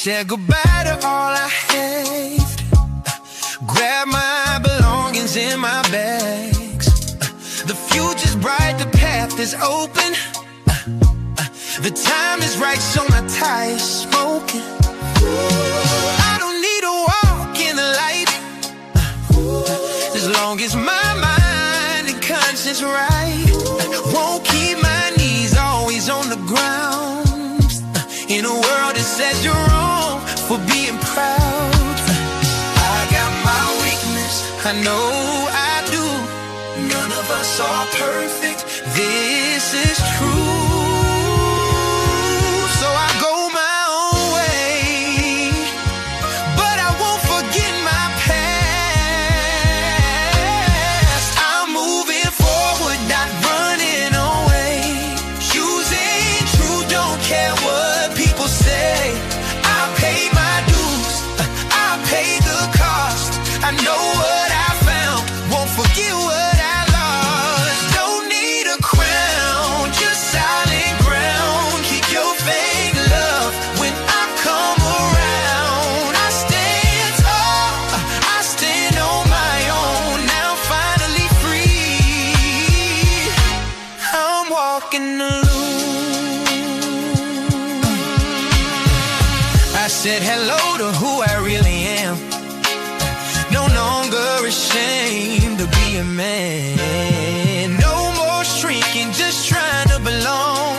said goodbye to all I had. Grab my belongings in my bags. The future's bright, the path is open. The time is right, so my tire's smoking. I don't need to walk in the light, as long as my mind and conscience right. Won't keep my knees always on the ground, in a world that says you're wrong for being proud. I got my weakness, I know I do. None of us are perfect, this is true. So I go my own way, but I won't forget my past. I'm moving forward, not running away. Choosing truth, don't care what people say. I paid my dues, I paid the cost. I know what I found, won't forget what I lost. Don't need a crown, just solid ground. Keep your faith, love, when I come around. I stand tall, I stand on my own. Now I'm finally free, I'm walking alone. I said hello to who I really am. No longer ashamed to be a man. No more shrinking, just trying to belong.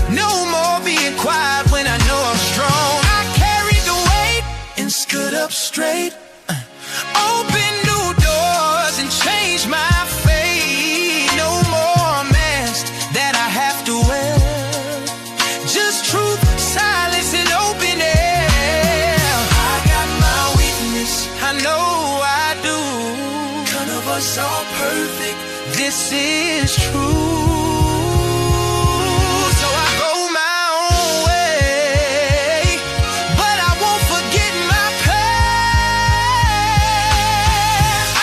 No more being quiet when I know I'm strong. I carried the weight and stood up straight. Open new doors and changed my fate. No more mask that I have to wear. Just truth, silence, and open air. I got my weakness, I know I do. None of us are perfect, this is true. So I go my own way, but I won't forget my past.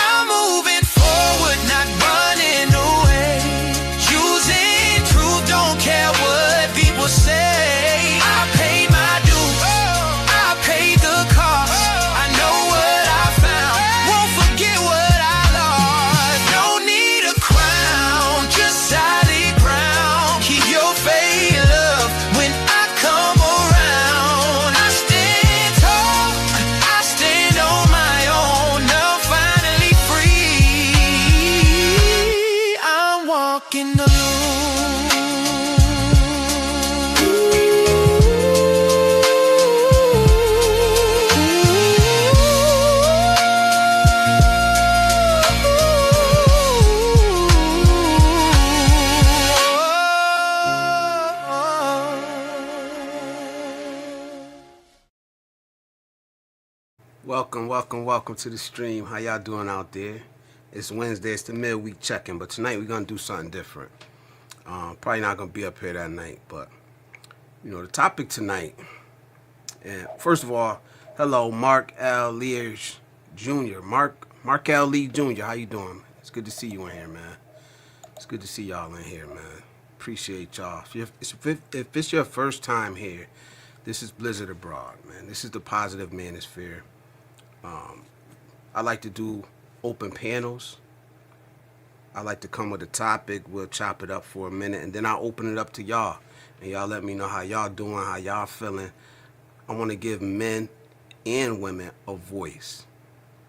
I'm moving forward, not running away. Choosing truth, don't care what people say. I paid my dues, I paid the cost. I know what I found, won't forget what I lost. Don't need a crown, just solid ground. Keep your faith, love, when I come around. I stand tall, I stand on my own. Now I'm finally free, I'm walking Welcome to the stream. How y'all doing out there? It's Wednesday, it's the midweek check-in, but tonight we're gonna do something different. Probably not gonna be up here that night, but you know the topic tonight. And first of all, hello, Mark L. Lears Jr. Mark L. Lee Jr. How you doing? It's good to see you in here, man. It's good to see y'all in here, man. Appreciate y'all. If it's your first time here, this is Blizzard Abroad, man. This is the positive Manosphere. I like to do open panels. I like to come with a topic. We'll chop it up for a minute, and then I'll open it up to y'all. And y'all let me know how y'all doing, how y'all feeling. I want to give men and women a voice.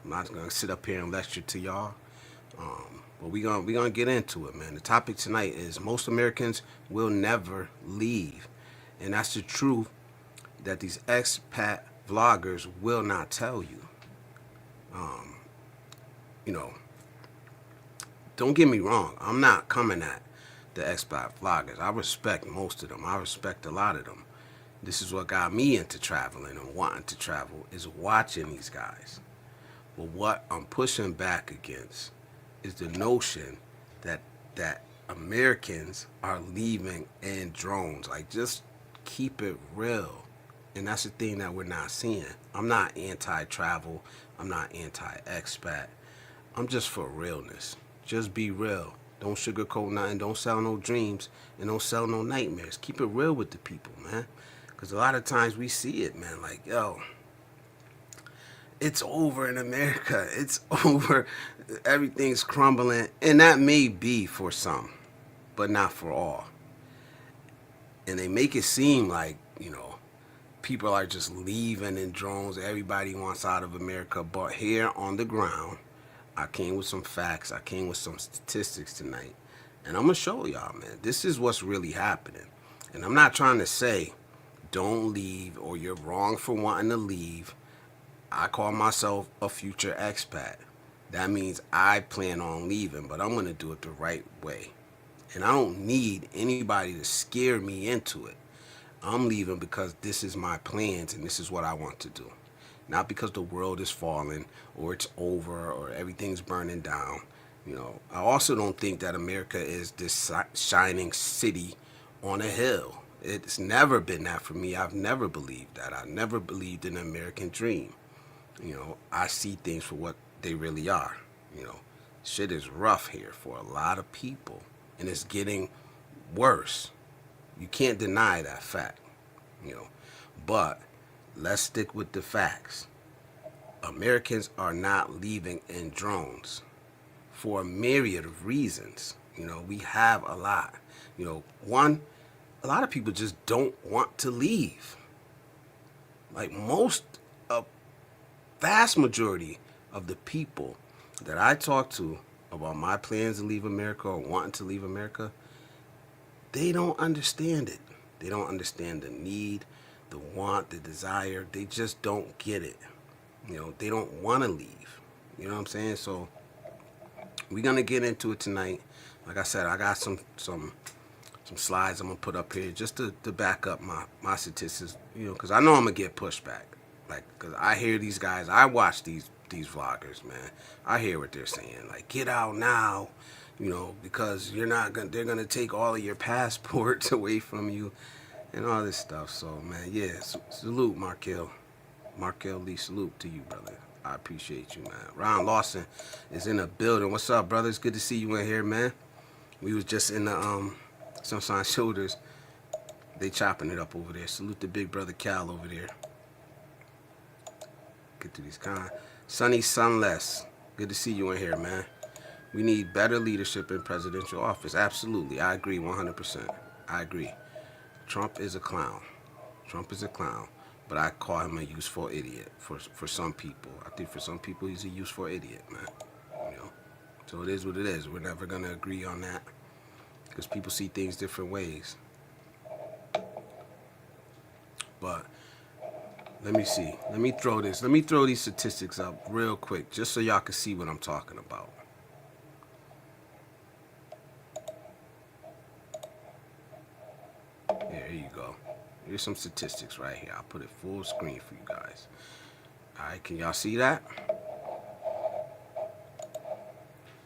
I'm not going to sit up here and lecture to y'all. But we're gonna get into it, man. The topic tonight is most Americans will never leave. And that's the truth that these expat vloggers will not tell you. You know, don't get me wrong. I'm not coming at the expat vloggers. I respect most of them. I respect a lot of them. This is what got me into traveling and wanting to travel, is watching these guys. But what I'm pushing back against is the notion that Americans are leaving in drones. Like, just keep it real. And that's the thing that we're not seeing. I'm not anti-travel. I'm not anti-expat. I'm just for realness. Just be real. Don't sugarcoat nothing. Don't sell no dreams. And don't sell no nightmares. Keep it real with the people, man. Because a lot of times we see it, man. Like, yo, it's over in America. It's over. Everything's crumbling. And that may be for some, but not for all. And they make it seem like, people are just leaving in drones. Everybody wants out of America. But here on the ground, I came with some facts. I came with some statistics tonight. And I'm going to show y'all, man. This is what's really happening. And I'm not trying to say don't leave or you're wrong for wanting to leave. I call myself a future expat. That means I plan on leaving, but I'm going to do it the right way. And I don't need anybody to scare me into it. I'm leaving because this is my plans and this is what I want to do. Not because the world is falling or it's over or everything's burning down. I also don't think that America is this shining city on a hill. It's never been that for me. I've never believed that. I never believed in the American dream. I see things for what they really are. Shit is rough here for a lot of people. And it's getting worse. You can't deny that fact, But let's stick with the facts. Americans are not leaving in drones for a myriad of reasons. We have a lot. One, a lot of people just don't want to leave. Like a vast majority of the people that I talk to about my plans to leave America or wanting to leave America, they don't understand it. They don't understand the need, the want, the desire. They just don't get it. They don't want to leave. You know what I'm saying? So we're going to get into it tonight. Like I said, I got some slides I'm going to put up here just to back up my statistics, because I know I'm going to get pushback. Like, because I hear these guys, I watch these vloggers, man. I hear what they're saying. Like, get out now, because they're going to take all of your passports away from you and all this stuff. So, man, yeah, salute, Markel Lee, salute to you, brother. I appreciate you, man. Ron Lawson is in the building. What's up, brother? It's good to see you in here, man. We was just in the Sunshine Shoulders. They chopping it up over there. Salute to big brother Cal over there. Get to these Sunny Sunless. Good to see you in here, man. We need better leadership in presidential office. Absolutely. I agree 100%. I agree. Trump is a clown. But I call him a useful idiot for some people. I think for some people he's a useful idiot, man. So it is what it is. We're never going to agree on that because people see things different ways. But let me see. Let me throw these statistics up real quick just so y'all can see what I'm talking about. There you go. Here's some statistics right here. I'll put it full screen for you guys. All right, can y'all see that?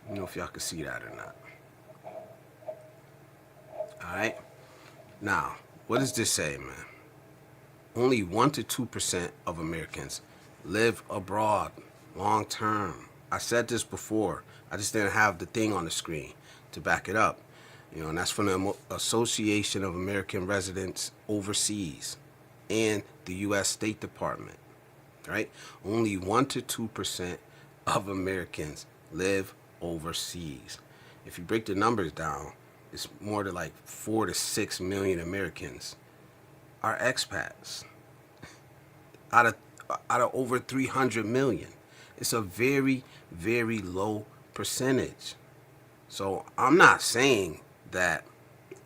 I don't know if y'all can see that or not. All right. Now, what does this say, man? Only 1 to 2% of Americans live abroad long term. I said this before. I just didn't have the thing on the screen to back it up. And that's from the Association of American Residents Overseas and the U.S. State Department, right? Only 1 to 2% of Americans live overseas. If you break the numbers down, it's more than like 4 to 6 million Americans are expats out of over 300 million. It's a very, very low percentage. So I'm not saying that,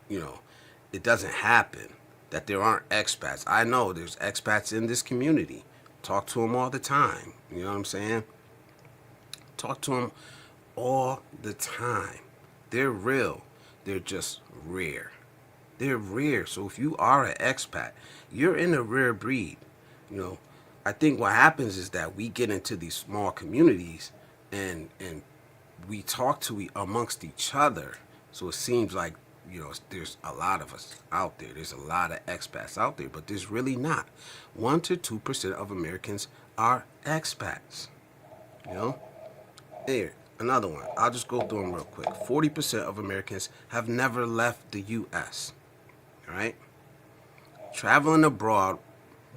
it doesn't happen, that there aren't expats. I know there's expats in this community. Talk to them all the time. You know what I'm saying? Talk to them all the time. They're real. They're just rare. They're rare. So if you are an expat, you're in a rare breed. I think what happens is that we get into these small communities and we talk to amongst each other. So it seems like, there's a lot of us out there. There's a lot of expats out there, but there's really not. 1 to 2% of Americans are expats. Here, another one. I'll just go through them real quick. 40% of Americans have never left the U.S. All right? Traveling abroad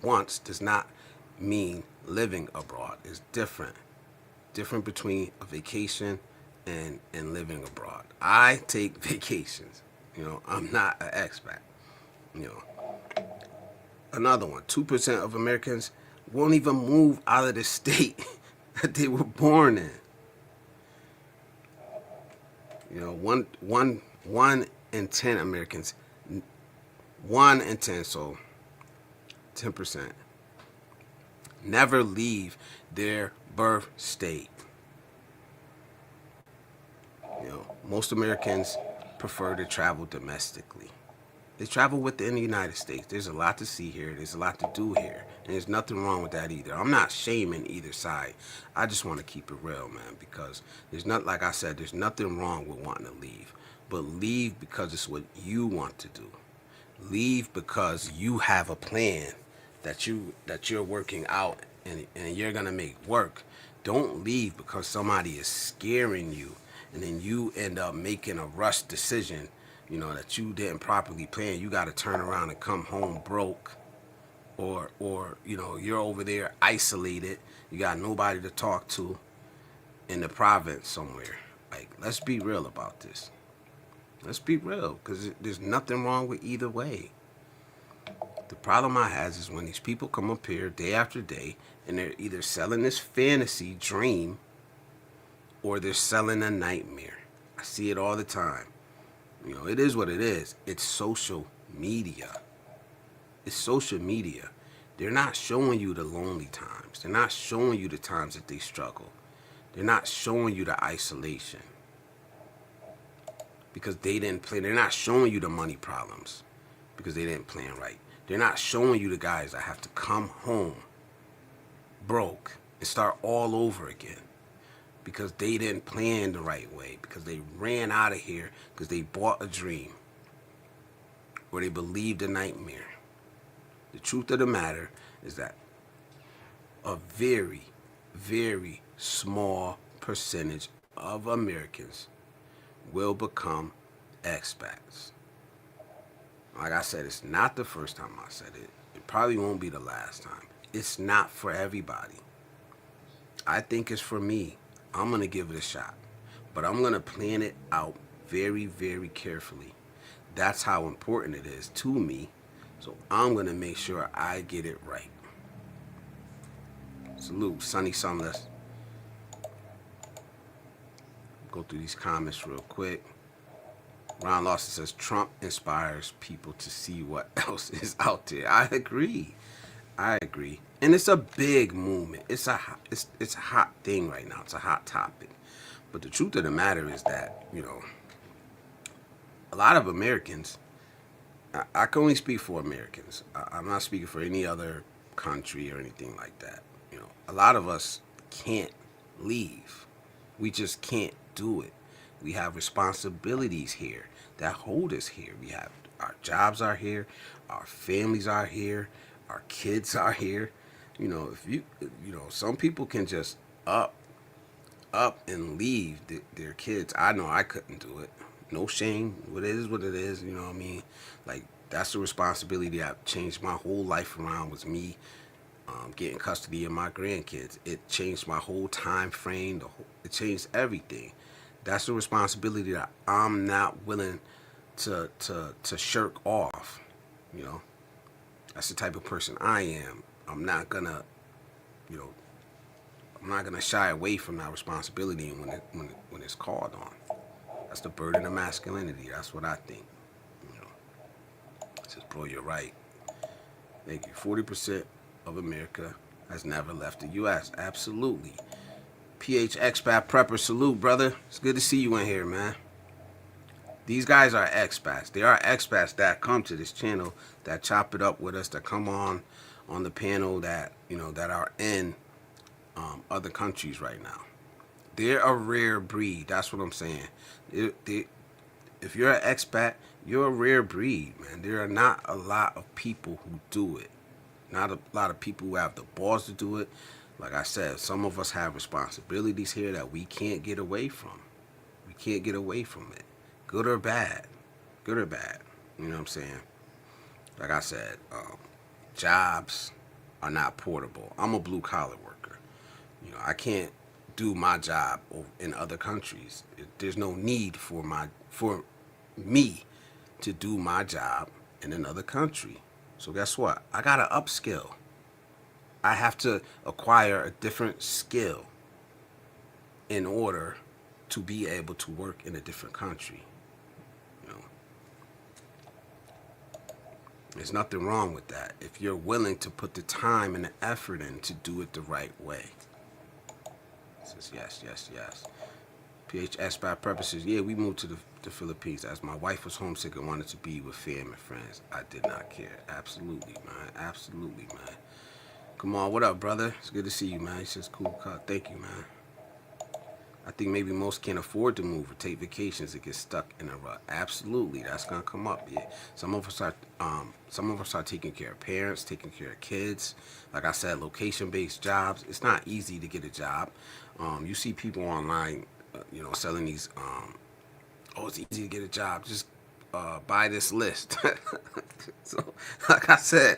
once does not mean living abroad. It's different. Different between a vacation and living abroad. I take vacations. I'm not an expat. You know, another one. 2% of Americans won't even move out of the state that they were born in. One in 10 Americans, 1 in 10, so 10%, never leave their birth state. Most Americans prefer to travel domestically. They travel within the United States. There's a lot to see here. There's a lot to do here. And there's nothing wrong with that either. I'm not shaming either side. I just want to keep it real, man, because like I said, there's nothing wrong with wanting to leave. But leave because it's what you want to do. Leave because you have a plan that you're working out and you're going to make work. Don't leave because somebody is scaring you and then you end up making a rush decision, that you didn't properly plan. You got to turn around and come home broke, or you're over there isolated. You got nobody to talk to in the province somewhere. Like, let's be real about this. Let's be real, because there's nothing wrong with either way. The problem I have is when these people come up here day after day and they're either selling this fantasy dream or they're selling a nightmare. I see it all the time. It is what it is. It's social media. It's social media. They're not showing you the lonely times. They're not showing you the times that they struggle. They're not showing you the isolation because they didn't plan. They're not showing you the money problems because they didn't plan right. They're not showing you the guys that have to come home broke and start all over again because they didn't plan the right way, because they ran out of here because they bought a dream or they believed a nightmare. The truth of the matter is that a very, very small percentage of Americans will become expats. Like I said, it's not the first time I said it. It probably won't be the last time. It's not for everybody. I think it's for me. I'm going to give it a shot. But I'm going to plan it out very, very carefully. That's how important it is to me. So I'm going to make sure I get it right. Salute, Sunny Sunless. Go through these comments real quick. Ron Lawson says Trump inspires people to see what else is out there. I agree. And it's a big movement. It's a hot thing right now. It's a hot topic. But the truth of the matter is that, a lot of Americans, I can only speak for Americans. I'm not speaking for any other country or anything like that. A lot of us can't leave. We just can't do it. We have responsibilities here that hold us here. We have our jobs are here, our families are here, our kids are here. Some people can just up and leave their kids. I know I couldn't do it. No shame. What it is, what it is. You know what I mean? Like, that's the responsibility that changed my whole life around, was me getting custody of my grandkids. It changed my whole time frame. It changed everything. That's the responsibility that I'm not willing to shirk off. That's the type of person I am. I'm not gonna shy away from that responsibility when it's called on. That's the burden of masculinity. That's what I think. It says, bro, you're right. Thank you. 40% of America has never left the U.S. Absolutely. PH Expat Prepper, salute, brother. It's good to see you in here, man. These guys are expats. They are expats that come to this channel, that chop it up with us, that come on the panel, that that are in other countries right now. They're a rare breed. That's what I'm saying. If you're an expat, you're a rare breed, man. There are not a lot of people who do it. Not a lot of people who have the balls to do it. Like I said, some of us have responsibilities here that we can't get away from. We can't get away from it. Good or bad. Good or bad. You know what I'm saying? like I said, jobs are not portable. I'm a blue collar worker. You know, I can't do my job in other countries. There's no need for me to do my job in another country. So guess what? I gotta upskill. I have to acquire a different skill in order to be able to work in a different country. You know, there's nothing wrong with that if you're willing to put the time and the effort in to do it the right way. It says yes, yes, yes. PH Expat purposes. Yeah, we moved to the Philippines as my wife was homesick and wanted to be with family and friends. I did not care. Absolutely, man. Absolutely, man. Come on, what up, brother? It's good to see you, man. He says, cool cut. Thank you, man. I think maybe most can't afford to move or take vacations and get stuck in a rut. Absolutely, that's gonna come up. Yeah, some of us are taking care of parents, taking care of kids. Like I said, location-based jobs. It's not easy to get a job. You see people online, selling these. Oh, it's easy to get a job. Just buy this list. So, like I said,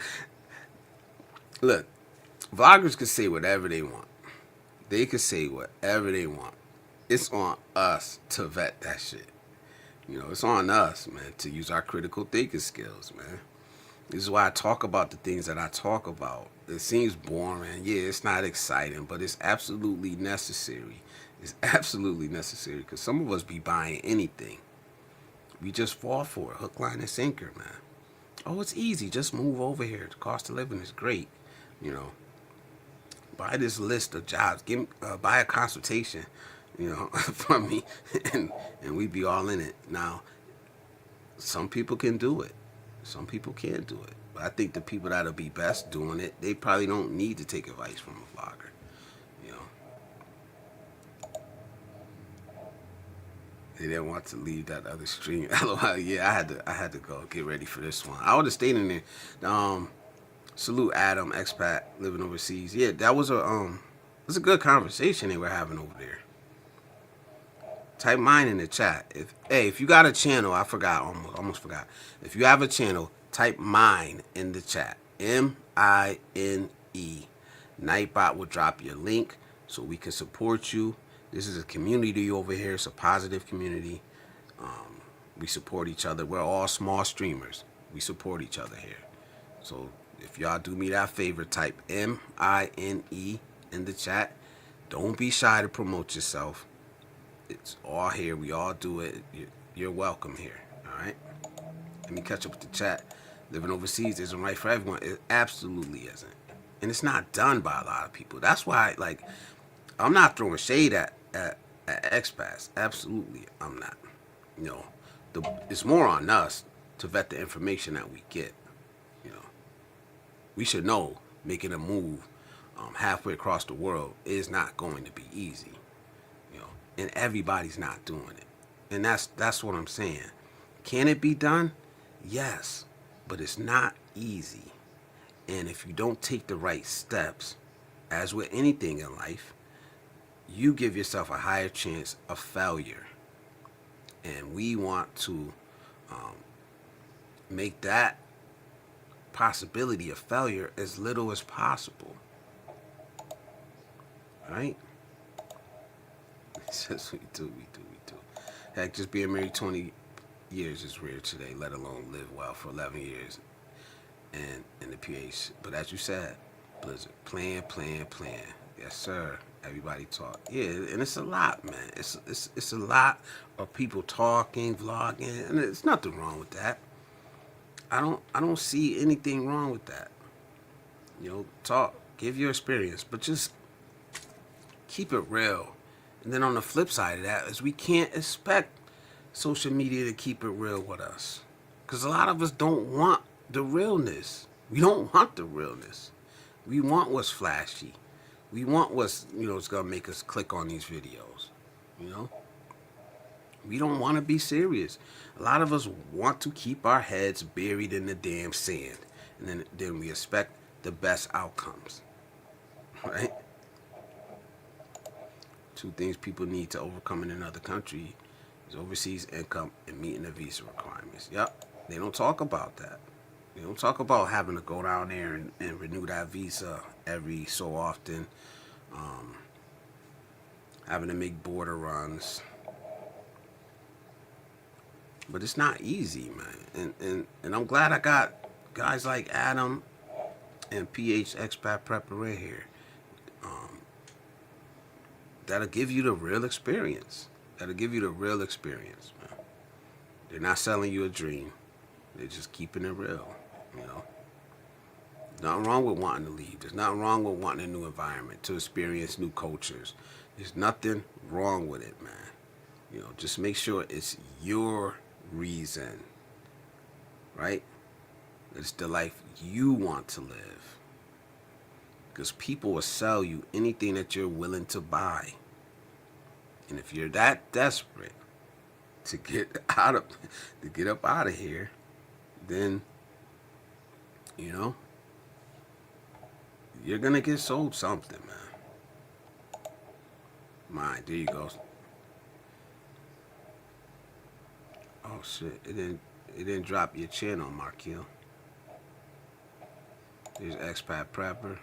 look, vloggers can say whatever they want. They can say whatever they want. It's on us to vet that shit. You know, it's on us, man, to use our critical thinking skills, man. This is why I talk about the things that I talk about. It seems boring. Yeah, it's not exciting, but it's absolutely necessary. It's absolutely necessary because some of us be buying anything. We just fall for it. Hook, line, and sinker, man. Oh, it's easy. Just move over here. The cost of living is great. You know, buy this list of jobs. Buy a consultation, from me, and we be all in it. Now, some people can do it. Some people can't do it. But I think the people that'll be best doing it, they probably don't need to take advice from a vlogger. You know, they didn't want to leave that other stream. LOL. Yeah, I had to go get ready for this one. I would have stayed in there. Salute Adam, expat living overseas. Yeah, that was a good conversation they were having over there. Type mine in the chat. If you got a channel, I forgot, almost forgot. If you have a channel, type mine in the chat. MINE. Nightbot will drop your link so we can support you. This is a community over here. It's a positive community. We support each other. We're all small streamers. We support each other here. So if y'all do me that favor, type MINE in the chat. Don't be shy to promote yourself. It's all here. We all do it. You're welcome here. All right. Let me catch up with the chat. Living overseas isn't right for everyone. It absolutely isn't, and it's not done by a lot of people. That's why, I'm not throwing shade at expats. Absolutely, I'm not. It's more on us to vet the information that we get. We should know making a move halfway across the world is not going to be easy. And everybody's not doing it. And that's what I'm saying. Can it be done? Yes, but it's not easy. And if you don't take the right steps, as with anything in life, you give yourself a higher chance of failure. And we want to make that possibility of failure as little as possible. Right? It says we do. Heck, just being married 20 years is rare today, let alone live well for 11 years and in the PH. But as you said, Blizzard, plan. Yes, sir. Everybody talk. Yeah, and it's a lot, man. It's a lot of people talking, vlogging, and there's nothing wrong with that. I don't see anything wrong with that. Talk, give your experience, but just keep it real. And then on the flip side of that is we can't expect social media to keep it real with us. Because a lot of us don't want the realness. We don't want the realness. We want what's flashy. We want what's, it's going to make us click on these videos. We don't want to be serious. A lot of us want to keep our heads buried in the damn sand. And then we expect the best outcomes. Right? 2 things people need to overcome in another country is overseas income and meeting the visa requirements. Yep, they don't talk about that. You don't talk about having to go down there and renew that visa every so often, um, having to make border runs. But it's not easy, man. And I'm glad I got guys like Adam and PH Expat Prepper in here. That'll give you the real experience. That'll give you the real experience, man. They're not selling you a dream. They're just keeping it real, you know. Nothing wrong with wanting to leave. There's nothing wrong with wanting a new environment, to experience new cultures. There's nothing wrong with it, man. You know, just make sure it's your reason, right? It's the life you want to live. Because people will sell you anything that you're willing to buy. And if you're that desperate to get up out of here, then, you know, you're gonna get sold something, man. Mine, there you go. Oh shit! It didn't drop your channel, Markil. There's Expat Prepper.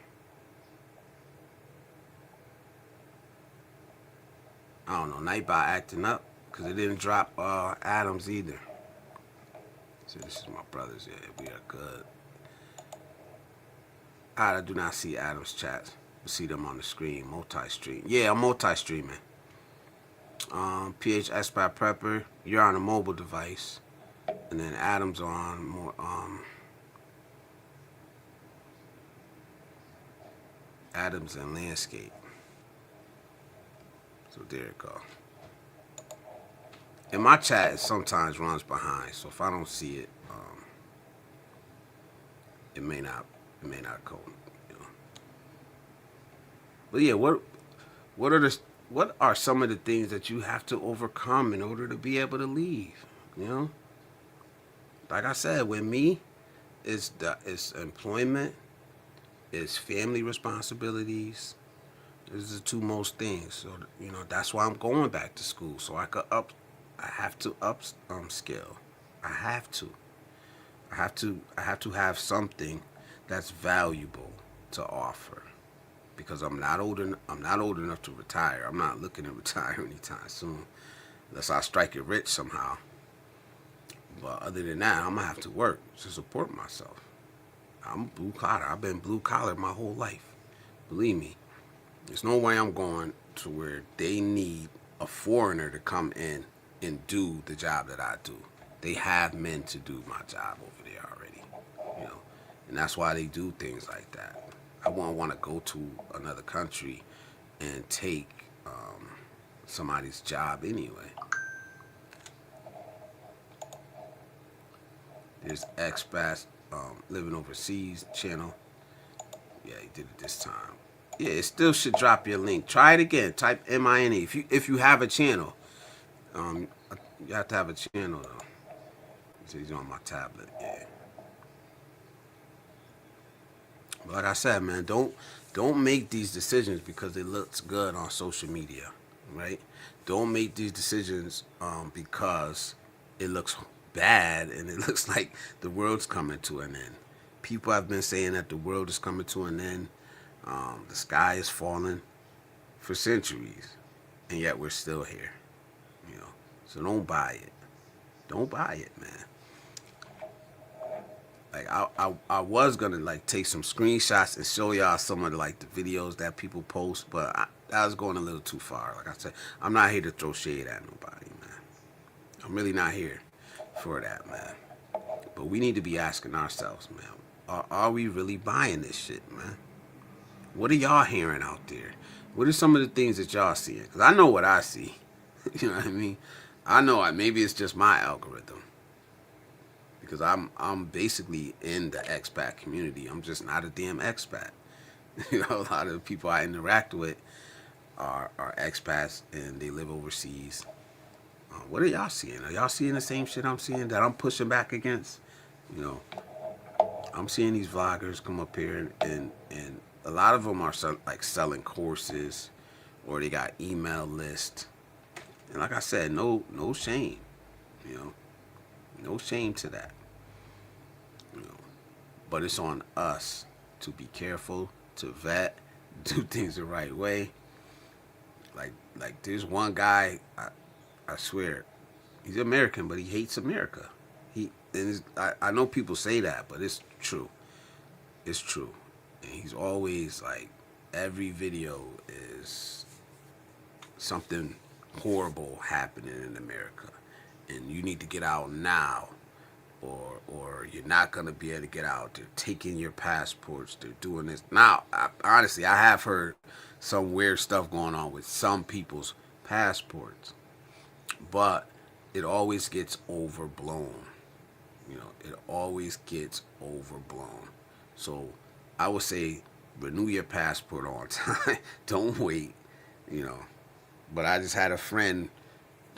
I don't know, Nightbot acting up because it didn't drop Adams either. So this is my brothers. Yeah, we are good. I do not see Adams chats. You see them on the screen. Multi-stream. Yeah, I'm multi-streaming. PH Expat Prepper, you're on a mobile device, and then Adams on more Adams and landscape. So there you go. And my chat sometimes runs behind, so if I don't see it, it may not go. You know. But yeah, what are some of the things that you have to overcome in order to be able to leave? You know, like I said, with me, it's employment, it's family responsibilities. These are the two most things. So you know, that's why I'm going back to school, so I have to skill. I have to have something that's valuable to offer, because I'm not old enough to retire. I'm not looking to retire anytime soon, unless I strike it rich somehow. But other than that, I'm gonna have to work to support myself. I'm blue collar. I've been blue collar my whole life. Believe me, there's no way I'm going to where they need a foreigner to come in and do the job that I do. They have men to do my job over there already, you know, and that's why they do things like that. I won't want to go to another country and take somebody's job anyway. There's Expat Living Overseas channel. Yeah, he did it this time. Yeah, it still should drop your link. Try it again. Type MINE if you have a channel. You have to have a channel though. So he's on my tablet. Yeah. But like I said, man, don't make these decisions because it looks good on social media, right? Don't make these decisions because it looks bad and it looks like the world's coming to an end. People have been saying that the world is coming to an end. The sky is falling for centuries, and yet we're still here, you know. So don't buy it. Don't buy it, man. Like I was gonna like take some screenshots and show y'all some of the, like the videos that people post, but that was going a little too far. Like I said, I'm not here to throw shade at nobody, man. I'm really not here for that, man. But we need to be asking ourselves, man, are we really buying this shit, man? What are y'all hearing out there? What are some of the things that y'all seeing? Because I know what I see. You know what I mean? I know maybe it's just my algorithm. Because I'm basically in the expat community. I'm just not a damn expat. You know, a lot of the people I interact with are expats and they live overseas. What are y'all seeing? Are y'all seeing the same shit I'm seeing that I'm pushing back against? You know, I'm seeing these vloggers come up here and a lot of them are like selling courses, or they got email lists. And like I said, no shame, you know, no shame to that. You know, But it's on us to be careful, to vet, do things the right way. Like there's one guy, I swear, he's American, but he hates America. I know people say that, but it's true. It's true. And he's always like, every video is something horrible happening in America, and you need to get out now, or you're not gonna be able to get out. They're taking your passports. They're doing this now. Honestly, I have heard some weird stuff going on with some people's passports, but it always gets overblown. It always gets overblown. So I would say renew your passport on time. Don't wait. But I just had a friend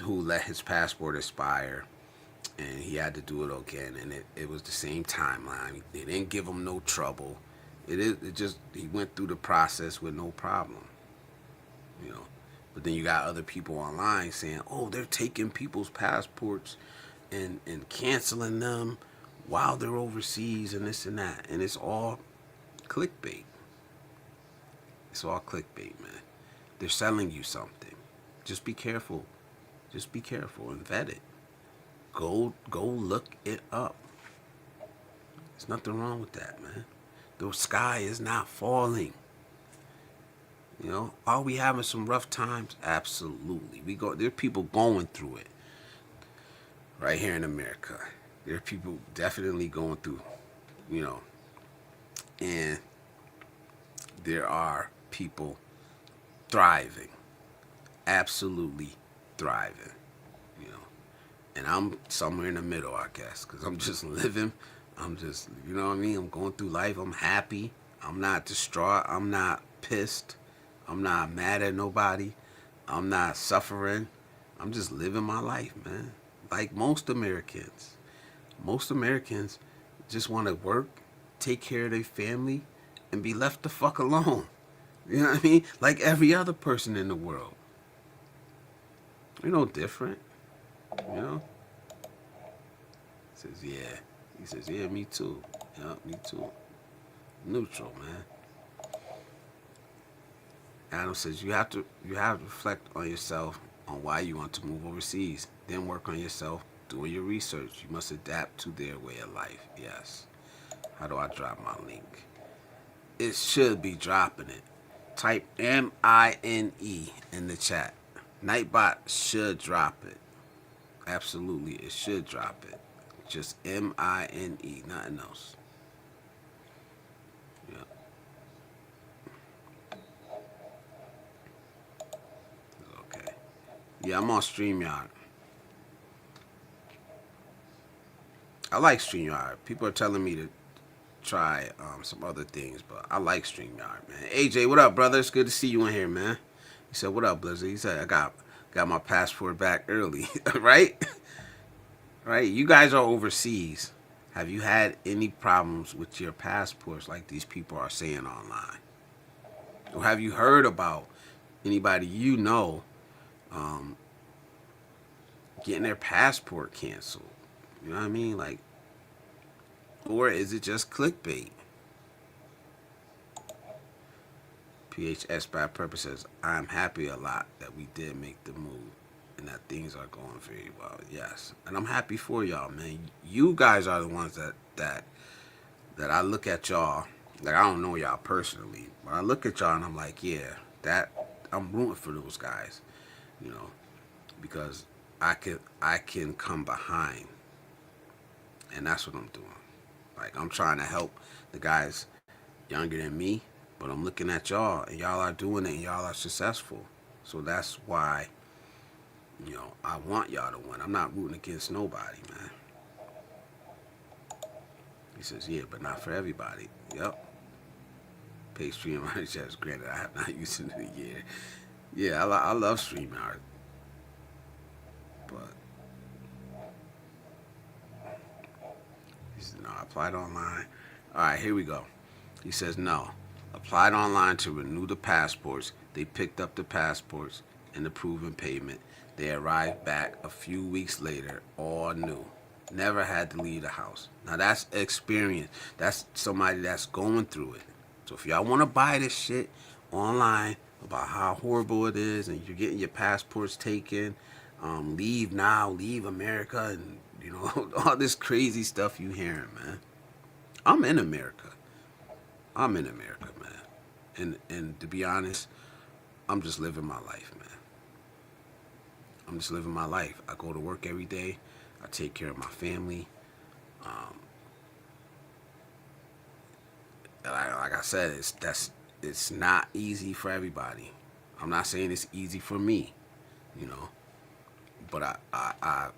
who let his passport expire, and he had to do it again, and it was the same timeline. They didn't give him no trouble. It just, he went through the process with no problem. But then you got other people online saying, oh, they're taking people's passports and canceling them while they're overseas and this and that. And it's all clickbait. It's all clickbait, man. They're selling you something. Just be careful. Just be careful and vet it. Go look it up. There's nothing wrong with that, man. The sky is not falling. Are we having some rough times? Absolutely. There are people going through it. Right here in America. There are people definitely going through, and there are people thriving. Absolutely thriving. And I'm somewhere in the middle, I guess, because I'm just living. I'm just, what I mean? I'm going through life. I'm happy. I'm not distraught. I'm not pissed. I'm not mad at nobody. I'm not suffering. I'm just living my life, man. Like most Americans. Most Americans just want to work, take care of their family, and be left the fuck alone. You know what I mean? Like every other person in the world. You're no different. He says, yeah. He says, yeah, me too. Yeah, me too. Neutral, man. Adam says, you have to reflect on yourself, on why you want to move overseas. Then work on yourself, doing your research. You must adapt to their way of life. Yes. How do I drop my link? It should be dropping it. Type MINE in the chat. Nightbot should drop it. Absolutely, it should drop it. Just MINE, nothing else. Yeah. Okay. Yeah, I'm on StreamYard. I like StreamYard. People are telling me to try some other things, but I like StreamYard, man. AJ, what up, brother? It's good to see you in here, man. He said, what up, Blizzard? He said, I got my passport back early, right? Right? You guys are overseas. Have you had any problems with your passports like these people are saying online? Or have you heard about anybody getting their passport canceled? You know what I mean? Like, or is it just clickbait? PHS by purpose says, I'm happy a lot that we did make the move and that things are going very well. Yes. And I'm happy for y'all, man. You guys are the ones that I look at y'all. Like, I don't know y'all personally, but I look at y'all and I'm like, yeah, I'm rooting for those guys, because I can come behind, and that's what I'm doing. Like, I'm trying to help the guys younger than me, but I'm looking at y'all, and y'all are doing it, and y'all are successful. So that's why, I want y'all to win. I'm not rooting against nobody, man. He says, yeah, but not for everybody. Yep. Pay StreamYard just granted, I have not used it in a year. Yeah, I love StreamYard. But he says, no, I applied online. All right, here we go. He says, no. Applied online to renew the passports. They picked up the passports and the proven payment. They arrived back a few weeks later, all new. Never had to leave the house. Now that's experience. That's somebody that's going through it. So if y'all want to buy this shit online about how horrible it is, and you're getting your passports taken, leave now, leave America, and you know all this crazy stuff you hearing, man. I'm in America. I'm in America, man. And to be honest, I'm just living my life, man. I'm just living my life. I go to work every day. I take care of my family. Um, like I said, it's not easy for everybody. I'm not saying it's easy for me, you know. But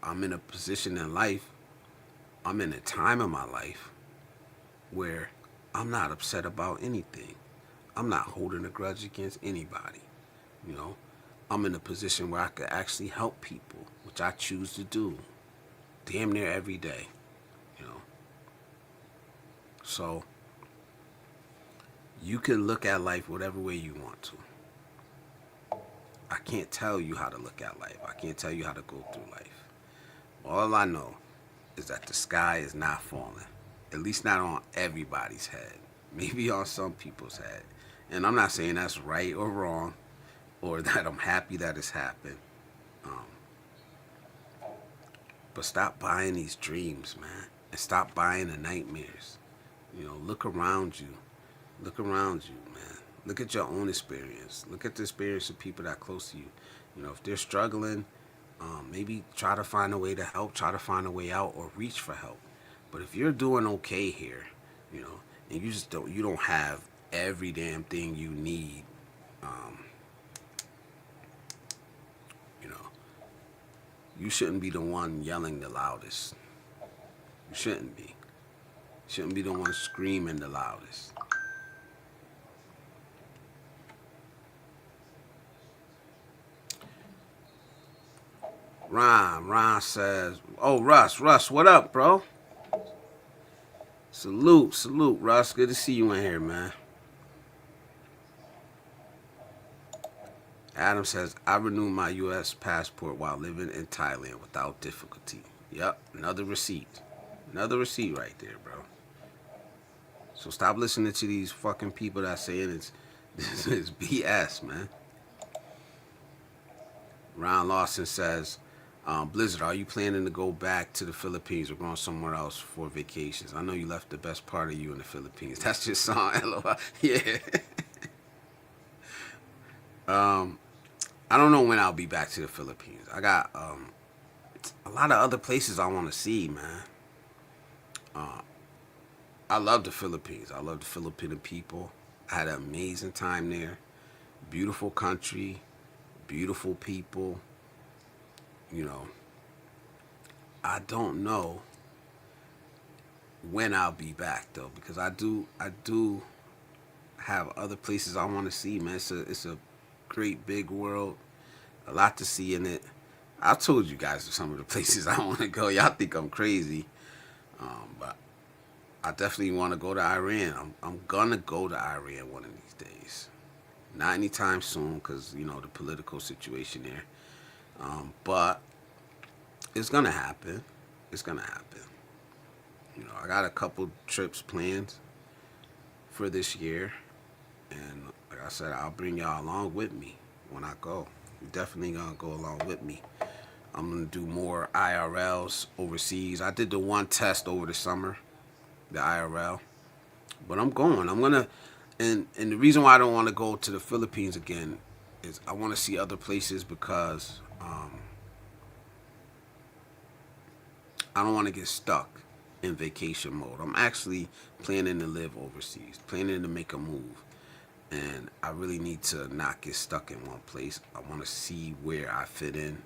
I'm in a position in life. I'm in a time in my life where I'm not upset about anything. I'm not holding a grudge against anybody. You know, I'm in a position where I could actually help people, which I choose to do damn near every day. You know, so you can look at life whatever way you want to. I can't tell you how to look at life. I can't tell you how to go through life. All I know is that the sky is not falling. At least not on everybody's head. Maybe on some people's head. And I'm not saying that's right or wrong, or that I'm happy that it's happened. Um, but stop buying these dreams, man. And stop buying the nightmares. You know, look around you. Look around you, man. Look at your own experience. Look at the experience of people that are close to you. You know, if they're struggling, maybe try to find a way to help, try to find a way out, or reach for help. But if you're doing okay here, you know, and you don't have every damn thing you need, you know, you shouldn't be the one yelling the loudest. You shouldn't be. You shouldn't be the one screaming the loudest. Ron says, oh, Russ, what up, bro? Salute, Russ. Good to see you in here, man. Adam says, I renewed my U.S. passport while living in Thailand without difficulty. Yep, another receipt. Another receipt right there, bro. So stop listening to these fucking people that saying this is BS, man. Ron Lawson says, Blizzard, are you planning to go back to the Philippines or going somewhere else for vacations? I know you left the best part of you in the Philippines. That's just song, LOL. Yeah. I don't know when I'll be back to the Philippines. I got a lot of other places I want to see, man. I love the Philippines. I love the Filipino people. I had an amazing time there. Beautiful country, beautiful people. You know, I don't know when I'll be back though, because I do have other places I want to see, man. It's a great big world, a lot to see in it. I told you guys some of the places I want to go. Y'all think I'm crazy, but I definitely want to go to Iran. I'm gonna go to Iran one of these days. Not anytime soon, because you know the political situation there. But it's gonna happen. It's gonna happen. You know, I got a couple trips planned for this year, and like I said, I'll bring y'all along with me when I go. You're definitely gonna go along with me. I'm gonna do more IRLs overseas. I did the one test over the summer, the IRL, but I'm going. I'm gonna, and the reason why I don't want to go to the Philippines again is I want to see other places because I don't want to get stuck in vacation mode. I'm actually planning to live overseas, planning to make a move. And I really need to not get stuck in one place. I want to see where I fit in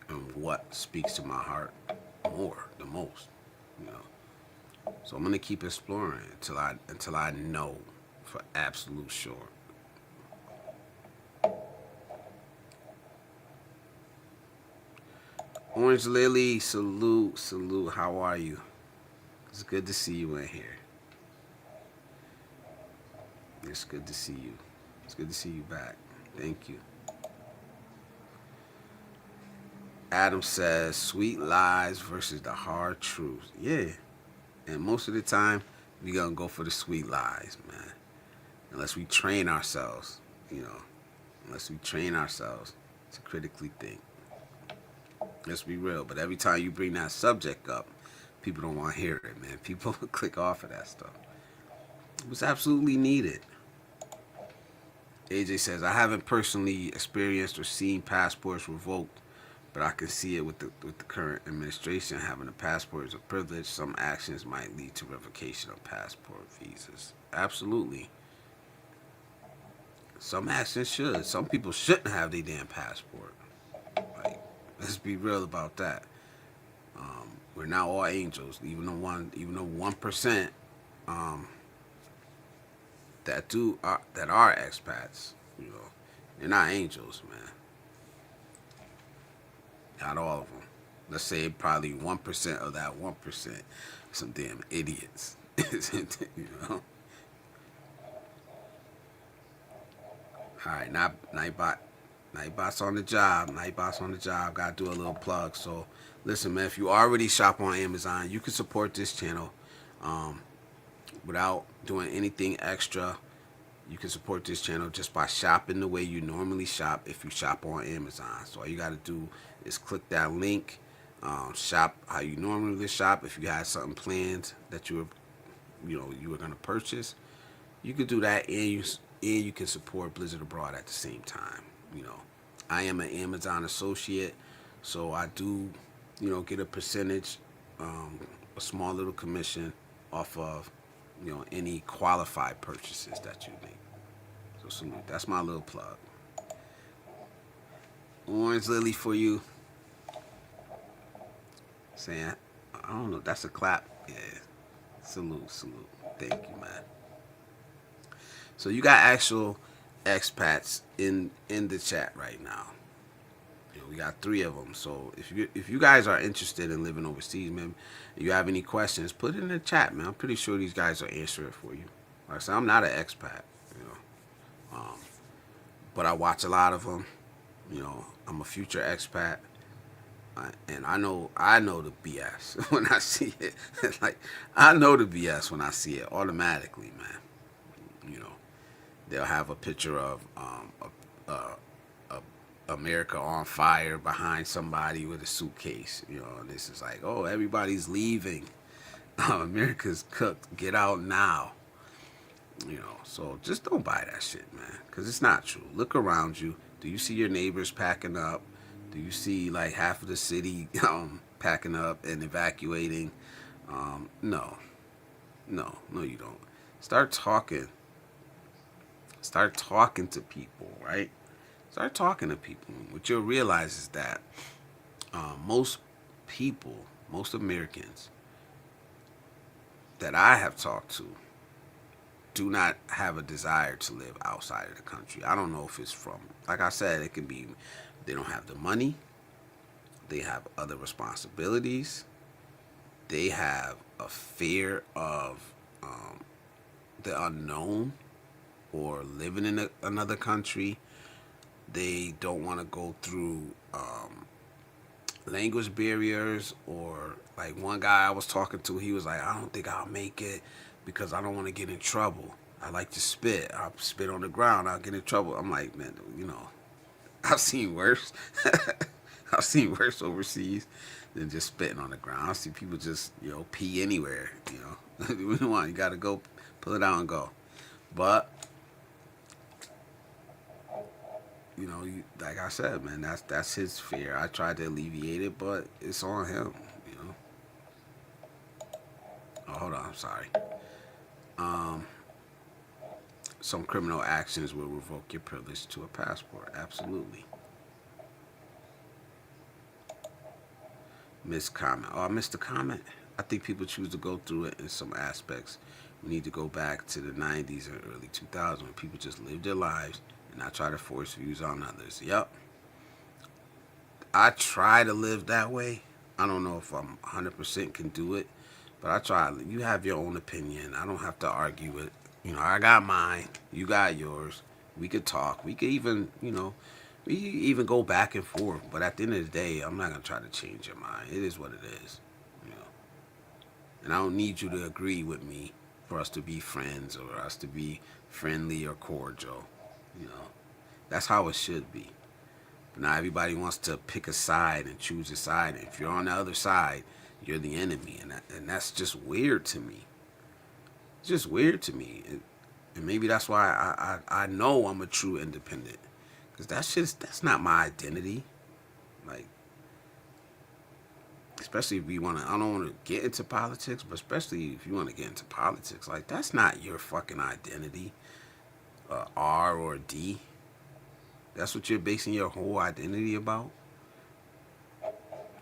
and what speaks to my heart the most, you know. So I'm gonna keep exploring until I know for absolute sure. Orange Lily, salute. How are you? It's good to see you in here. It's good to see you. It's good to see you back. Thank you. Adam says, sweet lies versus the hard truth. Yeah. And most of the time, we gonna go for the sweet lies, man. Unless we train ourselves, you know. Unless we train ourselves to critically think. Let's be real. But every time you bring that subject up, people don't want to hear it, man. People click off of that stuff. It was absolutely needed. AJ says, I haven't personally experienced or seen passports revoked, but I can see it with the current administration. Having a passport is a privilege. Some actions might lead to revocation of passport visas. Absolutely. Some actions should. Some people shouldn't have their damn passport. Like, let's be real about that. We're not all angels. Even though 1% that are expats, you know, they're not angels, man. Not all of them. Let's say probably 1% of that 1%, some damn idiots. You know. All right, Nightbot's on the job. Nightbot's on the job. Got to do a little plug. So, listen, man, if you already shop on Amazon, you can support this channel without doing anything extra. You can support this channel just by shopping the way you normally shop if you shop on Amazon. So all you got to do is click that link, shop how you normally shop. If you had something planned that you were going to purchase, you could do that, and you can support Blizzard Abroad at the same time. You know, I am an Amazon associate, so I do, get a percentage, a small little commission off of, any qualified purchases that you make. So that's my little plug. Orange Lily for you. Saying, I don't know, that's a clap. Yeah. Salute. Thank you, man. So you got actual expats in the chat right now. We got 3 of them. So if you guys are interested in living overseas, man, if you have any questions, put it in the chat, man. I'm pretty sure these guys will answer it for you. Like I said, I'm not an expat, but I watch a lot of them. I'm a future expat, and I know the BS when I see it. Like, I know the BS when I see it automatically, man. They'll have a picture of America on fire behind somebody with a suitcase. And this is like, oh, everybody's leaving. America's cooked. Get out now. So just don't buy that shit, man, because it's not true. Look around you. Do you see your neighbors packing up? Do you see like half of the city packing up and evacuating? No, you don't. Start talking to people, right? Start talking to people. What you'll realize is that most Americans that I have talked to do not have a desire to live outside of the country. I don't know if it's from, like I said, it can be they don't have the money, they have other responsibilities, they have a fear of the unknown, or living in another country. They don't want to go through language barriers, or like one guy I was talking to, he was like, I don't think I'll make it because I don't want to get in trouble. I like to spit. I'll spit on the ground. I'll get in trouble. I'm like, man, I've seen worse. I've seen worse overseas than just spitting on the ground. I see people just, pee anywhere, You got to go, pull it out and go. But like I said, man, that's his fear. I tried to alleviate it, but it's on him, Oh, hold on, I'm sorry. Some criminal actions will revoke your privilege to a passport. Absolutely. Missed comment. Oh, I missed the comment. I think people choose to go through it in some aspects. We need to go back to the 90s and early 2000s when people just lived their lives and not try to force views on others. Yep. I try to live that way. I don't know if I'm 100% can do it, but I try. You have your own opinion. I don't have to argue it. I got mine. You got yours. We could talk. We could even, We even go back and forth, but at the end of the day, I'm not gonna try to change your mind. It is what it is, you know. And I don't need you to agree with me for us to be friends or us to be friendly or cordial. You know, that's how it should be. But now everybody wants to pick a side and choose a side. And if you're on the other side, you're the enemy, and that's just weird to me. It's just weird to me, and maybe that's why I know I'm a true independent, because that's not my identity. Like, especially if you want to, I don't want to get into politics, but especially if you want to get into politics, like, that's not your fucking identity, R or D. That's what you're basing your whole identity about?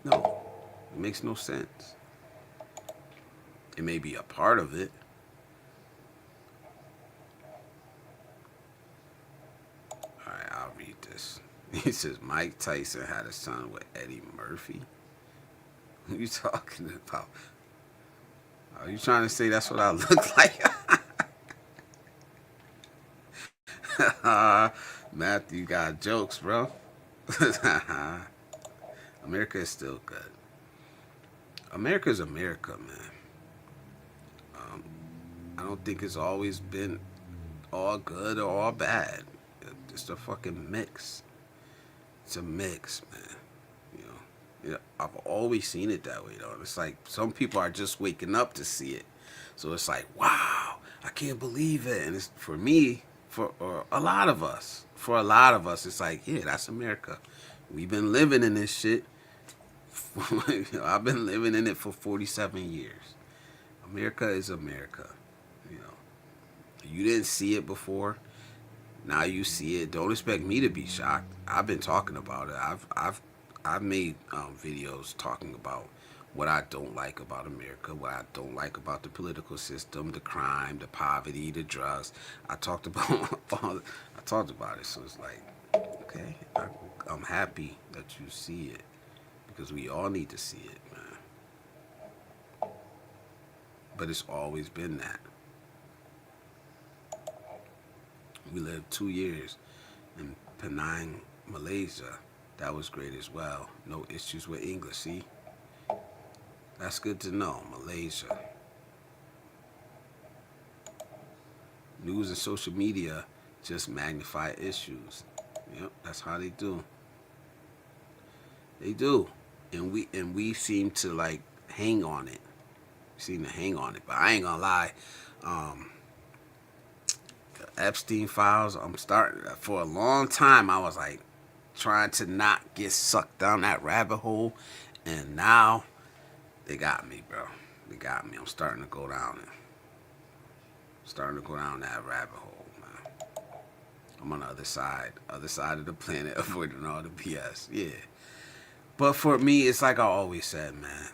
No, it makes no sense. It may be a part of it. Alright, I'll read this. He says Mike Tyson had a son with Eddie Murphy. Who you talking about? Are you trying to say that's what I look like? Matthew got jokes, bro. America is still good. America's America, man. I don't think it's always been all good or all bad. It's a fucking mix. It's a mix, man. You know, I've always seen it that way, though. It's like some people are just waking up to see it. So it's like, wow, I can't believe it. And it's for me, for a lot of us, it's like, yeah, that's America. We've been living in this shit. I've been living in it for 47 years. America is America. You know, you didn't see it before. Now you see it. Don't expect me to be shocked. I've been talking about it. I've made videos talking about what I don't like about America, what I don't like about the political system, the crime, the poverty, the drugs. I talked about it. So it's like, okay, I'm happy that you see it, because we all need to see it, man. But it's always been that. We lived 2 years in Penang, Malaysia. That was great as well. No issues with English, see? That's good to know, Malaysia. News and social media just magnify issues. Yep, that's how they do. They do. And we seem to like hang on it. But I ain't gonna lie. The Epstein files, I'm starting, for a long time I was like trying to not get sucked down that rabbit hole, and now they got me, bro. They got me. I'm starting to go down it. Starting to go down that rabbit hole, man. I'm on the other side of the planet, avoiding all the BS. Yeah. But for me, it's like I always said, man.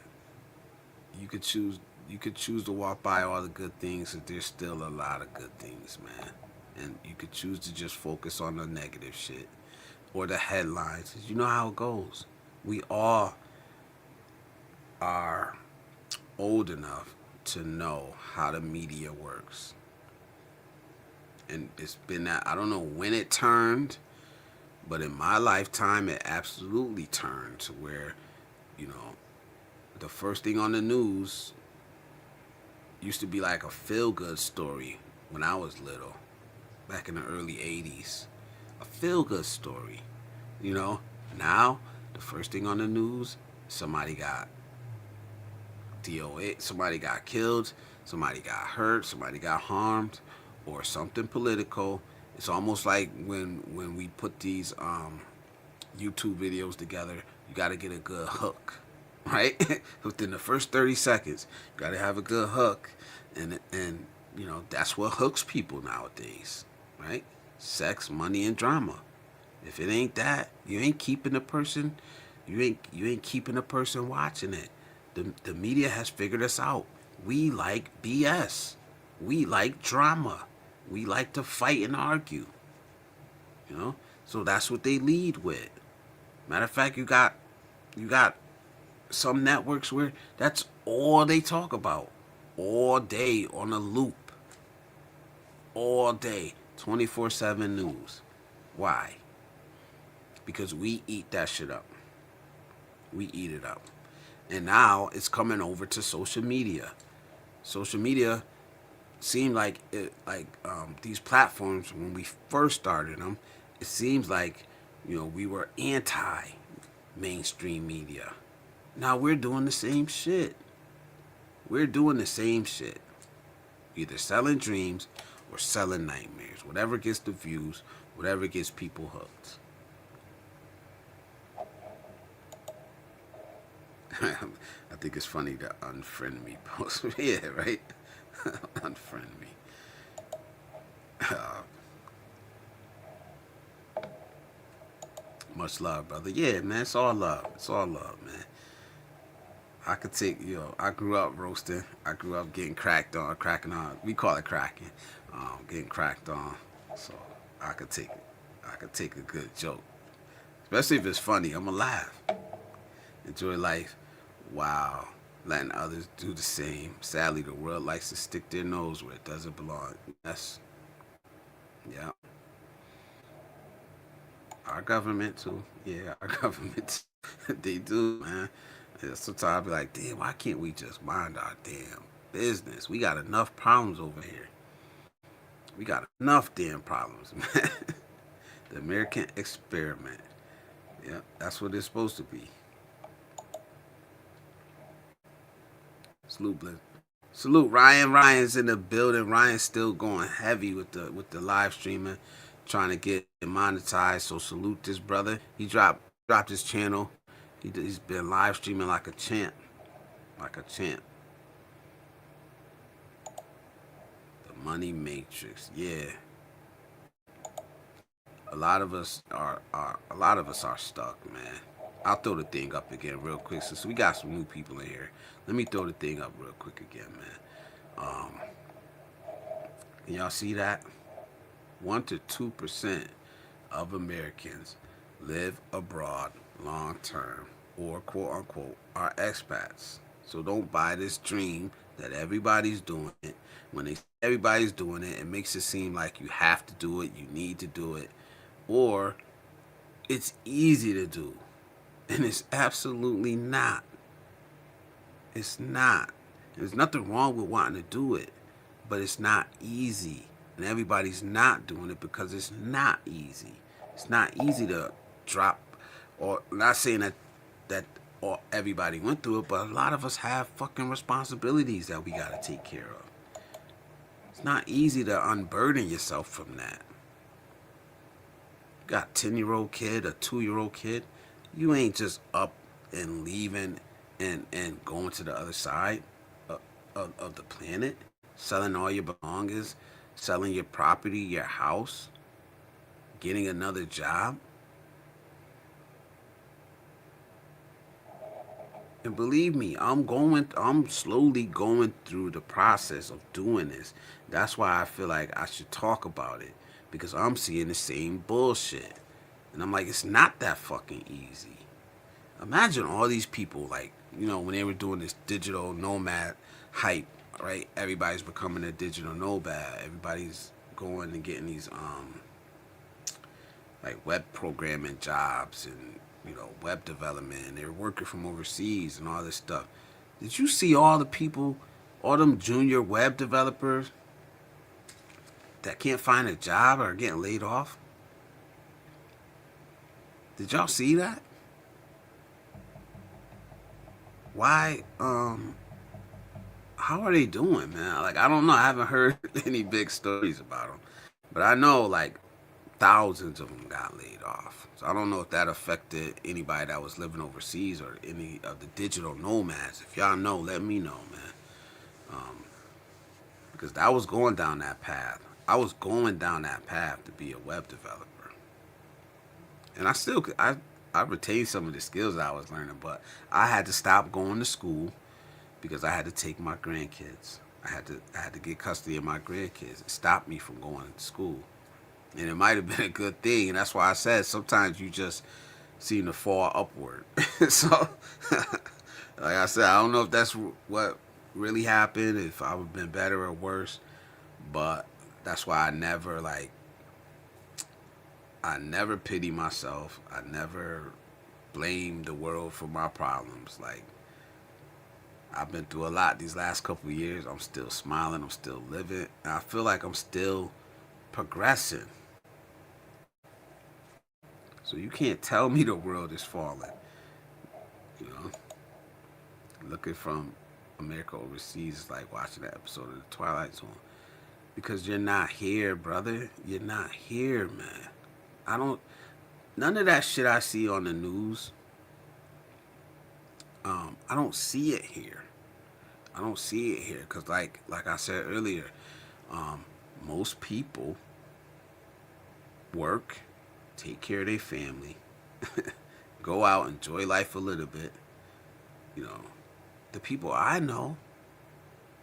You could choose to walk by all the good things, but there's still a lot of good things, man. And you could choose to just focus on the negative shit or the headlines. You know how it goes. We all are old enough to know how the media works. And it's been that, I don't know when it turned, but in my lifetime, it absolutely turned to where, you know, the first thing on the news used to be like a feel-good story when I was little, back in the early 80s. A feel-good story, you know? Now, the first thing on the news, somebody got DOA, somebody got killed, somebody got hurt, somebody got harmed, or something political. It's almost like when we put these YouTube videos together, you got to get a good hook, right? Within the first 30 seconds, you got to have a good hook, and you know, that's what hooks people nowadays, right? Sex, money, and drama. If it ain't that, you ain't keeping the person. You ain't keeping the person watching it. The media has figured us out. We like BS. We like drama. We like to fight and argue. You know? So that's what they lead with. Matter of fact, you got some networks where that's all they talk about. All day on a loop. All day. 24/7 news. Why? because we eat that shit up. We eat it up. And now it's coming over to social media. Social media seemed like these platforms, when we first started them, it seems like, we were anti mainstream media. Now we're doing the same shit. We're doing the same shit. Either selling dreams or selling nightmares. Whatever gets the views, whatever gets people hooked. I think it's funny to unfriend me post. Yeah, right? Unfriend me. Much love, brother. Yeah, man, it's all love. It's all love, man. I could take, I grew up roasting. I grew up getting cracking on. We call it cracking. Getting cracked on. So I could take it. I could take a good joke. Especially if it's funny. I'm going to laugh. Enjoy life. Wow. Letting others do the same. Sadly, the world likes to stick their nose where it doesn't belong. Yes. Yeah. Our government, too. Yeah, our government. They do, man. Yeah, sometimes I'll be like, damn, why can't we just mind our damn business? We got enough problems over here. We got enough damn problems, man. The American experiment. Yeah, that's what it's supposed to be. Salute, Blizz. Salute, Ryan. Ryan's in the building. Ryan's still going heavy with the live streaming, trying to get monetized. So salute this brother. He dropped his channel. He's been live streaming like a champ. Like a champ. The Money Matrix. Yeah. A lot of us are stuck, man. I'll throw the thing up again real quick since we got some new people in here. Let me throw the thing up real quick again, man. Can y'all see that? 1 to 2% of Americans live abroad long term, or quote unquote are expats. So don't buy this dream that everybody's doing it. When they say everybody's doing it, it makes it seem like you have to do it, you need to do it, or it's easy to do. And it's absolutely not. It's not. There's nothing wrong with wanting to do it, but it's not easy. And everybody's not doing it because it's not easy. It's not easy to drop, or not saying that or everybody went through it, but a lot of us have fucking responsibilities that we gotta take care of. It's not easy to unburden yourself from that. You got a 10-year-old kid, a 2-year-old kid. You ain't just up and leaving and going to the other side of the planet, selling all your belongings, selling your property, your house, getting another job. And believe me, I'm slowly going through the process of doing this. That's why I feel like I should talk about it, because I'm seeing the same bullshit. And I'm like, it's not that fucking easy. Imagine all these people, like, when they were doing this digital nomad hype, right? Everybody's becoming a digital nomad. Everybody's going and getting these like web programming jobs and web development, and they're working from overseas and all this stuff. Did you see all the people, all them junior web developers that can't find a job or are getting laid off? Did y'all see that? Why, how are they doing, man? Like, I don't know. I haven't heard any big stories about them. But I know, like, thousands of them got laid off. So I don't know if that affected anybody that was living overseas or any of the digital nomads. If y'all know, let me know, man. Because I was going down that path. I was going down that path to be a web developer. And I retained some of the skills I was learning, but I had to stop going to school because I had to take my grandkids. I had to get custody of my grandkids. It stopped me from going to school. And it might have been a good thing, and that's why I said sometimes you just seem to fall upward. So, like I said, I don't know if that's what really happened, if I would have been better or worse, but that's why I never, like, I never pity myself. I never blame the world for my problems. Like, I've been through a lot these last couple of years. I'm still smiling. I'm still living. And I feel like I'm still progressing. So you can't tell me the world is falling. You know, looking from America overseas is like watching that episode of The Twilight Zone. Because you're not here, brother. You're not here, man. I don't. None of that shit I see on the news. I don't see it here. I don't see it here because, like I said earlier, most people work, take care of their family, go out, enjoy life a little bit. You know, the people I know.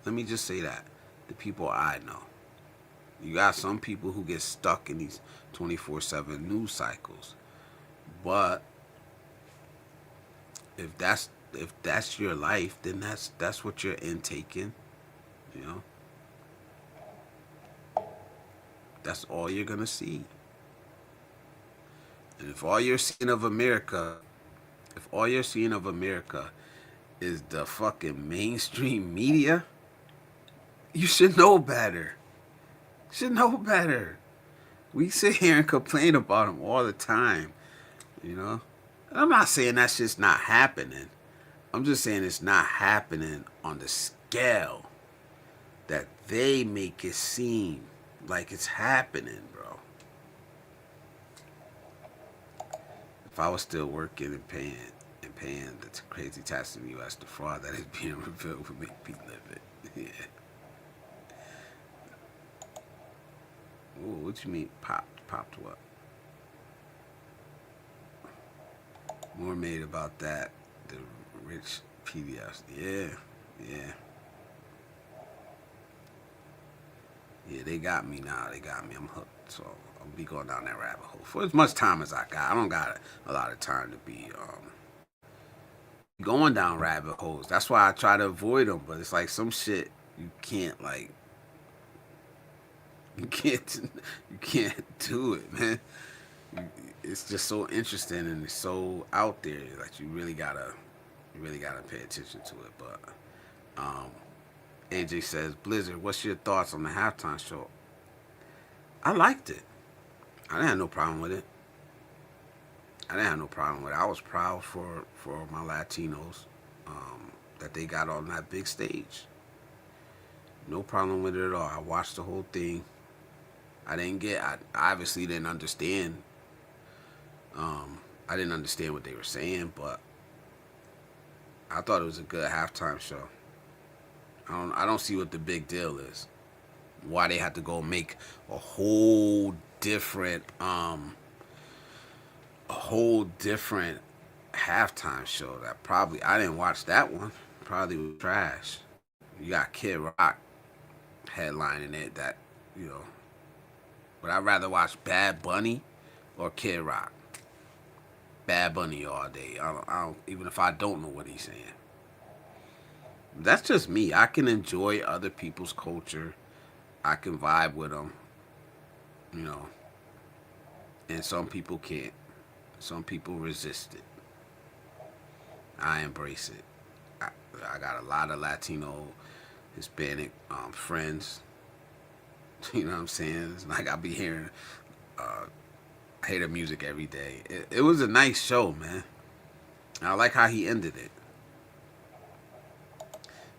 Let me just say that the people I know. You got some people who get stuck in these 24/7 news cycles, but if that's your life, then that's what you're intaking. You know, that's all you're gonna see. And if all you're seeing of America, is the fucking mainstream media, you should know better. Should know better. We sit here and complain about them all the time, you know. And I'm not saying that shit's not happening. I'm just saying it's not happening on the scale that they make it seem like it's happening, bro. If I was still working and paying the crazy tax in the U.S., the fraud that is being revealed would make me live it. Yeah. Ooh, what you mean popped? Popped what? More made about that. The rich PDFs. Yeah. Yeah, they got me now. They got me. I'm hooked. So I'll be going down that rabbit hole for as much time as I got. I don't got a lot of time to be going down rabbit holes. That's why I try to avoid them. But it's like some shit you can't like. You can't do it, man. It's just so interesting and it's so out there that you really gotta pay attention to it. But AJ says, Blizzard, what's your thoughts on the halftime show? I liked it. I didn't have no problem with it. I was proud for my Latinos that they got on that big stage. No problem with it at all. I watched the whole thing. I obviously didn't understand. I didn't understand what they were saying, but I thought it was a good halftime show. I don't see what the big deal is. Why they had to go make a whole different halftime show that probably I didn't watch that one. Probably was trash. You got Kid Rock headlining it. That But I'd rather watch Bad Bunny or Kid Rock. Bad Bunny all day. I don't even if I don't know what he's saying. That's just me. I can enjoy other people's culture. I can vibe with them. And some people can't. Some people resist it. I embrace it. I got a lot of Latino, Hispanic friends. You know what I'm saying? It's like I be hearing, I hear the music every day. It was a nice show, man. I like how he ended it.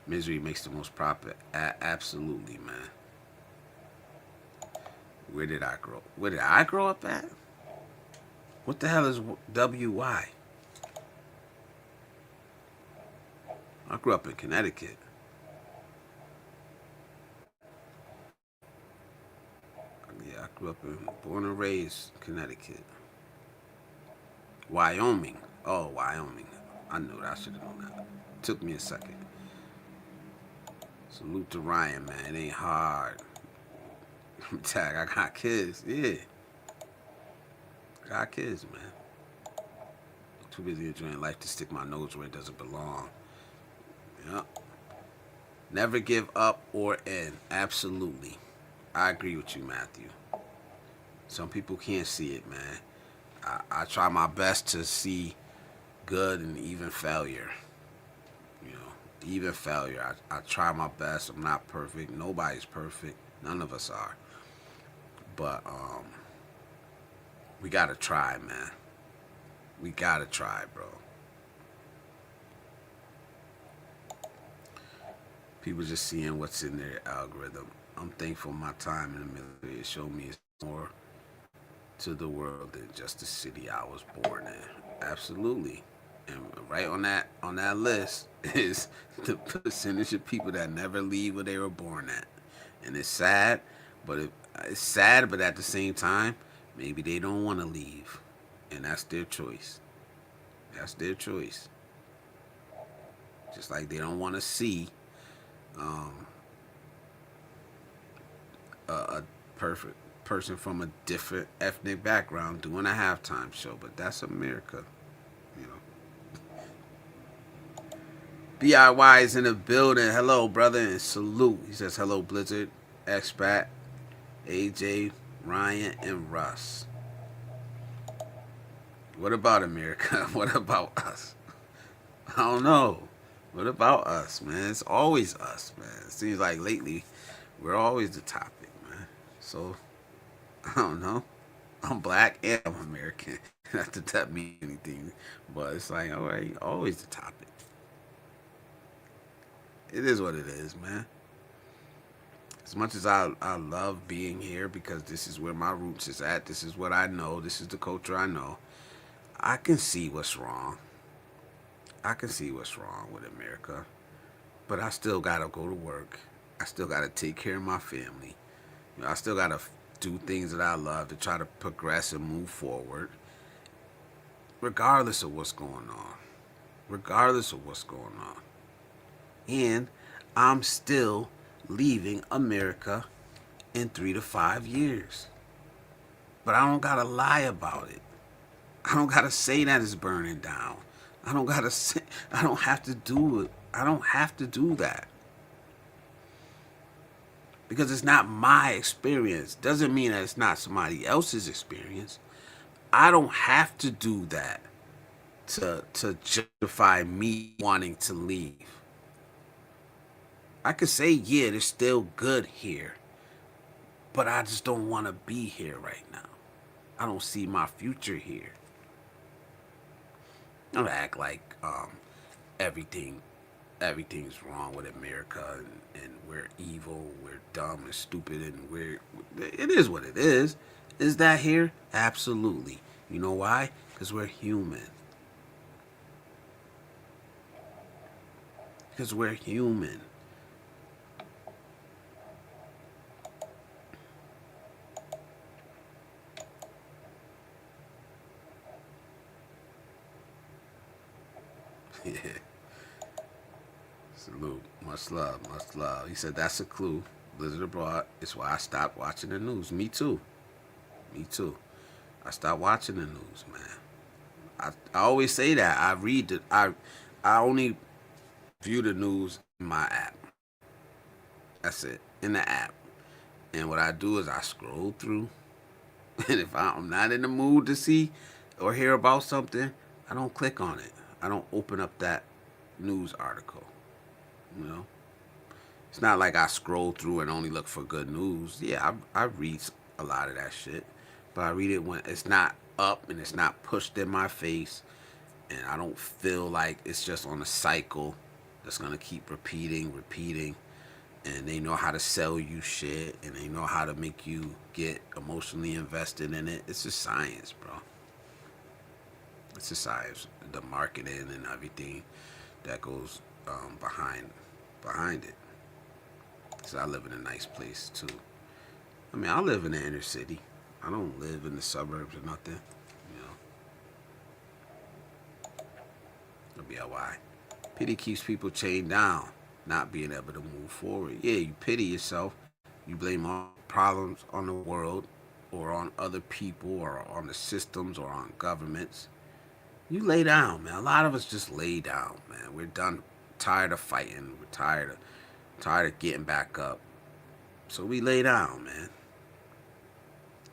Misery makes the most profit. Absolutely, man. Where did I grow up at? What the hell is WY? I grew up in Connecticut. Yeah, I grew up born and raised Connecticut. Wyoming. Oh, Wyoming. I knew that. I should have known that. Took me a second. Salute to Ryan, man. It ain't hard. Tag, I got kids. Yeah. Got kids, man. Too busy enjoying life to stick my nose where it doesn't belong. Yep. Never give up or end. Absolutely. I agree with you, Matthew. Some people can't see it, man. I try my best to see good and even failure. You know, even failure. I try my best. I'm not perfect. Nobody's perfect. None of us are. But we gotta try, man. We gotta try, bro. People just seeing what's in their algorithm. I'm thankful my time in the military. It showed me it's more to the world than just the city I was born in. Absolutely. And right on that list is the percentage of people that never leave where they were born at. And it's sad, but it's sad, but at the same time, maybe they don't want to leave. And that's their choice. That's their choice. Just like they don't want to see um, a perfect person from a different ethnic background doing a halftime show, but that's America, you know. BIY is in the building. Hello, brother, and salute. He says hello, Blizzard, Expat, AJ, Ryan, and Russ. What about America? What about us? I don't know. What about us, man? It's always us, man. It seems like lately we're always the topic, man. So I don't know. I'm black and I'm American. Not that that means anything, but it's like, all right, always the topic. It is what it is, man. As much as I love being here because this is where my roots is at, this is what I know, this is the culture I know, I can see what's wrong. I can see what's wrong with America. But I still gotta go to work. I still gotta take care of my family. You know, I still gotta do things that I love to try to progress and move forward, regardless of what's going on. Regardless of what's going on. And I'm still leaving America in 3 to 5 years. But I don't gotta lie about it. I don't gotta say that it's burning down. I don't gotta say, I don't have to do it. I don't have to do that. Because it's not my experience. Doesn't mean that it's not somebody else's experience. I don't have to do that to justify me wanting to leave. I could say, yeah, it's still good here. But I just don't want to be here right now. I don't see my future here. I don't act like everything's wrong with America and we're evil, we're dumb and stupid, and it is what it is. Is that here? Absolutely. You know why? Because we're human. Because we're human. Yeah. Salute. Much love. Much love. He said that's a clue. Blizzard abroad. It's why I stopped watching the news. Me too. Me too. I stopped watching the news, man. I always say that. I only view the news in my app. That's it. In the app. And what I do is I scroll through. And if I'm not in the mood to see or hear about something, I don't click on it. I don't open up that news article. You know? It's not like I scroll through and only look for good news. Yeah, I read a lot of that shit. But I read it when it's not up and it's not pushed in my face. And I don't feel like it's just on a cycle that's going to keep repeating. And they know how to sell you shit. And they know how to make you get emotionally invested in it. It's just science, bro. It's just science. The marketing and everything that goes behind it. So I live in a nice place too. I mean, I live in the inner city. I don't live in the suburbs or nothing. You know. It'll be why. Pity keeps people chained down, not being able to move forward. Yeah, you pity yourself. You blame all problems on the world or on other people or on the systems or on governments. You lay down, man. A lot of us just lay down, man. We're done, tired of fighting. We're tired of getting back up. So we lay down, man.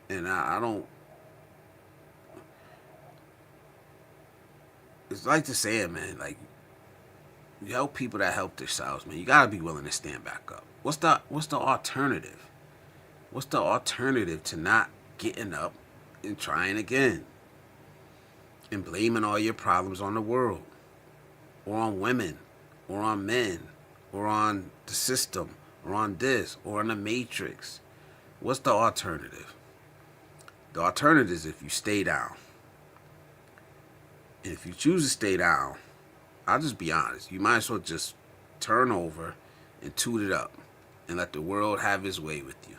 And I don't. It's like the saying, man. Like, you help people that help themselves, man. You gotta be willing to stand back up. What's the alternative? What's the alternative to not getting up and trying again and blaming all your problems on the world or on women or on men or on the system or on this or on the matrix? What's the alternative? The alternative is if you stay down. And if you choose to stay down, I'll just be honest. You might as well just turn over and toot it up and let the world have his way with you.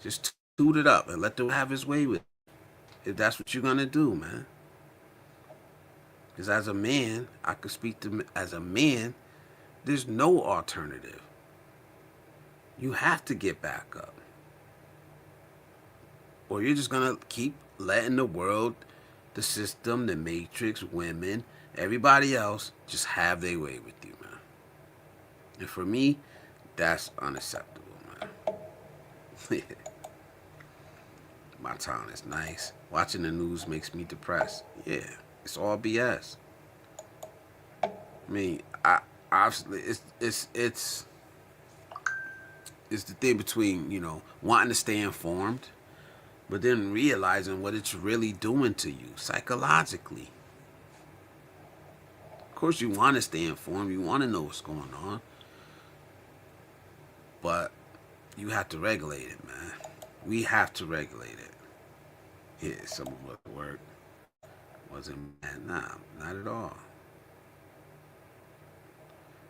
Just toot it up and let the world have his way with you. If that's what you're going to do, man. Because as a man, I could speak to as a man, there's no alternative. You have to get back up. Or you're just going to keep letting the world, the system, the matrix, women, everybody else just have their way with you, man. And for me, that's unacceptable, man. My town is nice. Watching the news makes me depressed. Yeah, it's all BS. I mean, I obviously it's the thing between, you know, wanting to stay informed, but then realizing what it's really doing to you psychologically. Of course, you want to stay informed. You want to know what's going on. But you have to regulate it, man. We have to regulate it. Yeah, some of us work wasn't bad. Nah, not at all.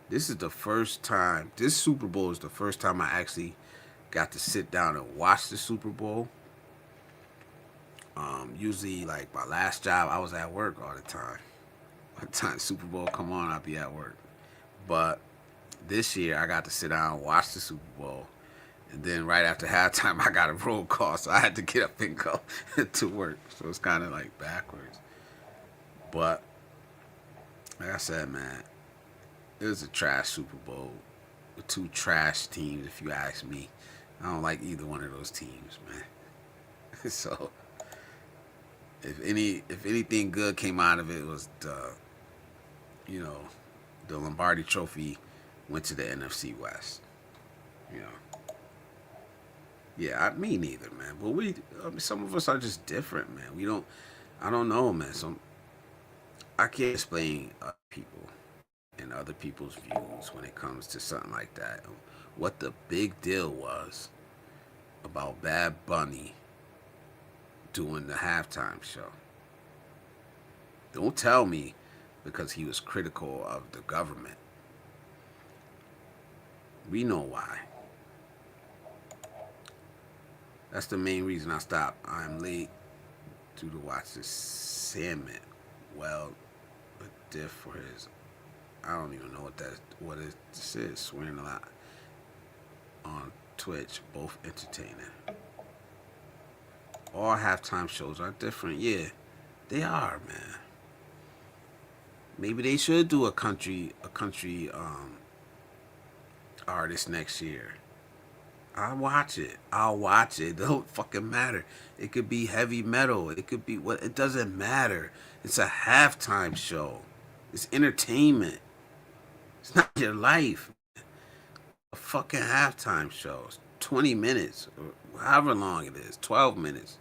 This is the first time, this Super Bowl is the first time I actually got to sit down and watch the Super Bowl. Usually, like my last job, I was at work all the time. By the time the Super Bowl come on, I'll be at work. But this year, I got to sit down and watch the Super Bowl. And then right after halftime, I got a roll call, so I had to get up and go to work. So it's kind of like backwards. But like I said, man, it was a trash Super Bowl with two trash teams, if you ask me. I don't like either one of those teams, man. So if anything good came out of it, was the Lombardi Trophy went to the NFC West. You know. Yeah, me neither, man. But some of us are just different, man. I don't know, man. I can't explain other people and other people's views when it comes to something like that. What the big deal was about Bad Bunny doing the halftime show. Don't tell me because he was critical of the government. We know why. That's the main reason I stopped. I'm late due to watch this Salmon. Well, a diff for his. I don't even know what this is. Swearing a lot on Twitch, both entertaining. All halftime shows are different. Yeah, they are, man. Maybe they should do a country artist next year. I'll watch it. It don't fucking matter. It could be heavy metal. It could be what. It doesn't matter. It's a halftime show. It's entertainment. It's not your life. A fucking halftime show. It's 20 minutes or however long it is. 12 minutes.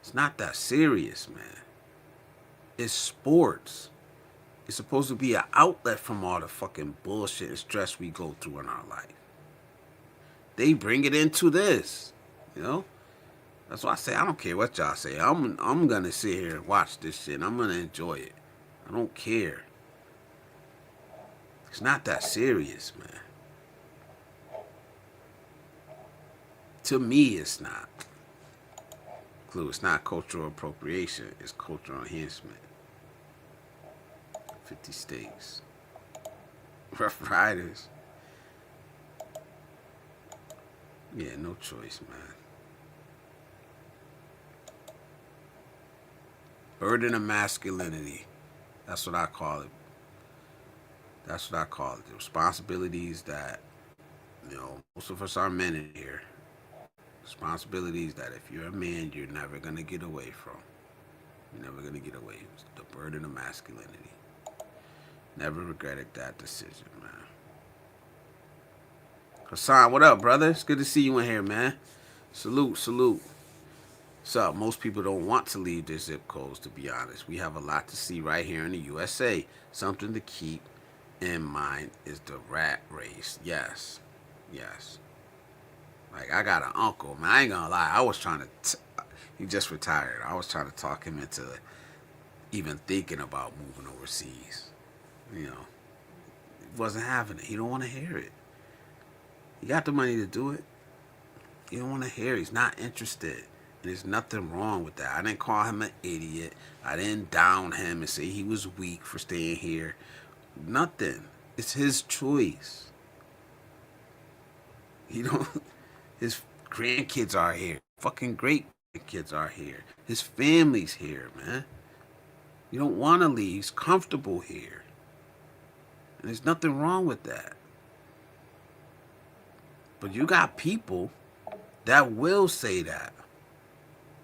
It's not that serious, man. It's sports. It's supposed to be an outlet from all the fucking bullshit and stress we go through in our life. They bring it into this, you know? That's why I say I don't care what y'all say. I'm gonna sit here and watch this shit and I'm gonna enjoy it. I don't care. It's not that serious, man. To me, it's not. Clue, it's not cultural appropriation. It's cultural enhancement. 50 states. Rough Riders. Yeah, no choice, man. Burden of masculinity. That's what I call it. That's what I call it. The responsibilities that, most of us are men in here. Responsibilities that if you're a man, you're never going to get away from. You're never going to get away. It's the burden of masculinity. Never regretted that decision, man. Hassan, what up, brother? It's good to see you in here, man. Salute, salute. What's up? Most people don't want to leave their zip codes, to be honest. We have a lot to see right here in the USA. Something to keep in mind is the rat race. Yes. Yes. Like, I got an uncle, man. I ain't gonna lie. I was trying to... he just retired. I was trying to talk him into even thinking about moving overseas. You know. He wasn't having it. He don't want to hear it. He got the money to do it. He don't want to hear it. He's not interested. And there's nothing wrong with that. I didn't call him an idiot. I didn't down him and say he was weak for staying here. Nothing. It's his choice. He don't... His grandkids are here. Fucking great kids are here. His family's here, man. You don't want to leave. He's comfortable here. And there's nothing wrong with that. But you got people that will say that.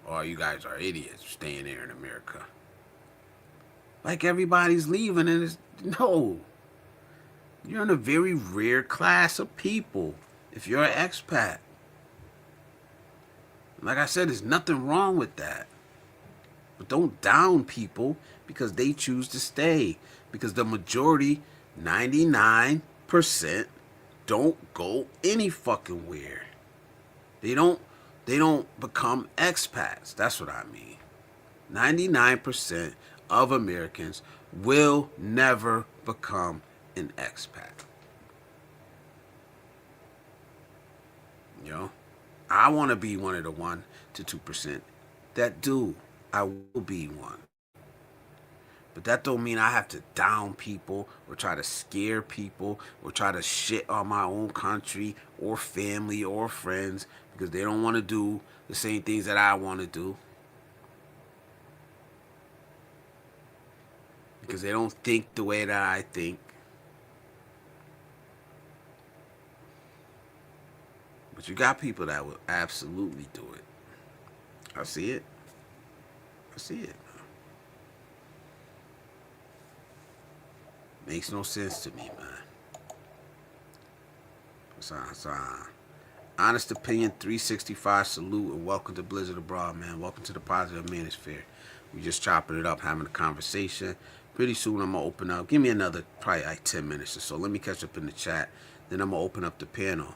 Oh, you guys are idiots staying there in America. Like everybody's leaving and it's... No. You're in a very rare class of people if you're an expat. Like I said, there's nothing wrong with that. But don't down people because they choose to stay. Because the majority, 99%, don't go any fucking where. They don't become expats. That's what I mean. 99% of Americans will never become an expat. You know? I want to be one of the 1 to 2% that do. I will be one. But that don't mean I have to down people or try to scare people or try to shit on my own country or family or friends because they don't want to do the same things that I want to do. Because they don't think the way that I think. But you got people that will absolutely do it. I see it. I see it. Makes no sense to me, man. Hassan. Honest opinion, 365, salute, and welcome to Blizzard Abroad, man. Welcome to the positive Manosphere. We just chopping it up, having a conversation. Pretty soon I'm going to open up. Give me another, probably like 10 minutes or so. Let me catch up in the chat. Then I'm going to open up the panel.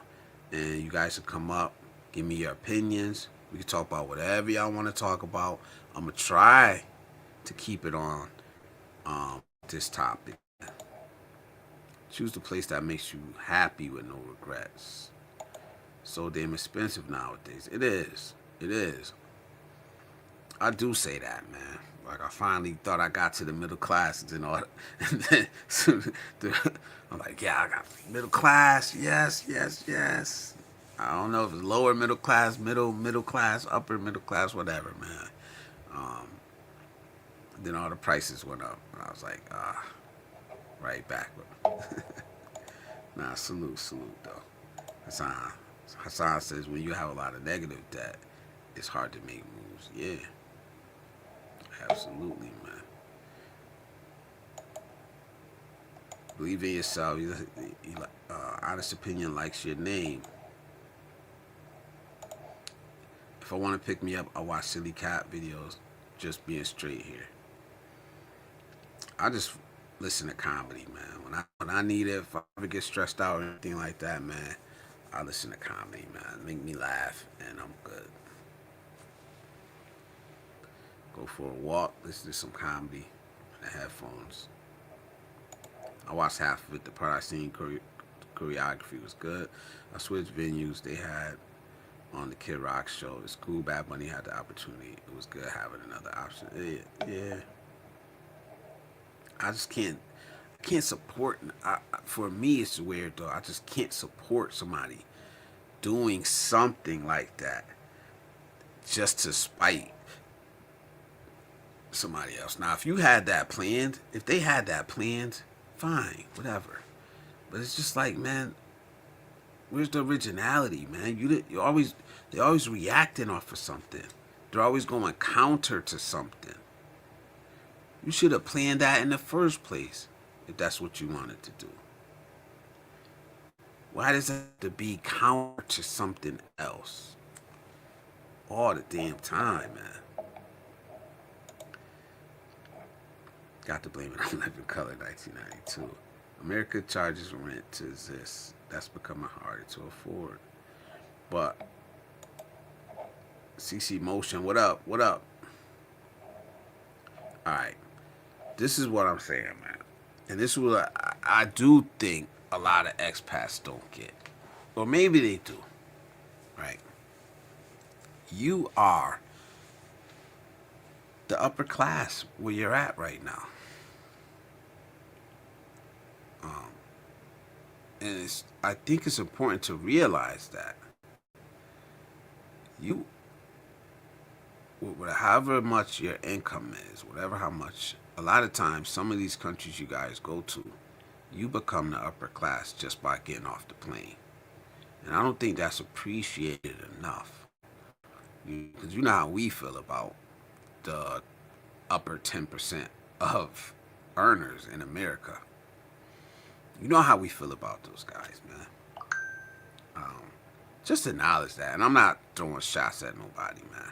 And you guys can come up, give me your opinions. We can talk about whatever y'all want to talk about. I'm going to try to keep it on this topic. Choose the place that makes you happy with no regrets. So damn expensive nowadays. It is. It is. I do say that, man. Like, I finally thought I got to the middle classes and all. And then I'm like, yeah, I got middle class. Yes, yes, yes. I don't know if it's lower middle class, middle class, upper middle class, whatever, man. Then all the prices went up. And I was like, right back. Nah, salute, though. Hassan says, when you have a lot of negative debt, it's hard to make moves. Yeah. Absolutely, man. Believe in yourself. Honest opinion likes your name. If I want to pick me up, I watch silly cat videos. Just being straight here. I just listen to comedy, man. When I need it, if I ever get stressed out or anything like that, man, I listen to comedy, man. Make me laugh, and I'm good. Go for a walk, listen to some comedy, and the headphones. I watched half of it. The part I seen choreography was good. I switched venues they had on the Kid Rock show. It's cool. Bad Bunny had the opportunity. It was good having another option. Yeah. I just can't support. For me, it's weird though. I just can't support somebody doing something like that just to spite somebody else. Now, if you had that planned, if they had that planned, fine, whatever. But it's just like, man, where's the originality, man? You always, They're always reacting off of something. They're always going counter to something. You should have planned that in the first place if that's what you wanted to do. Why does it have to be counter to something else? All the damn time, man. Got to blame it on Living Color 1992. America charges rent to exist. That's becoming harder to afford. But CC Motion, what up? What up? Alright. This is what I'm saying, man. And this is what I do think a lot of expats don't get. Or maybe they do. Right? You are the upper class where you're at right now. And I think it's important to realize that you, however much your income is, whatever how much, a lot of times, some of these countries you guys go to, you become the upper class just by getting off the plane. And I don't think that's appreciated enough. Because you know how we feel about the upper 10% of earners in America. You know how we feel about those guys, man. Just acknowledge that. And I'm not throwing shots at nobody, man.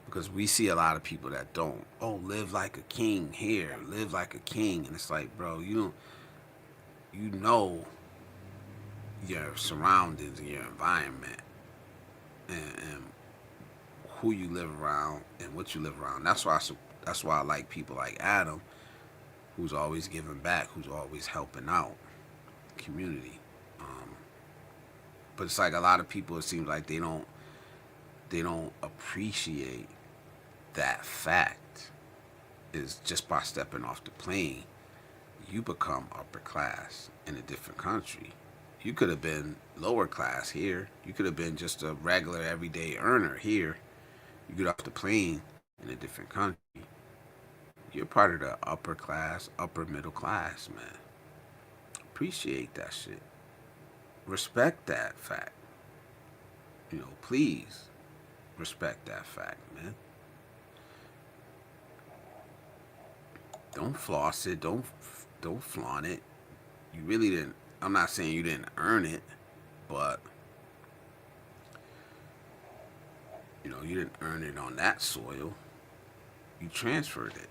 Because we see a lot of people that don't. Oh, live like a king here. Live like a king. And it's like, bro, you know your surroundings and your environment. And who you live around and what you live around. That's why I like people like Adam, who's always giving back, who's always helping out the community. But it's like a lot of people, it seems like they don't appreciate that fact. Is just by stepping off the plane, you become upper class in a different country. You could have been lower class here. You could have been just a regular everyday earner here. You get off the plane in a different country. You're part of the upper class, upper middle class, man. Appreciate that shit. Respect that fact. Please respect that fact, man. Don't floss it. Don't flaunt it. You really didn't. I'm not saying you didn't earn it, but you didn't earn it on that soil. You transferred it.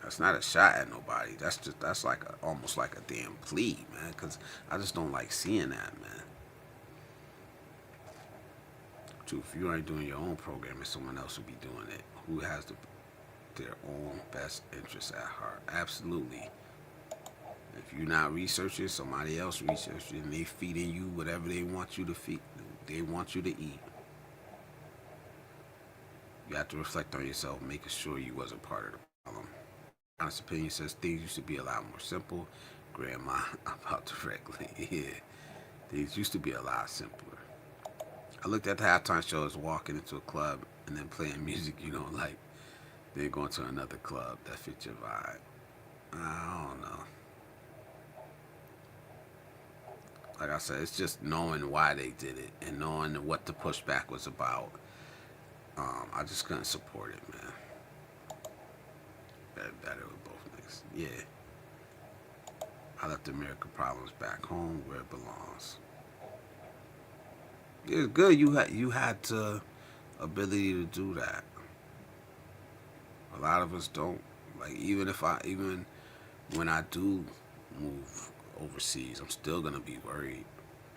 That's not a shot at nobody. That's like almost like a damn plea, man. Because I just don't like seeing that, man. True, if you ain't doing your own programming, someone else will be doing it. Who has their own best interests at heart? Absolutely. If you're not researching, somebody else researching, and they feeding you whatever they want you to feed. They want you to eat. You have to reflect on yourself, making sure you wasn't part of the problem. Honest opinion says things used to be a lot more simple. Grandma, about directly. Yeah. Things used to be a lot simpler. I looked at the halftime show as walking into a club and then playing music you don't like. Then going to another club that fits your vibe. I don't know. Like I said, it's just knowing why they did it and knowing what the pushback was about. I just couldn't support it, man. Better with both niggas. Yeah. I left American problems back home where it belongs. It's good you had the ability to do that. A lot of us don't. Like even when I do move overseas, I'm still gonna be worried.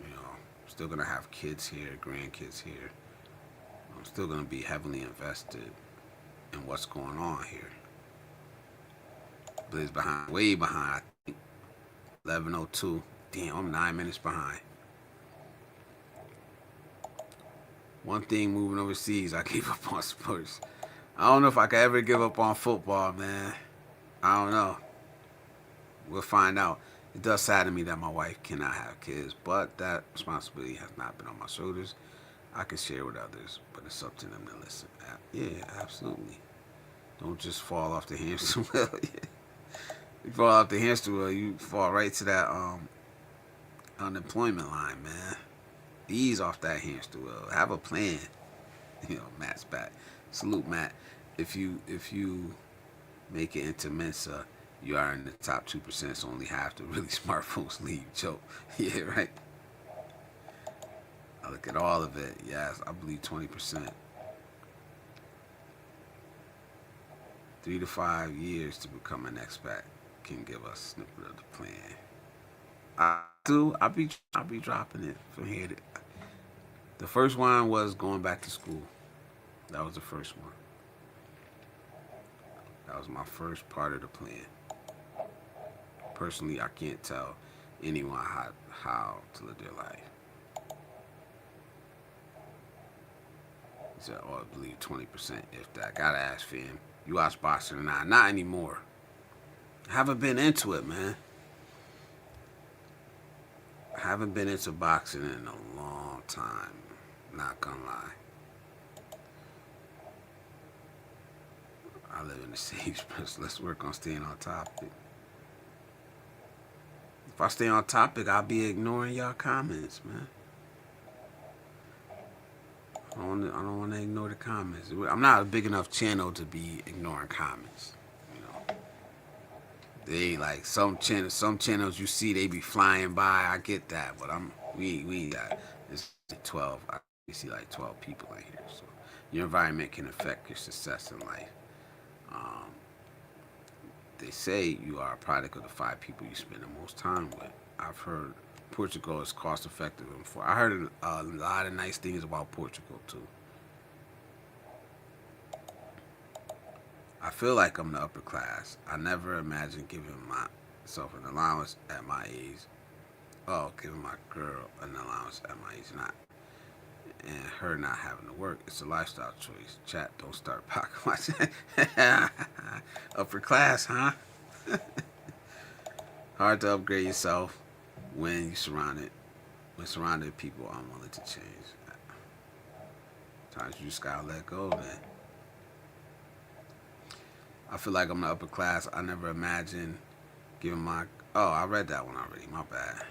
I'm still gonna have kids here, grandkids here. I'm still gonna be heavily invested in what's going on here. But it's behind, way behind. I think 11:02. Damn, I'm 9 minutes behind. One thing moving overseas, I gave up on sports. I don't know if I could ever give up on football, man. I don't know. We'll find out. It does sadden me that my wife cannot have kids, but that responsibility has not been on my shoulders. I can share with others, but it's up to them to listen. Yeah, absolutely. Don't just fall off the hamster wheel. You fall off the hamster wheel, you fall right to that unemployment line, man. Ease off that hamster wheel. Have a plan. You know, Matt's back. Salute, Matt. If you make it into Mensa, you are in the top 2%. So only half the really smart folks leave. Joke. Yeah, right. I look at all of it. Yes, I believe 20%. 3 to 5 years to become an expat can give us a snippet of the plan. I do. I'll be dropping it from here. The first one was going back to school. That was the first one. That was my first part of the plan. Personally, I can't tell anyone how to live their life. So, I believe 20%, if that. Gotta ask fam. You watch boxing or not? Not anymore. I haven't been into it, man. I haven't been into boxing in a long time. Not gonna lie. I live in the same space. Let's work on staying on topic. If I stay on topic, I'll be ignoring y'all comments, man. I don't want to ignore the comments. I'm not a big enough channel to be ignoring comments. You know, they like some channels you see they be flying by. I get that, but we got it's 12. We see like 12 people in here, so your environment can affect your success in life. Um, they say you are a product of the 5 people you spend the most time with. I've heard Portugal is cost effective. I heard a lot of nice things about Portugal too. I feel like I'm the upper class. I never imagined giving myself an allowance at my age. Oh, giving my girl an allowance at my age, and her not having to work. It's a lifestyle choice. Chat, don't start pocket watching. Upper class, huh? Hard to upgrade yourself when surrounded people unwilling to change. Sometimes you just gotta let go, man. I feel like I'm the upper class. I never imagined giving my. Oh, I read that one already. My bad.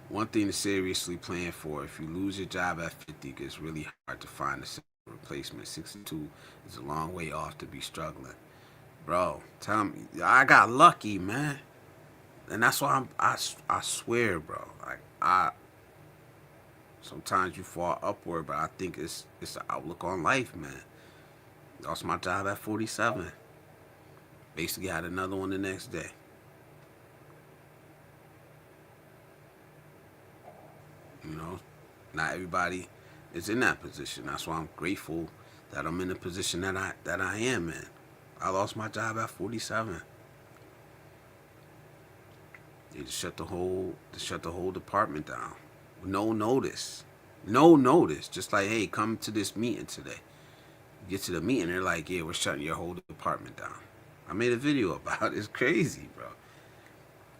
One thing to seriously plan for: if you lose your job at 50, it gets really hard to find a replacement. 62 is a long way off to be struggling, bro. Tell me, I got lucky, man. And that's why I swear, bro. Like sometimes you fall upward, but I think it's the outlook on life, man. Lost my job at 47. Basically had another one the next day. You know, not everybody is in that position. That's why I'm grateful that I'm in the position that I am in. I lost my job at 47. They just shut the whole department down. No notice. No notice. Just like, hey, come to this meeting today. You get to the meeting, they're like, yeah, we're shutting your whole department down. I made a video about it. It's crazy, bro.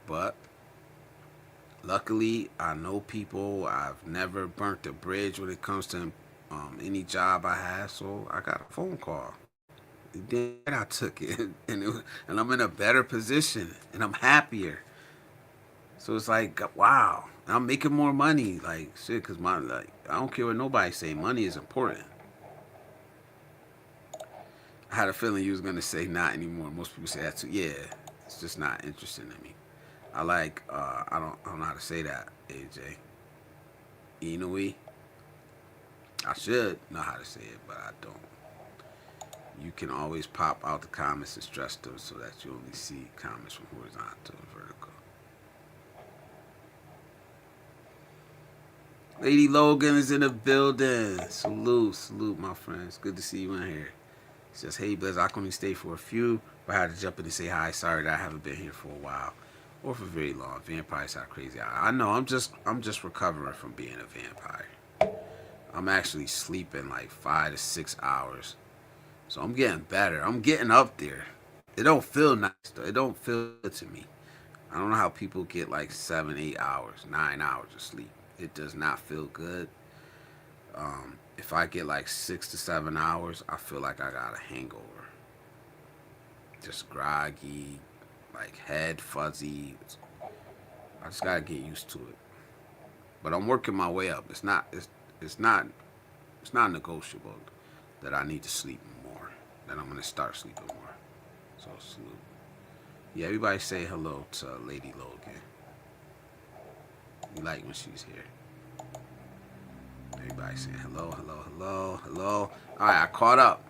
But luckily, I know people. I've never burnt a bridge when it comes to any job I have. So I got a phone call. Then I took it, and I'm in a better position, and I'm happier. So it's like, wow, I'm making more money, like shit, cause I don't care what nobody say, money is important. I had a feeling you was gonna say not anymore. Most people say that too. Yeah, it's just not interesting to me. I don't know how to say that, AJ. Inui. I should know how to say it, but I don't. You can always pop out the comments and stress them so that you only see comments from horizontal to vertical. Lady Logan is in the building. Salute, my friends. Good to see you in here. He says, hey, Blizz, I can only stay for a few, but I had to jump in and say hi. Sorry that I haven't been here for a while or for very long. Vampires are crazy. I know. I'm just recovering from being a vampire. I'm actually sleeping like 5 to 6 hours, so I'm getting better. I'm getting up there. It don't feel nice though. It don't feel good to me. I don't know how people get like 7, 8 hours, 9 hours of sleep. It does not feel good. If I get like 6 to 7 hours, I feel like I got a hangover. Just groggy, like head fuzzy. I just gotta get used to it. but I'm working my way up. It's not negotiable that I need to sleep more. That I'm gonna start sleeping more. So salute. Yeah, everybody say hello to Lady Logan. We like when she's here. Everybody saying hello, hello, hello, hello. All right, I caught up.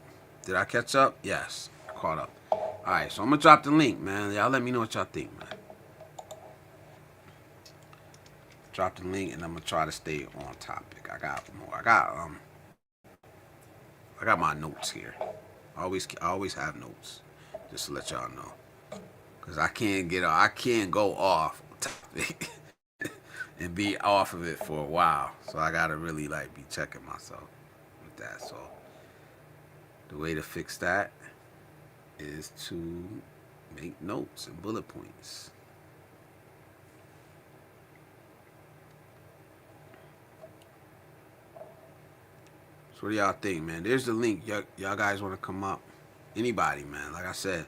Did I catch up? Yes, I caught up. All right, so I'm gonna drop the link, man. Y'all let me know what y'all think, man. Drop the link, and I'm gonna try to stay on topic. I got more. I got my notes here. I always have notes, just to let y'all know, cause I can't go off topic and be off of it for a while. So I gotta really like be checking myself with that. So the way to fix that is to make notes and bullet points. So what do y'all think, man? There's the link. Y'all guys want to come up? Anybody, man. Like I said,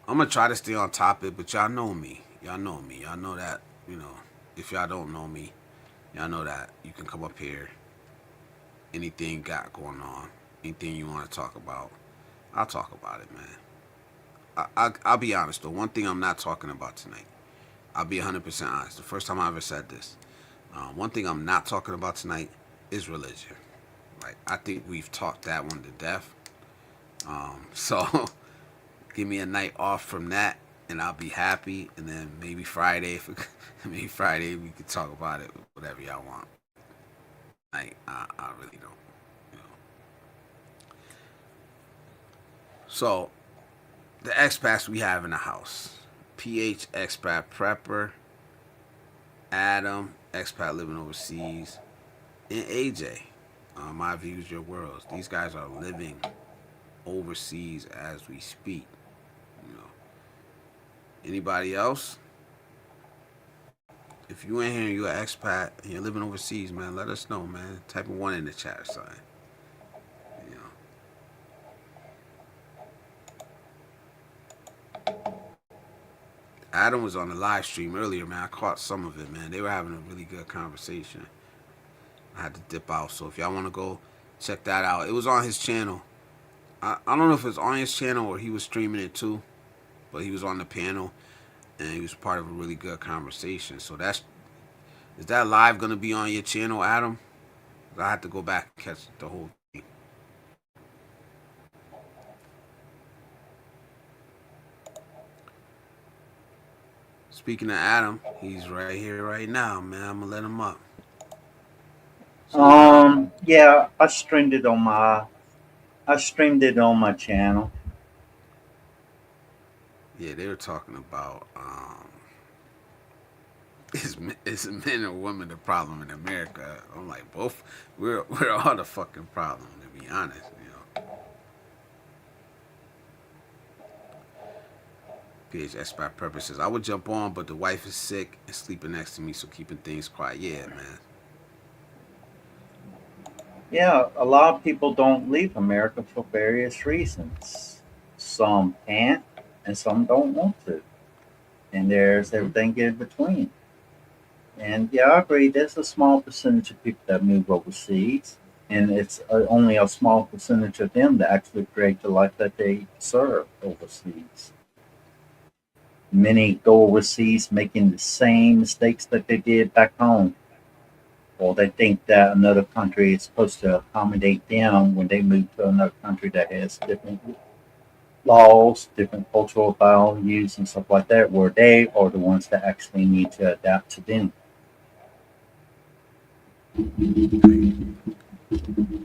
I'm gonna try to stay on topic, but y'all know me. Y'all know me. Y'all know that, you know, if y'all don't know me, y'all know that you can come up here. Anything you got going on, anything you want to talk about, I'll talk about it, man. I'll be honest though. One thing I'm not talking about tonight. I'll be 100% honest. The first time I ever said this. One thing I'm not talking about tonight is religion. Like, I think we've talked that one to death. So give me a night off from that, and I'll be happy. And then maybe Friday, maybe Friday we could talk about it, whatever y'all want. I really don't. You know. So the expats we have in the house: PH expat prepper, Adam expat living overseas, and AJ. My views, your worlds. These guys are living overseas as we speak. You know. Anybody else? If you in here and you're an expat and you're living overseas, man, let us know, man. Type of one in the chat or something. You know. Adam was on the live stream earlier, man. I caught some of it, man. They were having a really good conversation. I had to dip out, so if y'all want to go check that out, it was on his channel. I don't know if it was on his channel or he was streaming it too, but he was on the panel and he was part of a really good conversation. So is that live gonna be on your channel, Adam? I have to go back and catch the whole thing. Speaking of Adam, he's right here right now, man. I'm gonna let him up. Yeah, I streamed it on my channel. Yeah, they were talking about is men or women the problem in America? I'm like, both. We're all the fucking problem, to be honest. You know. PHS by purposes. I would jump on, but the wife is sick and sleeping next to me, so keeping things quiet. Yeah, man. Yeah, a lot of people don't leave America for various reasons. Some can't, and some don't want to. And there's everything in between. And yeah, I agree. There's a small percentage of people that move overseas, and it's only a small percentage of them that actually create the life that they deserve overseas. Many go overseas making the same mistakes that they did back home, or they think that another country is supposed to accommodate them when they move to another country that has different laws, different cultural values, and stuff like that, where they are the ones that actually need to adapt to them.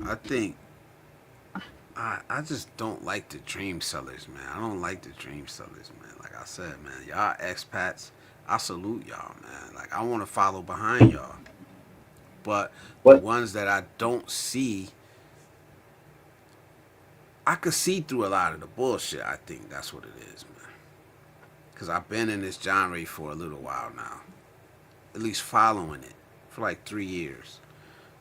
I think I just don't like the dream sellers, man. I don't like the dream sellers, man. Like I said, man, y'all expats, I salute y'all, man. Like I want to follow behind y'all, but the What ones that I don't see, I could see through a lot of the bullshit. I think that's what it is, man. Cause I've been in this genre for a little while now, at least following it for like 3 years.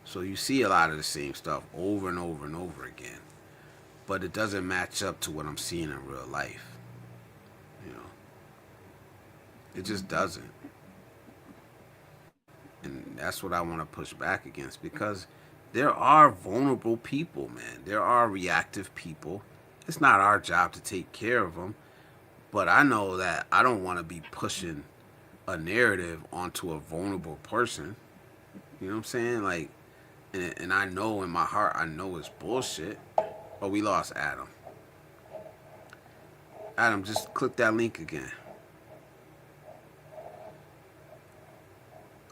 So you see a lot of the same stuff over and over and over again, but it doesn't match up to what I'm seeing in real life. You know, it just doesn't. And that's what I want to push back against, because there are vulnerable people, man. There are reactive people. It's not our job to take care of them. But I know that I don't want to be pushing a narrative onto a vulnerable person. You know what I'm saying? Like, and I know in my heart, I know it's bullshit. Oh, we lost Adam. Adam, just click that link again.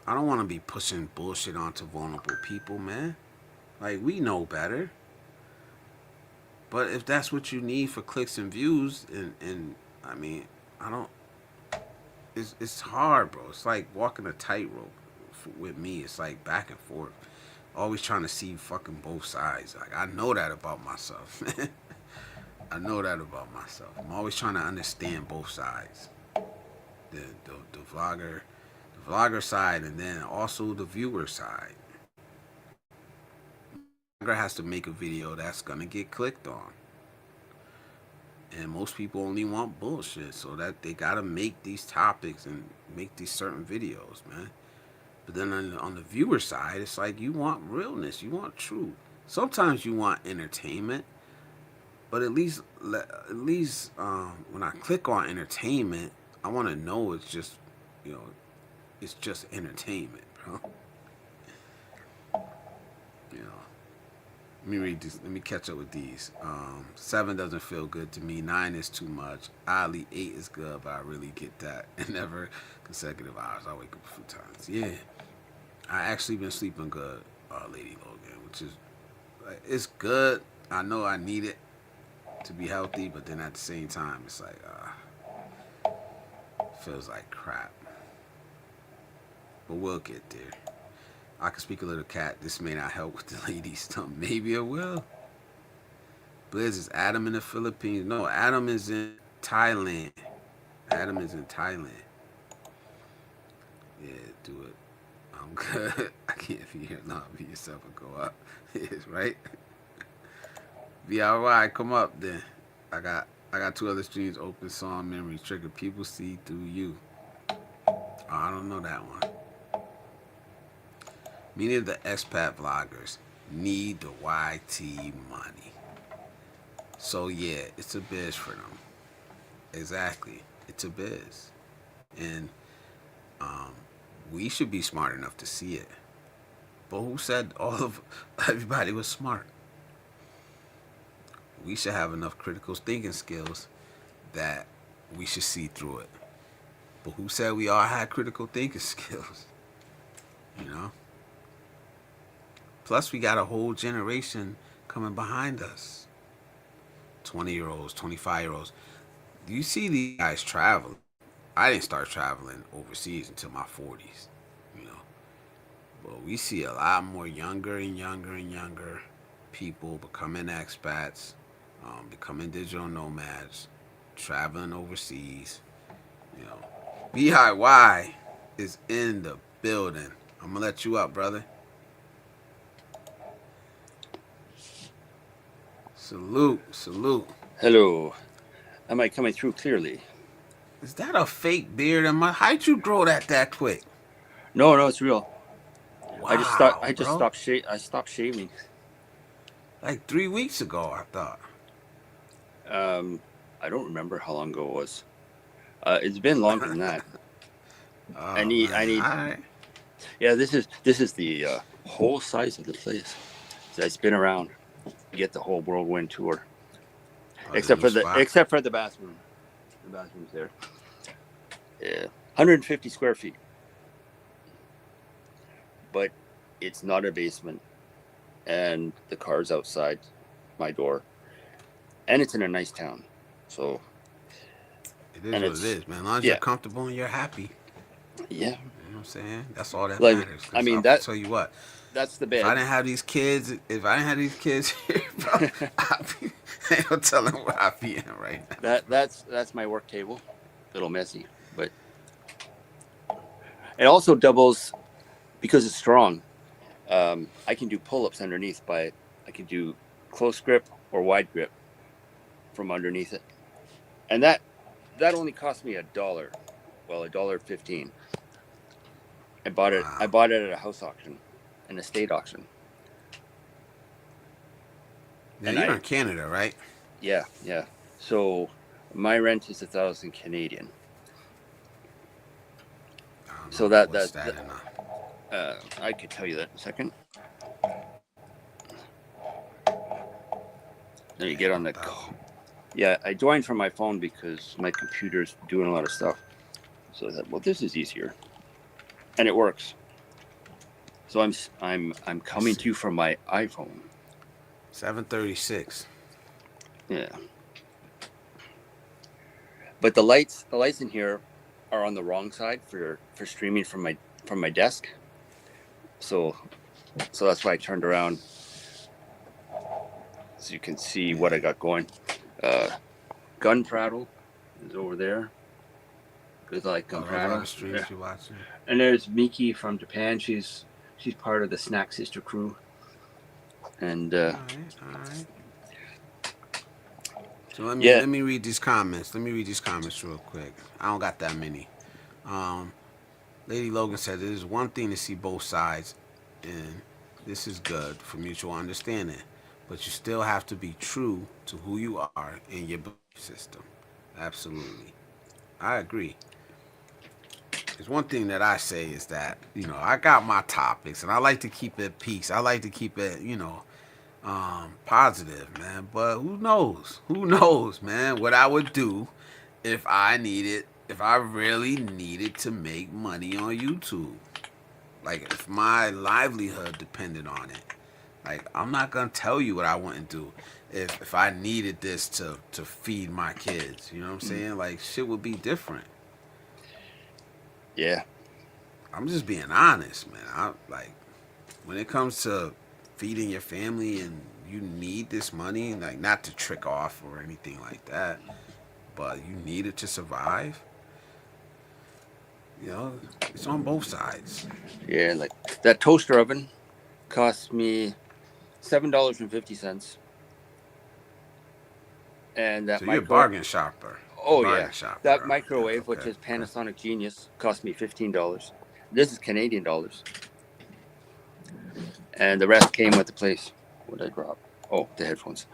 I don't want to be pushing bullshit onto vulnerable people, man. Like, we know better. But if that's what you need for clicks and views, and I mean, I don't. It's hard, bro. It's like walking a tightrope with me. It's like back and forth. Always trying to see fucking both sides. Like, I know that about myself. I know that about myself. I'm always trying to understand both sides. The vlogger side, and then also the viewer side. The vlogger has to make a video that's gonna get clicked on. And most people only want bullshit, so that they gotta make these topics and make these certain videos, man. But then on the viewer side, it's like you want realness, you want truth. Sometimes you want entertainment, but at least when I click on entertainment, I want to know it's just, it's just entertainment, bro. You know. Let me read this. Let me catch up with these. 7 doesn't feel good to me. 9 is too much. Oddly, 8 is good, but I really get that. And never consecutive hours. I wake up a few times. Yeah. I actually been sleeping good, Lady Logan, which is, it's good. I know I need it to be healthy, but then at the same time, it's like, feels like crap. But we'll get there. I can speak a little cat. This may not help with the ladies' stuff. Maybe it will. Blizz, is Adam in the Philippines? No, Adam is in Thailand. Adam is in Thailand. Yeah, do it. I'm good. I can't be here. Not be yourself and go up. Yes, right? Be alright. Come up then. I got 2 other streams open. Song memory trigger. People see through you. Oh, I don't know that one. Many of the expat vloggers need the YT money. So yeah, it's a biz for them. Exactly. It's a biz. And we should be smart enough to see it. But who said everybody was smart? We should have enough critical thinking skills that we should see through it. But who said we all had critical thinking skills? You know? Plus, we got a whole generation coming behind us. 20-year-olds, 25-year-olds. Do you see these guys traveling? I didn't start traveling overseas until my 40s, you know. But we see a lot more younger and younger and younger people becoming expats, becoming digital nomads, traveling overseas. You know, BIY is in the building. I'm gonna let you up, brother. Salute, salute. Hello. Am I coming through clearly? Is that a fake beard? How'd you grow that quick? No, it's real. Wow, I just stopped shaving. Like 3 weeks ago, I thought. I don't remember how long ago it was. It's been longer than that. Oh, I need. All right. Yeah, this is the whole size of the place. It's been around. You get the whole whirlwind tour, except for the bathroom. The bathroom's there. Yeah, 150 square feet, but it's not a basement, and the car's outside my door, and it's in a nice town. So it is what it is, man. As long as you're comfortable and you're happy. Yeah. You know what I'm saying? That's all that matters. I mean, I'll tell you what. That's the bed. If I didn't have these kids here, bro, ain't no telling where I'd be in right now. That's my work table. A little messy, but it also doubles because it's strong. I can do pull-ups underneath I can do close grip or wide grip from underneath it, and that only cost me $1. Well, $1.15. I bought it. Wow. I bought it at a house auction, an estate auction. Now you're in Canada, right? Yeah. So my rent is 1,000 Canadian. So what's that I could tell you that in a second. Then you get on the. Yeah, I joined from my phone because my computer's doing a lot of stuff. So I thought, well, this is easier, and it works. So I'm coming to you from my iPhone. 736. Yeah. But the lights in here are on the wrong side for streaming from my desk. So that's why I turned around, so you can see what I got going. Gun Prattle is over there. Because I like Gun Prattle. The streams you're watching. And there's Miki from Japan. She's part of the Snack Sister crew. And all right. So let me read these comments. Let me read these comments real quick. I don't got that many. Lady Logan said, "It is one thing to see both sides, and this is good for mutual understanding. But you still have to be true to who you are in your belief system." Absolutely, I agree. There's one thing that I say is that, I got my topics, and I like to keep it peace. I like to keep it, positive, man. But who knows? Who knows, man, what I would do if I really needed to make money on YouTube. Like, if my livelihood depended on it. Like, I'm not going to tell you what I wouldn't do if I needed this to feed my kids. You know what I'm saying? Like, shit would be different. Yeah. I'm just being honest, man. When it comes to feeding your family and you need this money, like, not to trick off or anything like that, but you need it to survive. It's on both sides. Yeah, like that toaster oven cost me $7.50. And that so you're a bargain shopper. That microwave, which is Panasonic Genius, cost me $15. This is Canadian dollars. And the rest came with the place. What did I drop? Oh, the headphones.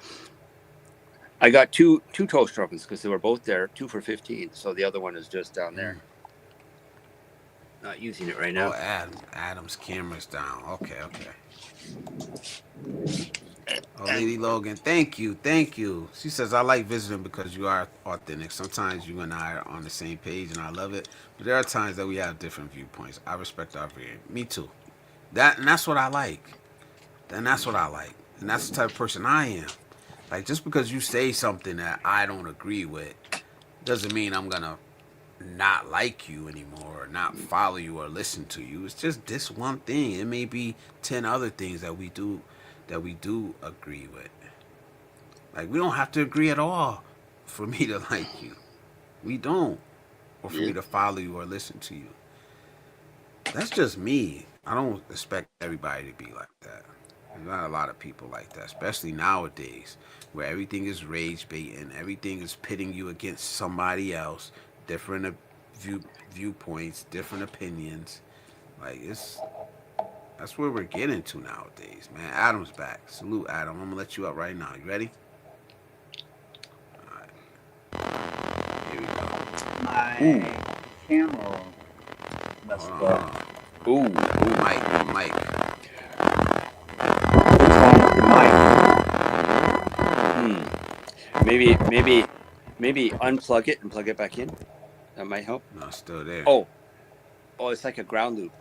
I got two toaster ovens because they were both there, 2 for $15. So the other one is just down there. Not using it right now. Oh, Adam's camera's down. Okay. Oh, Lady Logan, thank you. She says, "I like visiting because you are authentic. Sometimes you and I are on the same page, and I love it. But there are times that we have different viewpoints. I respect our view. Me too. That's what I like. And that's what I like. And that's the type of person I am. Like, just because you say something that I don't agree with doesn't mean I'm gonna not like you anymore, or not follow you or listen to you. It's just this one thing. It may be 10 other things that we do agree with. Like, we don't have to agree at all for me to like you. We don't. Or for me to follow you or listen to you. That's just me. I don't expect everybody to be like that. There's not a lot of people like that, especially nowadays, where everything is rage baiting, everything is pitting you against somebody else, different viewpoints, different opinions. Like, that's where we're getting to nowadays, man. Adam's back. Salute, Adam. I'm gonna let you up right now. You ready? All right. Here we go. My camera messed up. Ooh, Mike. Maybe unplug it and plug it back in. That might help. No, it's still there. Oh, it's like a ground loop.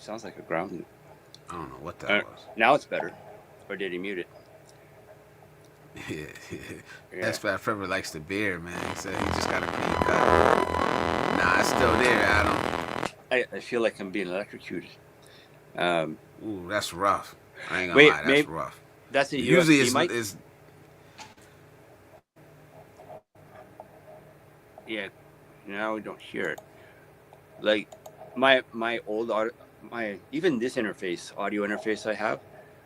Sounds like a ground loop. I don't know what that was. Now it's better. Or did he mute it? Yeah. Expat Forever likes the beer, man. He said he just got a clean cut. Nah, it's still there, Adam. I feel like I'm being electrocuted. Ooh, that's rough. I ain't gonna lie, that's rough. That's a usually USB mic? It's yeah. Now we don't hear it. Like my old even this audio interface I have,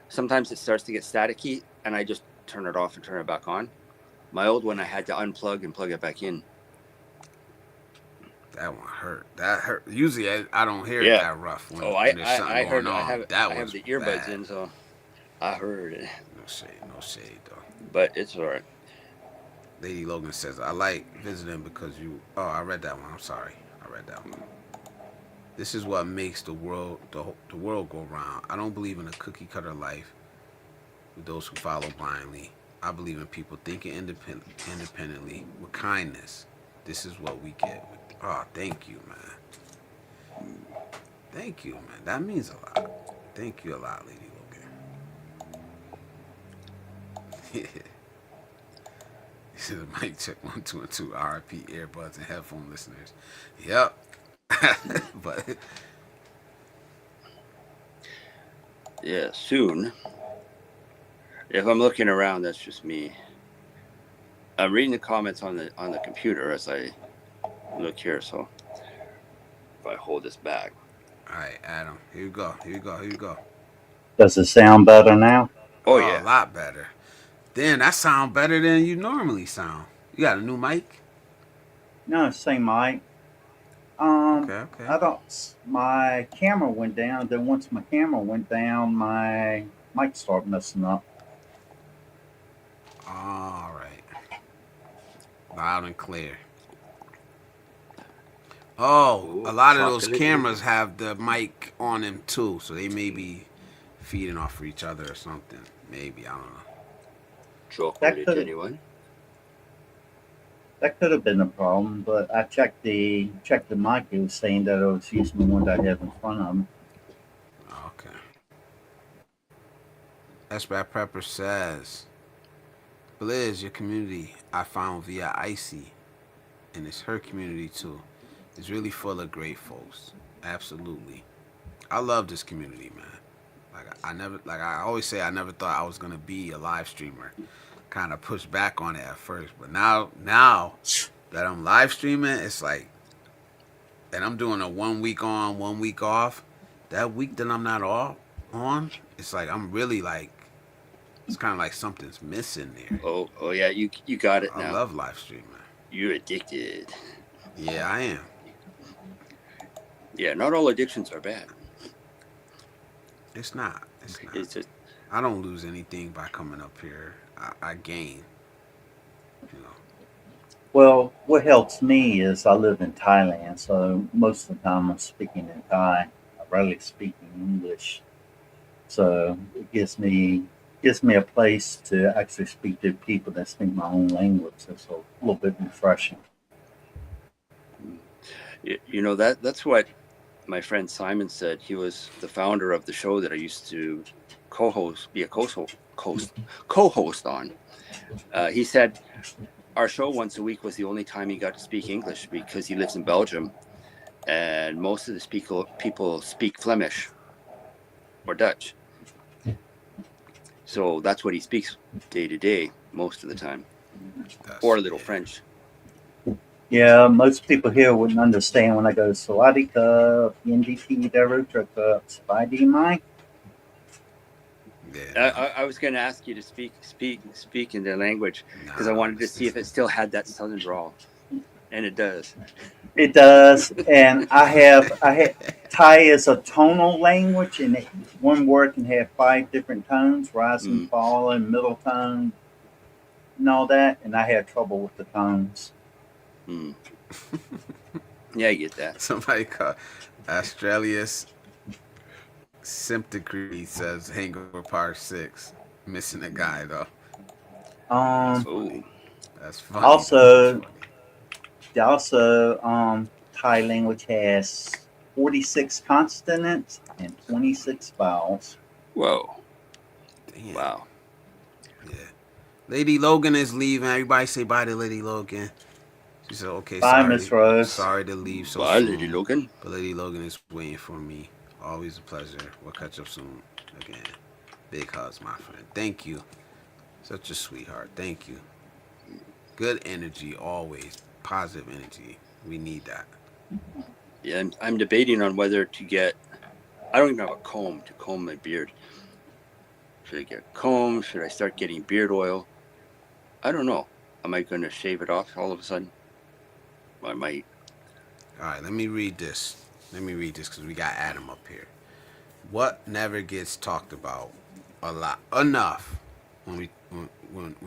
sometimes it starts to get staticky, and I just turn it off and turn it back on. My old one, I had to unplug and plug it back in. That one hurt. That hurt. Usually I don't hear it Yeah. that rough when, Oh, when there's something I going heard. on. That I have was the earbuds bad. in, so I heard it. No shade. No shade though. But it's all right. Lady Logan says, I like visiting because you. Oh, I read that one. I'm sorry. I read that one. This is what makes the world go round. I don't believe in a cookie cutter life with those who follow blindly. I believe in people thinking independently with kindness. This is what we get. Oh, thank you, man. Thank you, man. That means a lot. Thank you a lot, Lady Logan. This is a mic check 1, 2, and 2. RIP earbuds and headphone listeners. Yep. But Yeah, soon. If I'm looking around, that's just me. I'm reading the comments on the computer as I look here. So if I hold this back. all right, Adam. Here you go. Here you go. Here you go. Does it sound better now? Oh A yeah. lot better. Damn, that sound better than you normally sound. You got a new mic? No, same mic. Okay, okay. I don't. My camera went down. Then once my camera went down, my mic started messing up. All right. Loud and clear. Oh, a lot of those cameras have the mic on them too, so they may be feeding off of each other or something. Maybe, I don't know. Chocolate, anyone? That could have been a problem, but I checked the mic. It was saying that it was using the one that I have in front of me. Okay. Expat Prepper says, Blizz, your community I found via Icy, and it's her community too. It's really full of great folks. Absolutely. I love this community, man. Like I always say, I never thought I was gonna be a live streamer. Kind of pushed back on it at first, but now that I'm live streaming, it's like, and I'm doing a 1 week on, 1 week off. That week that I'm not on, it's like I'm really like, it's kind of like something's missing there. Oh yeah, you got it now. I love live streaming. You're addicted. Yeah, I am. Yeah, not all addictions are bad. It's not. It's just, I don't lose anything by coming up here. I gain. You know. Well, what helps me is I live in Thailand, so most of the time I'm speaking in Thai. I rarely speak in English, so it gives me a place to actually speak to people that speak my own language. It's a little bit refreshing. you know, that's what my friend Simon said. He was the founder of the show that I used to be a co-host on. He said our show once a week was the only time he got to speak English because he lives in Belgium, and most of the people speak Flemish or Dutch. So that's what he speaks day to day most of the time, or a little French. Yeah, most people here wouldn't understand when I go Sawadika, NDT, Darutraka, Spidey Mike. Yeah. I was going to ask you to speak in their language because I wanted to see if it still had that southern drawl, and it does. It does, and I have Thai is a tonal language, and one word can have 5 different tones: rising, falling, middle tone, and all that. And I have trouble with the tones. Yeah, I get that. Somebody called Australia's Symptocrete says Hangover Part 6. Missing a guy though. That's funny. Also, Thai language has 46 consonants and 26 vowels. Whoa. Damn. Wow. Yeah. Lady Logan is leaving. Everybody say bye to Lady Logan. She said, okay, bye, Miss Rose. Sorry to leave so bye, soon. Lady Logan. But Lady Logan is waiting for me. Always a pleasure. We'll catch up soon again. Big hugs, my friend. Thank you. Such a sweetheart. Thank you. Good energy, always. Positive energy. We need that. Yeah, I'm debating on whether to get. I don't even have a comb to comb my beard. Should I get a comb? Should I start getting beard oil? I don't know. Am I going to shave it off all of a sudden? I might. All right, let me read this. Let me read this because we got Adam up here. What never gets talked about a lot enough when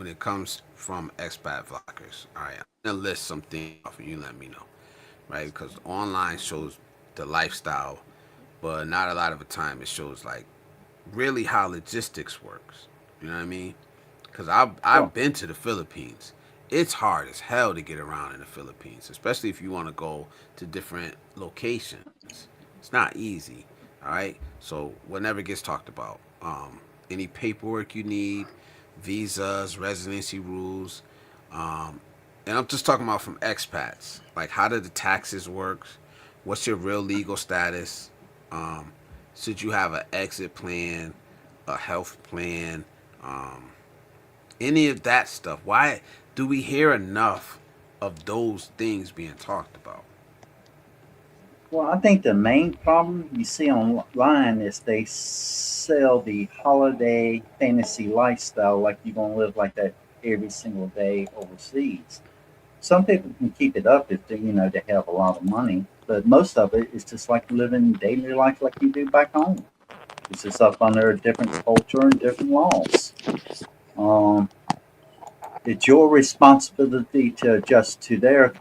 it comes from expat vloggers? All right, I'm gonna list some things off and you let me know, right? Because online shows the lifestyle, but not a lot of the time it shows like really how logistics works. You know what I mean? Because I've Sure. been to the Philippines. It's hard as hell to get around in the Philippines, especially if you want to go to different locations. It's not easy. All right. So whatever gets talked about, any paperwork you need, visas, residency rules, um, and I'm just talking about from expats. Like how do the taxes work? What's your real legal status? Um, should you have an exit plan, a health plan? Um, any of that stuff. Why do we hear enough of those things being talked about? Well, I think the main problem you see online is they sell the holiday fantasy lifestyle like you're going to live like that every single day overseas. Some people can keep it up if they have a lot of money, but most of it is just like living daily life like you do back home. It's just up under a different culture and different laws. Um, it's your responsibility to adjust to their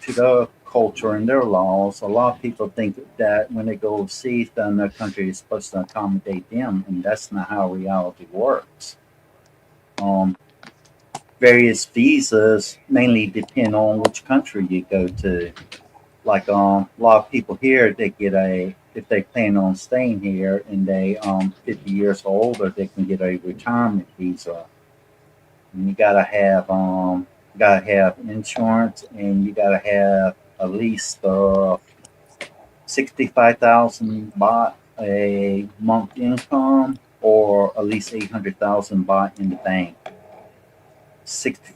to their culture and their laws. A lot of people think that when they go overseas, then their country is supposed to accommodate them, and that's not how reality works. Um, Various visas mainly depend on which country you go to. Like a lot of people here, they get a if they plan on staying here and they 50 years or older, they can get a retirement visa. And you gotta have insurance, and you gotta have at least 65,000 baht a month income, or at least 800,000 baht in the bank.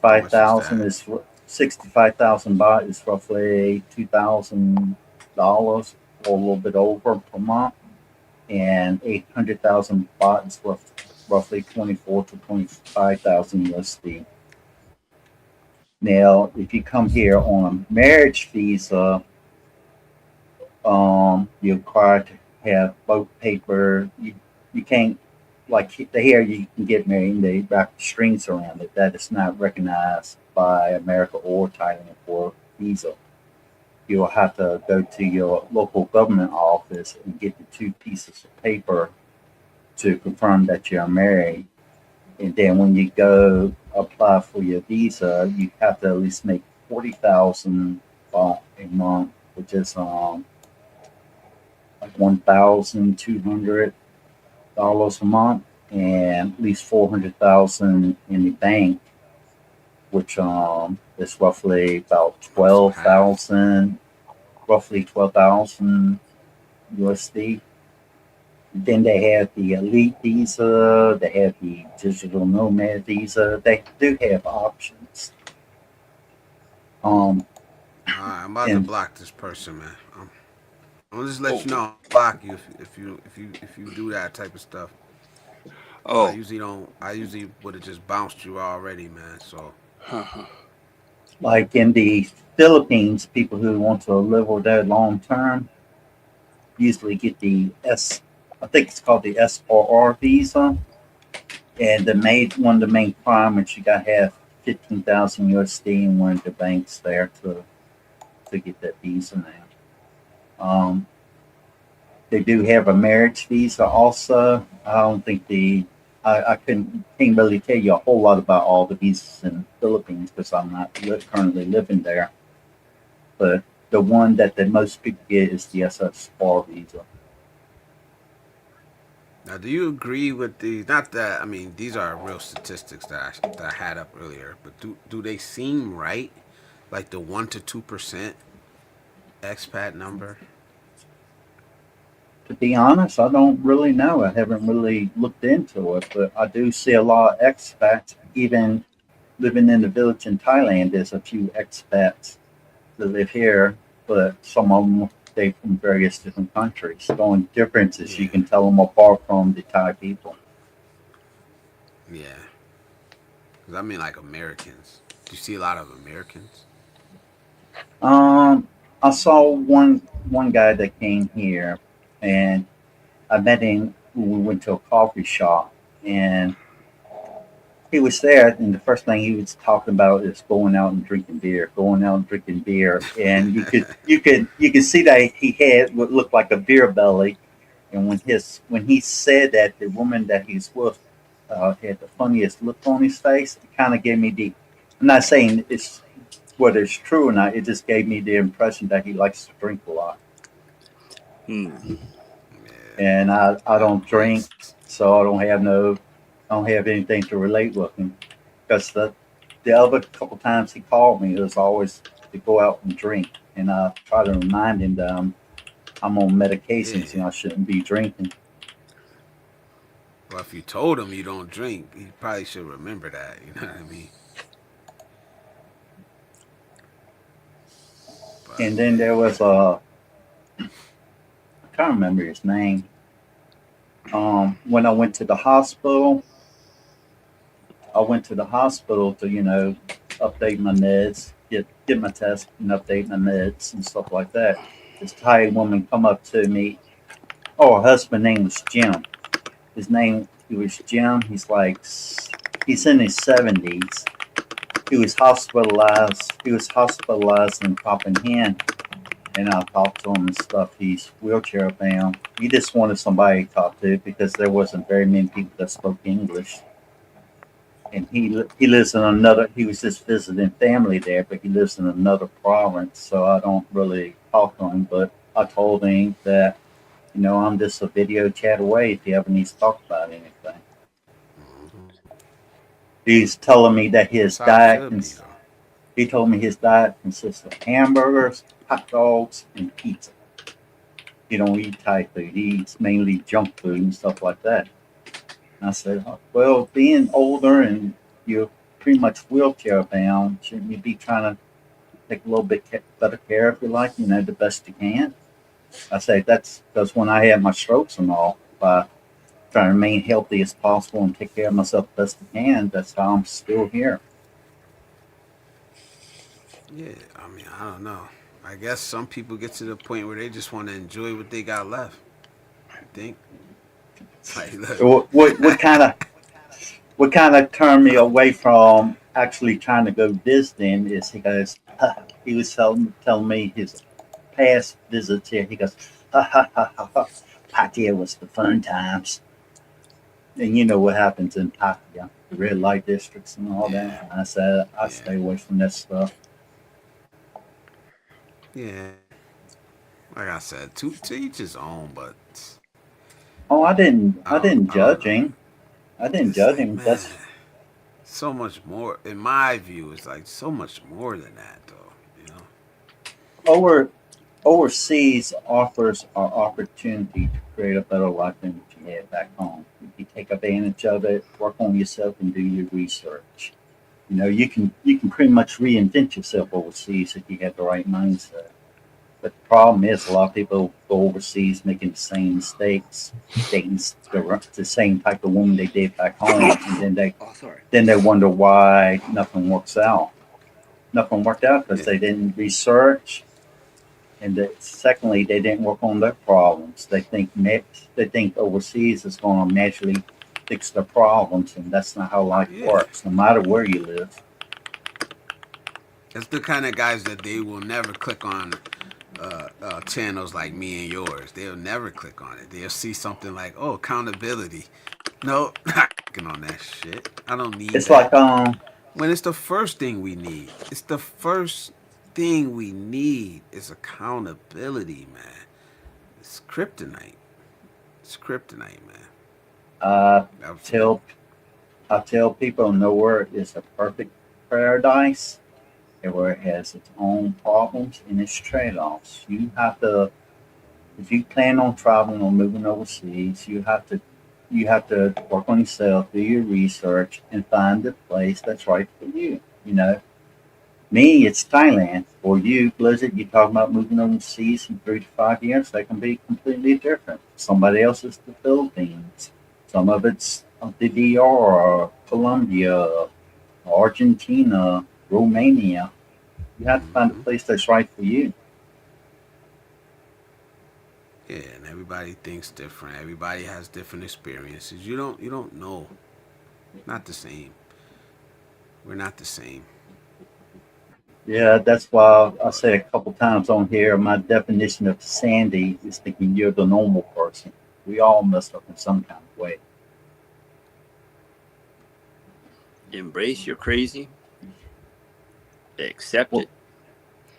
How much is 65,000 that? is 65,000 baht is roughly $2,000 or a little bit over per month, and 800,000 baht is roughly 24 to 25,000 USD. Now, if you come here on a marriage visa, you're required to have both paper. You can't, like here you can get married and they wrap strings around it. That is not recognized by America or Thailand for visa. You'll have to go to your local government office and get the two pieces of paper to confirm that you're married. And then when you go apply for your visa, you have to at least make 40,000 baht a month, which is like $1,200 a month, and at least 400,000 in the bank, which is So half. roughly 12,000 USD. Then they have the elite visa, they have the digital nomad visa. They do have options. Um, I'm about to and block this person, man. I'm gonna just let Oh, you know I'll block you if you do that type of stuff. I oh. usually don't. I usually would have just bounced you already, man. So like in the Philippines, people who want to live over there long term usually get I think it's called the SRR visa. And one of the main requirements, you got to have 15,000 USD in one of the banks there to get that visa now. They do have a marriage visa also. I don't think I can't really tell you a whole lot about all the visas in the Philippines because I'm not currently living there. But the one that the most people get is the SSR visa. now, do you agree with these? Not that I mean these are real statistics that I had up earlier, but do they seem right? Like the 1 to 2% expat number? To be honest, I don't really know. I haven't really looked into it, but I do see a lot of expats. Even living in the village in Thailand, there's a few expats that live here, but some of them they from various different countries. The only difference is you Yeah, can tell them apart from the Thai people. yeah. Because I mean like Americans. Do you see a lot of Americans? Um, I saw one guy that came here, and I met him when we went to a coffee shop, and he was there, and the first thing he was talking about is going out and drinking beer, going out and drinking beer, and you could see that he had what looked like a beer belly, and when he said that, the woman that he's with had the funniest look on his face. It kind of gave me the. I'm not saying it's whether it's true or not. It just gave me the impression that he likes to drink a lot, Hmm. and I That don't drink, makes so I don't have anything to relate with him because the other couple times he called me, it was always to go out and drink, and I try to remind him that I'm on medications yeah. and I shouldn't be drinking. Well, if you told him you don't drink, he probably should remember that. You know what I mean? But And then there yeah, was I can't remember his name. When I went to the hospital to update my meds, get my test and update my meds and stuff like that. This Thai woman come up to me. Oh, her husband name was Jim. He was Jim. He's in his 70s. He was hospitalized. He was hospitalized in Copenhagen, and I talked to him and stuff. He's wheelchair bound. He just wanted somebody to talk to because there wasn't very many people that spoke English. And he lives in another. He was just visiting family there, but he lives in another province. So I don't really talk to him. But I told him that I'm just a video chat away if he ever needs to talk about anything. He's telling me that that's how it should be, though. he told me his diet consists of hamburgers, hot dogs, and pizza. He don't eat Thai food. He eats mainly junk food and stuff like that. And I said, "Oh, well, being older and you're pretty much wheelchair bound, shouldn't you be trying to take a little bit better care of your life, the best you can?" I say that's because when I had my strokes and all, by trying to remain healthy as possible and take care of myself the best I can, that's how I'm still here. Yeah, I mean, I don't know. I guess some people get to the point where they just want to enjoy what they got left. You think? Like, look, What kind of turned me away from actually trying to go visiting is he goes, he was telling me his past visits here. He goes, ha ha ha ha ha. Pattaya was the fun times. And you know what happens in Pattaya, the red light districts and all yeah, that. I said, I yeah, stay away from that stuff. yeah. Like I said, to each his own, but Oh, I didn't I don't judge know. him. I didn't It's judge like, him. man, so much more. In my view, it's like so much more than that, though. You know? Over overseas offers our opportunity to create a better life than what you had back home. If you take advantage of it, work on yourself and do your research. You can pretty much reinvent yourself overseas if you have the right mindset. But the problem is a lot of people go overseas making the same mistakes, dating the same type of woman they did back home, and Oh, sorry. then they wonder why nothing works out. Nothing worked out because Yeah, they didn't research, and secondly, they didn't work on their problems. They think overseas is going to magically fix their problems, and that's not how life yeah. works. No matter where you live. That's the kind of guys that they will never click on channels like me and yours. They'll never click on it. They'll see something like, oh, accountability. No, not clicking on that shit. I don't need It's that. like When it's the first thing we need. It's the first thing we need is accountability, man. It's kryptonite. It's kryptonite, man. uh, Absolutely. tell I tell people nowhere is a perfect paradise. Everywhere has its own problems and its trade-offs. If you plan on traveling or moving overseas, you have to work on yourself, do your research, and find the place that's right for you. You know, me, it's Thailand. For you, Blizzard, you talk about moving overseas in 3 to 5 years. That can be completely different. Somebody else is the Philippines. Some of it's the DR, Colombia, Argentina, Romania. You have to find a Hmm. place that's right for you. Yeah, and everybody thinks different. Everybody has different experiences. You don't know. Not the same. We're not the same. Yeah, that's why I said a couple times on here, my definition of sanity is thinking you're the normal person. We all mess up in some kind of way. Embrace your crazy, accept Well, it,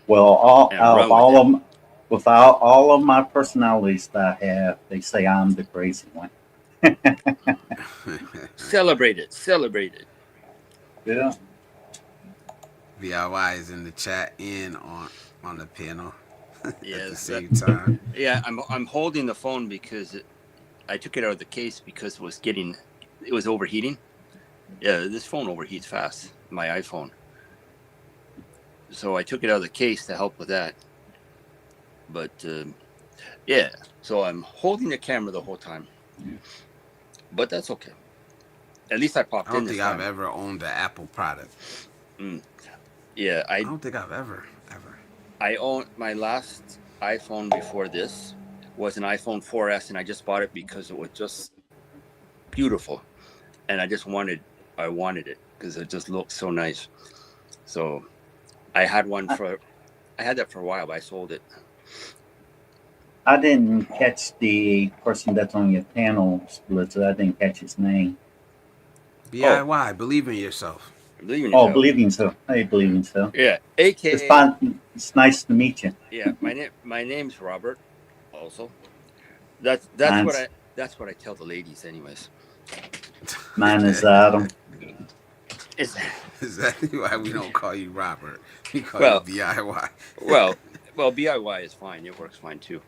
well, and run with all it. of without all of my personalities that I have, they say I'm the crazy one. Celebrate it. Celebrate it. Yeah, VIY is in the chat and on the panel at the Yes. same time. Yeah. I'm holding the phone because I took it out of the case because it was overheating. Yeah, this phone overheats fast. My iPhone. So I took it out of the case to help with that. But yeah, so I'm holding the camera the whole time. But that's okay. At least I popped I don't in this think I've time. ever owned an Apple product. Mm. Yeah, I don't think I've ever. I owned my last iPhone before this was an iPhone 4S, and I just bought it because it was just beautiful, and I wanted it because it just looked so nice. So I had that for a while, but I sold it. I didn't catch the person that's on your panel, Splitzer. I didn't catch his name. DIY, believe in yourself. Believe in Oh, yourself. believing so. Hey, believing so. Yeah, It's AKA. fine. It's nice to meet you. Yeah, my name's Robert. Also, that's Mine's that's what I tell the ladies, anyways. mine is Adam. It's Exactly why we don't call you Robert. We call well, you DIY. well, BIY is fine. It works fine too.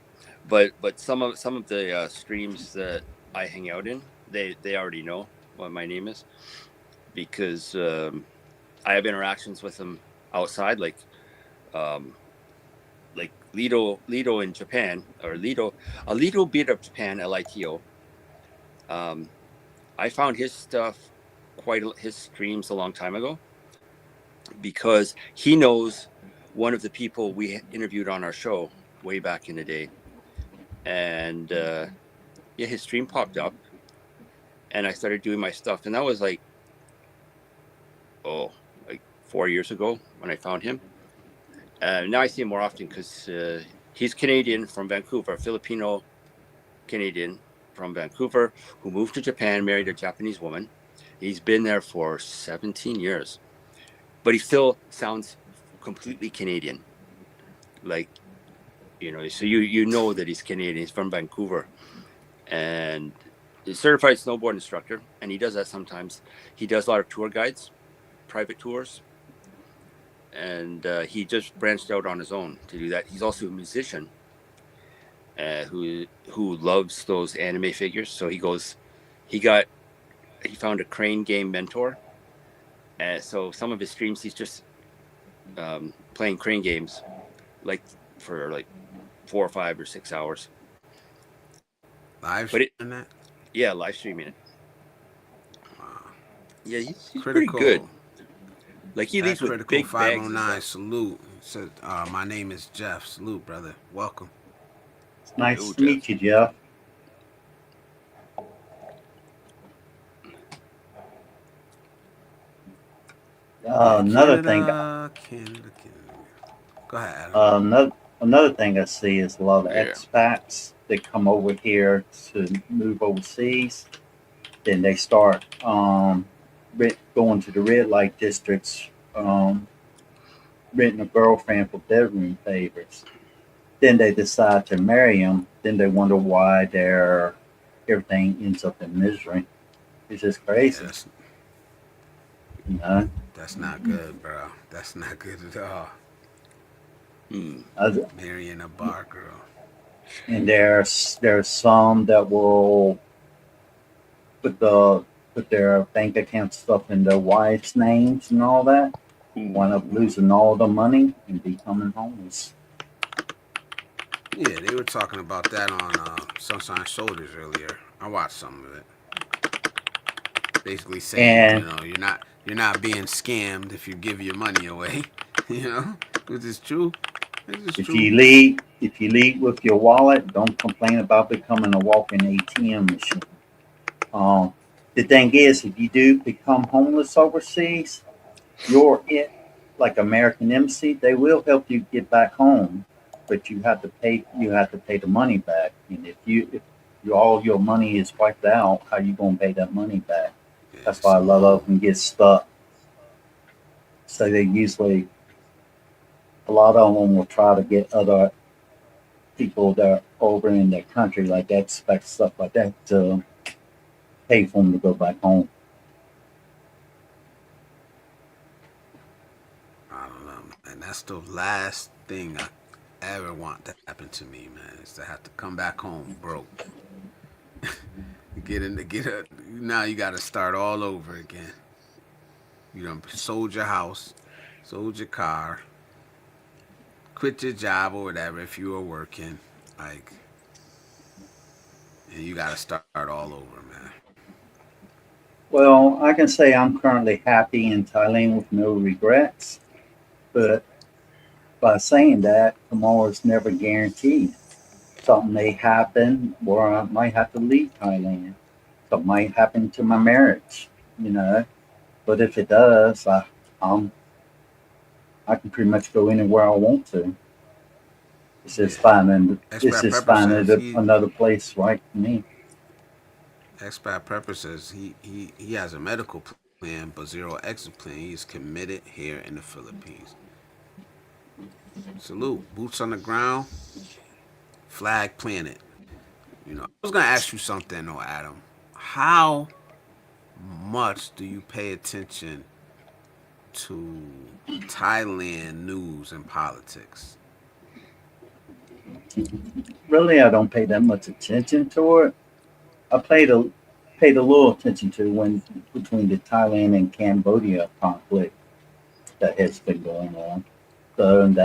But some of the streams that I hang out in, they already know what my name is because I have interactions with them outside, um, like Lido in Japan, or a little bit of Japan, LITO. I found his stuff his streams a long time ago because he knows one of the people we interviewed on our show way back in the day, and yeah, his stream popped up, and I started doing my stuff, and that was like 4 years ago when I found him. Now I see him more often because he's Canadian from Vancouver, Filipino Canadian from Vancouver, who moved to Japan, married a Japanese woman. He's been there for 17 years, but he still sounds completely Canadian. Like, so you know that he's Canadian. He's from Vancouver, and he's a certified snowboard instructor, and he does that sometimes. He does a lot of tour guides, private tours, and he just branched out on his own to do that. He's also a musician who loves those anime figures. So he found a crane game mentor. So some of his streams, he's just playing crane games, like for like 4 or 5 or 6 hours. Live streaming that? Yeah, live streaming it. Wow. Yeah, he's pretty good. Like he leaves with Critical big 509 salute. Said, my name is Jeff. Salute, brother. Welcome. It's nice to meet you, Jeff. Another thing. Canada. Go ahead, Adam. Another thing I see is a lot of expats that come over here to move overseas. Then they start going to the red light districts, renting a girlfriend for bedroom favors. Then they decide to marry them. Then they wonder why everything ends up in misery. It's just crazy. That's not good, bro. That's not good at all. Marrying a bar girl. And there's some that will put their bank account stuff in their wives' names and all that. Wind up losing all the money and becoming homeless. Yeah, they were talking about that on Sunshine Shoulders earlier. I watched some of it. Basically saying, you're not being scammed if you give your money away. Which is true. This is If true. you leave with your wallet, don't complain about becoming a walking ATM machine. Um, the thing is, if you do become homeless overseas, you're it like American Embassy. They will help you get back home, but you have to pay. You have to pay the money back. And if all your money is wiped out, how you gonna pay that money back? Yeah, That's it's why a a lot long. of them get stuck. So they usually a lot of them will try to get other people that are over in their country, like expect stuff like that, to pay for them to go back home. I don't know, man. That's the last thing I ever want to happen to me, man. Is to have to come back home broke. Get a. Now you got to start all over again. You done sold your house, sold your car, quit your job or whatever if you were working, like, and you got to start all over, man. Well, I can say I'm currently happy in Thailand with no regrets, but by saying that, tomorrow is never guaranteed. Something may happen where I might have to leave Thailand. Something might happen to my marriage, you know. But if it does, um, I can pretty much go anywhere I want to. Yeah. It's Expat just Prepper says finding another place right for me. Expat Prepper says he has a medical plan but zero exit plan. He's committed here in the Philippines. Salute, boots on the ground, flag planted. You know, I was gonna ask you something though, Adam. How much do you pay attention to Thailand news and politics? Really, I don't pay that much attention to it. I paid a little attention to when between the Thailand and Cambodia conflict that has been going on. So and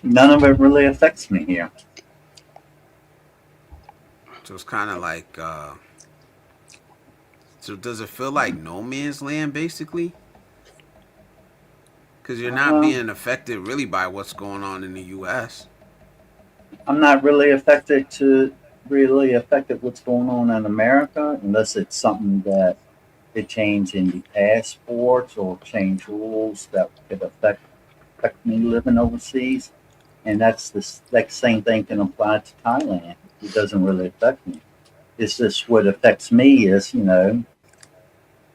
none of it really affects me here. So it's kind of like, so does it feel like no man's land basically? Because you're not Uh, being affected really by what's going on in the U.S. I'm not really affected what's going on in America unless it's something that they change in the passports or change rules that could affect me living overseas. And that's that same thing can apply to Thailand. It doesn't really affect me. It's just what affects me is,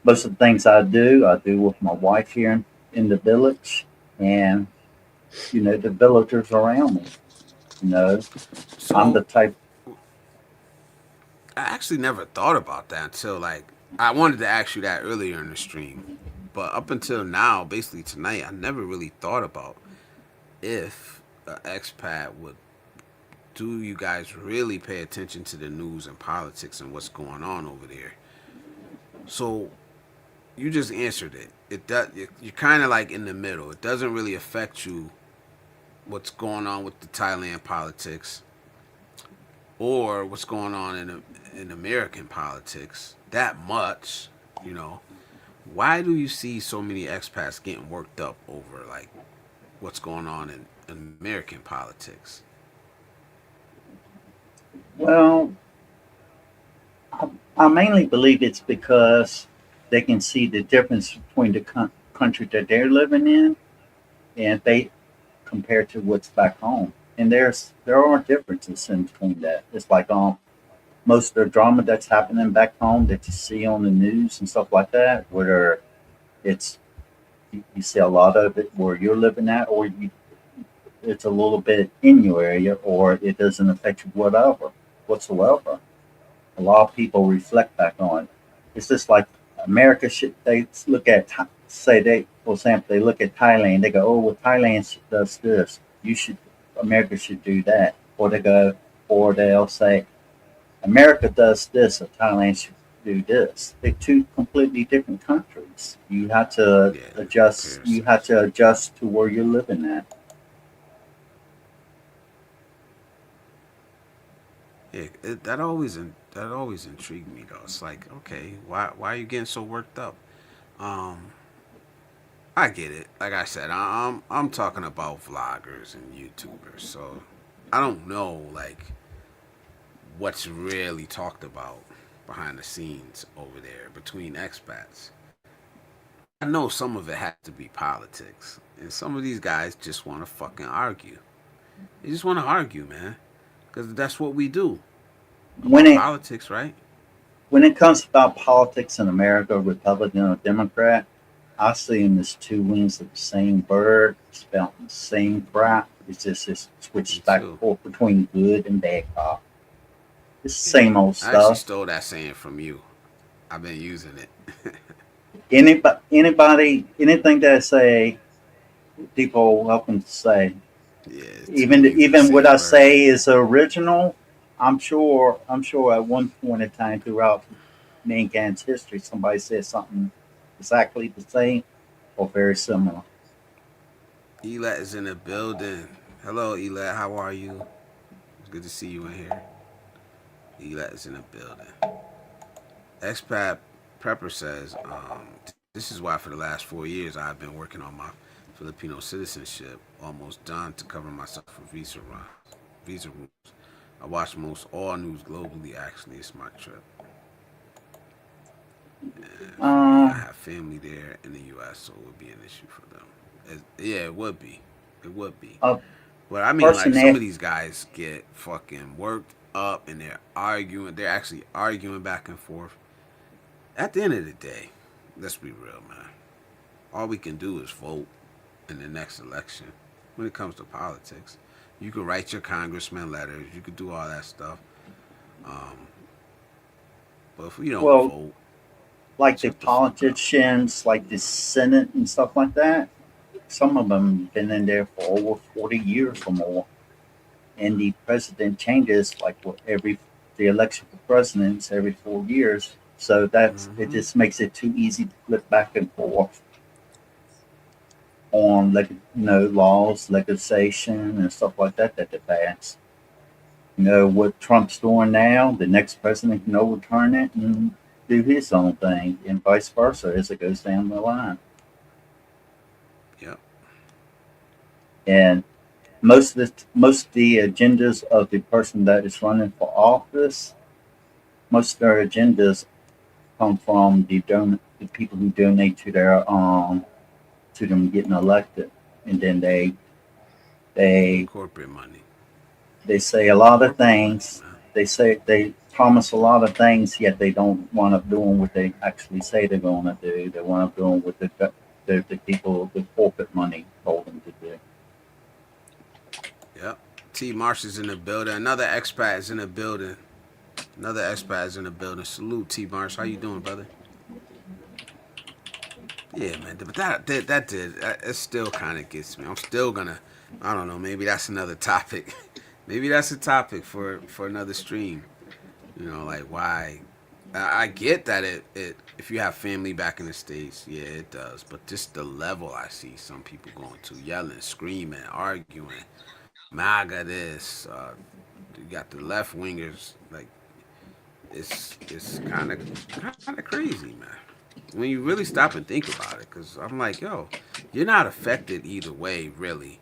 most of the things I do with my wife here in the village, and the villagers around me. You know, I'm So the type. I actually never thought about that until like I wanted to ask you that earlier in the stream, but up until now, basically tonight, I never really thought about if an expat would. Do you guys really pay attention to the news and politics and what's going on over there? So you just answered it. It does. You're kind of like in the middle. It doesn't really affect you what's going on with the Thailand politics or what's going on in American politics that much. You know, why do you see so many expats getting worked up over like what's going on in American politics? Well, I mainly believe it's because they can see the difference between the country that they're living in and they compared to what's back home. And there are differences in between that. It's like most of the drama that's happening back home that you see on the news and stuff like that, where it's you see a lot of it where you're living at, or it's a little bit in your area, or it doesn't affect you whatsoever. A lot of people reflect back on. It's just like America should they look at say they for example they look at Thailand, they go, oh well, Thailand does this, you should America should do that, or they'll say America does this, or Thailand should do this. They're two completely different countries. You have to Yeah, the adjust. You comparisons. have to adjust to where you're living at. Yeah, that always intrigued me though. It's like, okay, why are you getting so worked up? Um, I get it. Like I said, I'm talking about vloggers and YouTubers, so I don't know like what's really talked about behind the scenes over there between expats. I know some of it has to be politics, and some of these guys just want to fucking argue. They just want to argue, man, because that's what we do. When it Politics, right? when it comes about politics in America, Republican or Democrat, I see them as two wings of the same bird, spouting the same crap. It's just it switches Me back and too. forth between good and bad cop. It's the Yeah. same old I actually stuff. stole that saying from you. I've been using it. Anything that I say, people welcome to say. Yeah, two Even wings of the even what same I bird. say is original. I'm sure at one point in time throughout mankind's history, somebody said something exactly the same or very similar. Elat is in the building. Hello, Elat. How are you? It's good to see you in here. Elat is in the building. Expat Prepper says, this is why for the last 4 years I've been working on my Filipino citizenship, almost done to cover myself for visa rules. I watch most all news globally. Actually, it's my trip. And for me, I Um, have family there in the U.S., so it would be an issue for them. Yeah, it would be. It would be. a But I mean, like person some asked, of these guys get fucking worked up, and they're arguing. They're actually arguing back and forth. At the end of the day, let's be real, man. All we can do is vote in the next election. When it comes to politics, you could write your congressman letters. You could do all that stuff. Um, but if we don't well, vote, like the shut the fuck up. politicians, like the Senate and stuff like that. Some of them been in there for over 40 years or more, and the president changes like every the election for presidents every 4 years. So that's it. Mm-hmm. Just makes it too easy to flip back and forth on laws, legislation, and stuff like that they pass. What Trump's doing now, the next president can overturn it and do his own thing, and vice versa as it goes down the line. Yep. And most of the agendas of the person that is running for office, most of their agendas come from the people who donate to them getting elected, and then they Corporate money. they say a lot of Corporate money, things. man. They promise a lot of things, yet they don't wind up doing what they actually say they're going to do. They wind up doing what the people, the corporate money told them to do. Yep. T. Marsh is in the building. Another expat is in the building. Another expat is in the building. Salute, T. Marsh. How you doing, brother? Yeah, man. But that did. It still kind of gets me. I'm still gonna. I don't know. Maybe that's another topic. Maybe that's a topic for another stream. Like why. I get that it if you have family back in the States, yeah, it does. But just the level I see some people going to, yelling, screaming, arguing, MAGA this. You got the left wingers. Like it's kind of crazy, man. When you really stop and think about it, because I'm like, yo, you're not affected either way, really.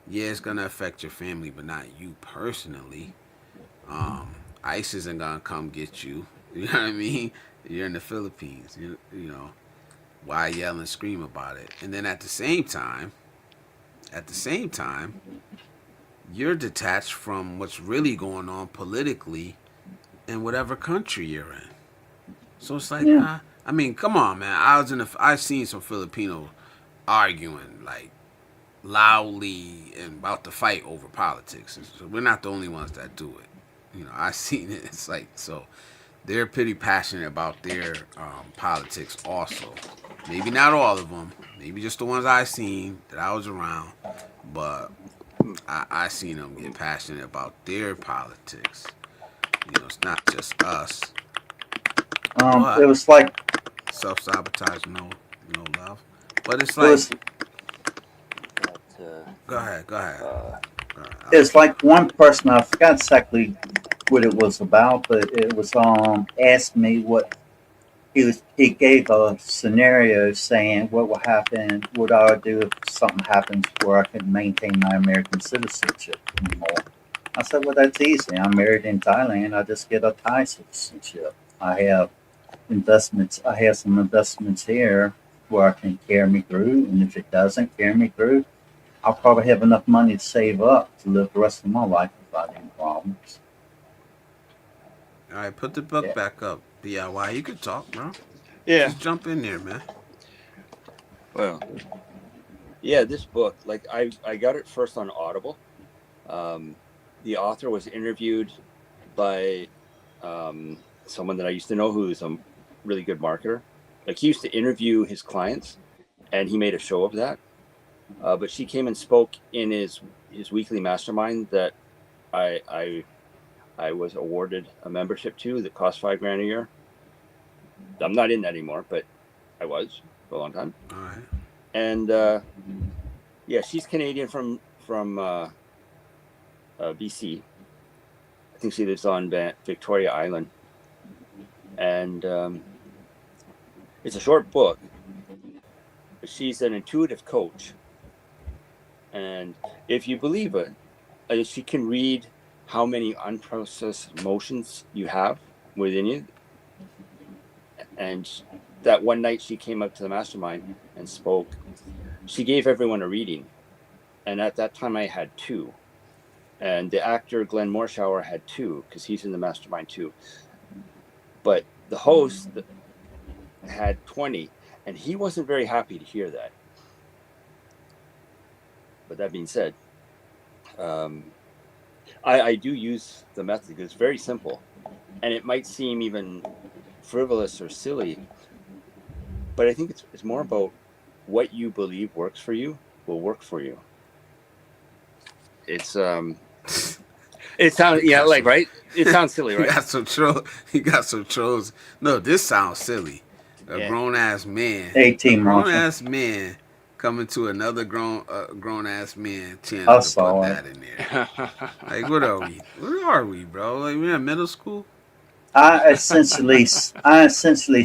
Yeah, it's gonna affect your family, but not you personally. ICE isn't gonna come get you. You know what I mean? You're in the Philippines. Why yell and scream about it? And then at the same time, you're detached from what's really going on politically in whatever country you're in. So it's like, Yeah. I mean, come on, man. I've seen some Filipinos arguing like loudly and about to fight over politics. So we're not the only ones that do it. I've seen it. It's like so they're pretty passionate about their politics also. Maybe not all of them. Maybe just the ones I seen that I was around. But I seen them get passionate about their politics. It's not just us. It But was like self sabotage, no love. But it's it was like, But, go ahead, go ahead. uh, Go ahead. it's like one person, I forgot exactly what it was about, but it was asked me what he gave a scenario saying what will happen, what I would do if something happens where I can maintain my American citizenship anymore. I said, well, that's easy. I'm married in Thailand. I just get a Thai citizenship. I have investments. I have some investments here where I can carry me through. And if it doesn't carry me through, I'll probably have enough money to save up to live the rest of my life without any problems. All right, put the book Yeah. back up. DIY, you could talk, bro. Yeah. Just jump in there, man. Well, yeah, this book, like I got it first on Audible. The author was interviewed by someone that I used to know who's a really good marketer. Like he used to interview his clients, and he made a show of that. But she came and spoke in his weekly mastermind that I was awarded a membership to that cost $5,000 a year. I'm not in that anymore, but I was for a long time. All right. And yeah, she's Canadian from BC. I think she lives on Victoria Island, and it's a short book. But she's an intuitive coach, and if you believe it, she can read how many unprocessed emotions you have within you. And that one night she came up to the mastermind and spoke. She gave everyone a reading, and at that time I had 2. And the actor Glenn Morshower had 2 because he's in the mastermind too. But the host had 20, and he wasn't very happy to hear that. But that being said, I do use the method because it's very simple, and it might seem even frivolous or silly, but I think it's more about what you believe works for you will work for you. It's it sounds right. It sounds silly, right? You got some trolls. No, this sounds silly. A grown ass man. 18 grown ass man coming to another grown ass man channel I to saw put it. that in there. Like, what are we? Where are we, bro? Like, we're in middle school. I essentially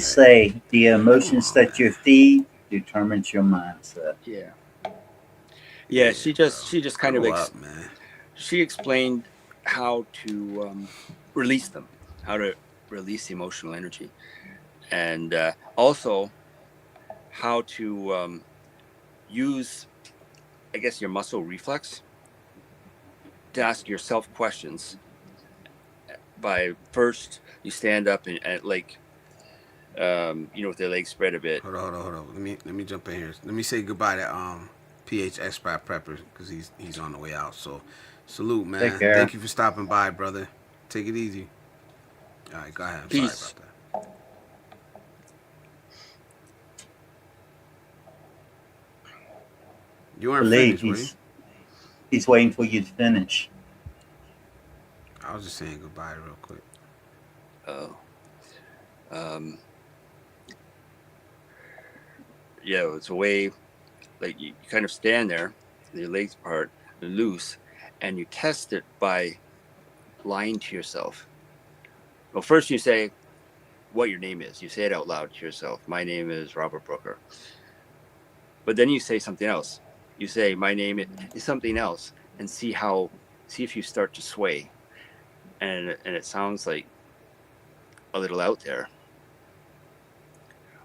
say the emotions that you feed determines your mindset. Yeah. She just kind of up, man. She explained how to release them, how to release the emotional energy, and also how to use, I guess, your muscle reflex to ask yourself questions. By first, you stand up and like, with their legs spread a bit. Hold on. Let me jump in here. Let me say goodbye to PH Expat Prepper because he's on the way out. So, salute, man. Take care. Thank you for stopping by, brother. Take it easy. All right, go ahead. I'm Peace. sorry about that. You weren't finished, were you? He's waiting for you to finish. I was just saying goodbye real quick. Oh. Yeah, it's a way, like you kind of stand there, your legs apart, loose, and you test it by lying to yourself. Well, first you say what your name is. You say it out loud to yourself. My name is Robert Brooker. But then you say something else. You say my name is something else, and see if you start to sway. And it sounds like a little out there.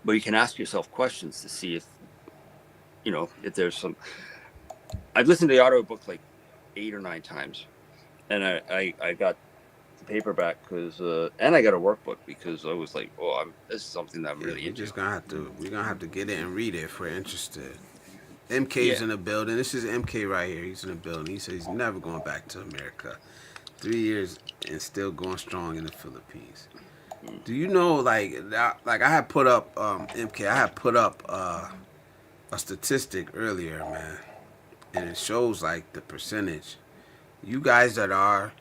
But you can ask yourself questions to see if there's some. I've listened to the audiobook like 8 or 9 times, and I got the paperback and I got a workbook because I was like, this is something that I'm really into. We're gonna have to get it and read it if we're interested. MK's in the building. This is MK right here. He's in the building. He says he's never going back to America. 3 years and still going strong in the Philippines. Do you know, like I had put up, MK, I had put up a statistic earlier, man, and it shows like the percentage. You guys that are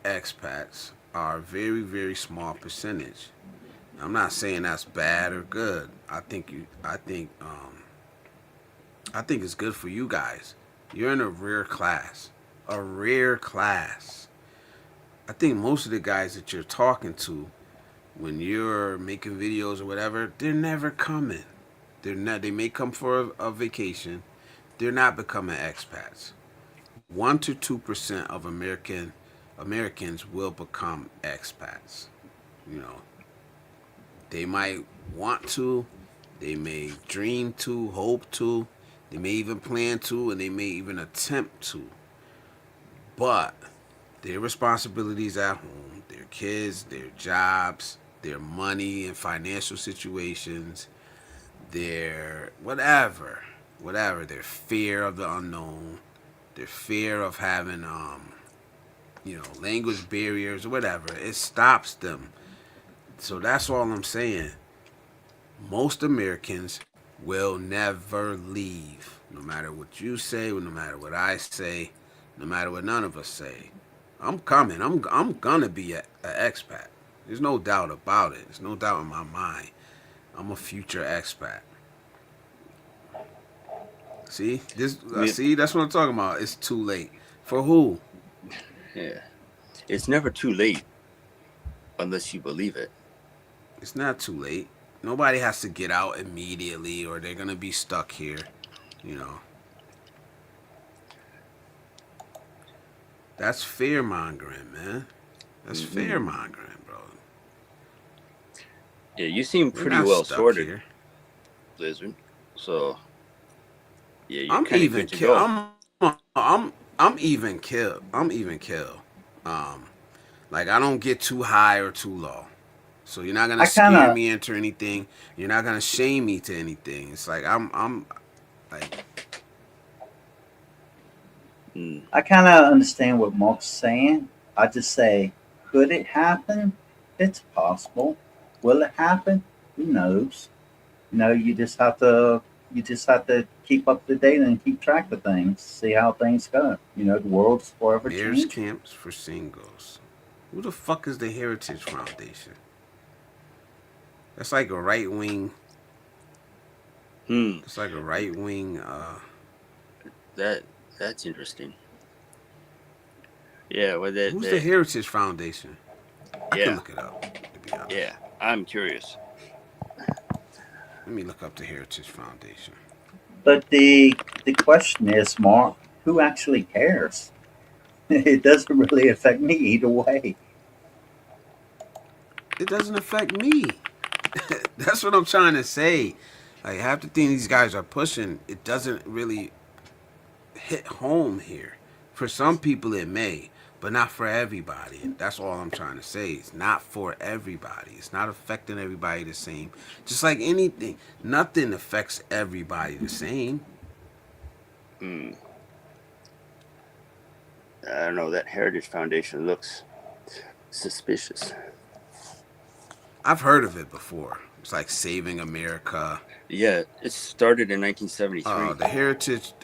expats are a very, very small percentage. I'm not saying that's bad or good. I think it's good for you guys. You're in a rare class. A rare class. I think most of the guys that you're talking to, when you're making videos or whatever, they're never coming. They're not. They may come for a vacation. They're not becoming expats. 1 to 2% of Americans will become expats. You know, they might want to, they may dream to, hope to, they may even plan to, and they may even attempt to. But their responsibilities at home, their kids, their jobs, their money and financial situations, their whatever, their fear of the unknown, their fear of having language barriers or whatever, it stops them. So that's all I'm saying. Most Americans will never leave, no matter what you say, no matter what I say, no matter what none of us say. I'm coming. I'm gonna be an expat. There's no doubt about it. There's no doubt in my mind. I'm a future expat. See this? See, that's what I'm talking about. It's too late for who? Yeah, it's never too late unless you believe it. It's not too late. Nobody has to get out immediately, or they're gonna be stuck here. You know. That's fear mongering, man. That's fear mongering, bro. Yeah, you seem pretty well sorted, here. Blizzard. So, yeah, you're kind of good to go. I'm even kill. Like I don't get too high or too low. So you're not gonna scare me into anything. You're not gonna shame me to anything. It's like I'm like. I kind of understand what Mark's saying. I just say, could it happen? It's possible. Will it happen? Who knows? You just have to keep up to date and keep track of things. See how things go. The world's forever changing. There's camps for singles. Who the fuck is the Heritage Foundation? That's like a right wing. It's like a right wing. That's interesting. Yeah, who's the Heritage Foundation? I can look it up. To be honest. Yeah, I'm curious. Let me look up the Heritage Foundation. But the question is, Mark, who actually cares? It doesn't really affect me either way. It doesn't affect me. That's what I'm trying to say. Like half the thing these guys are pushing, it doesn't really hit home here. For some people it may, but not for everybody. And that's all I'm trying to say. It's not for everybody. It's not affecting everybody the same. Just like anything, nothing affects everybody the same. I don't know. That Heritage Foundation looks suspicious. I've heard of it before. It's like Saving America. Yeah, it started in 1973. The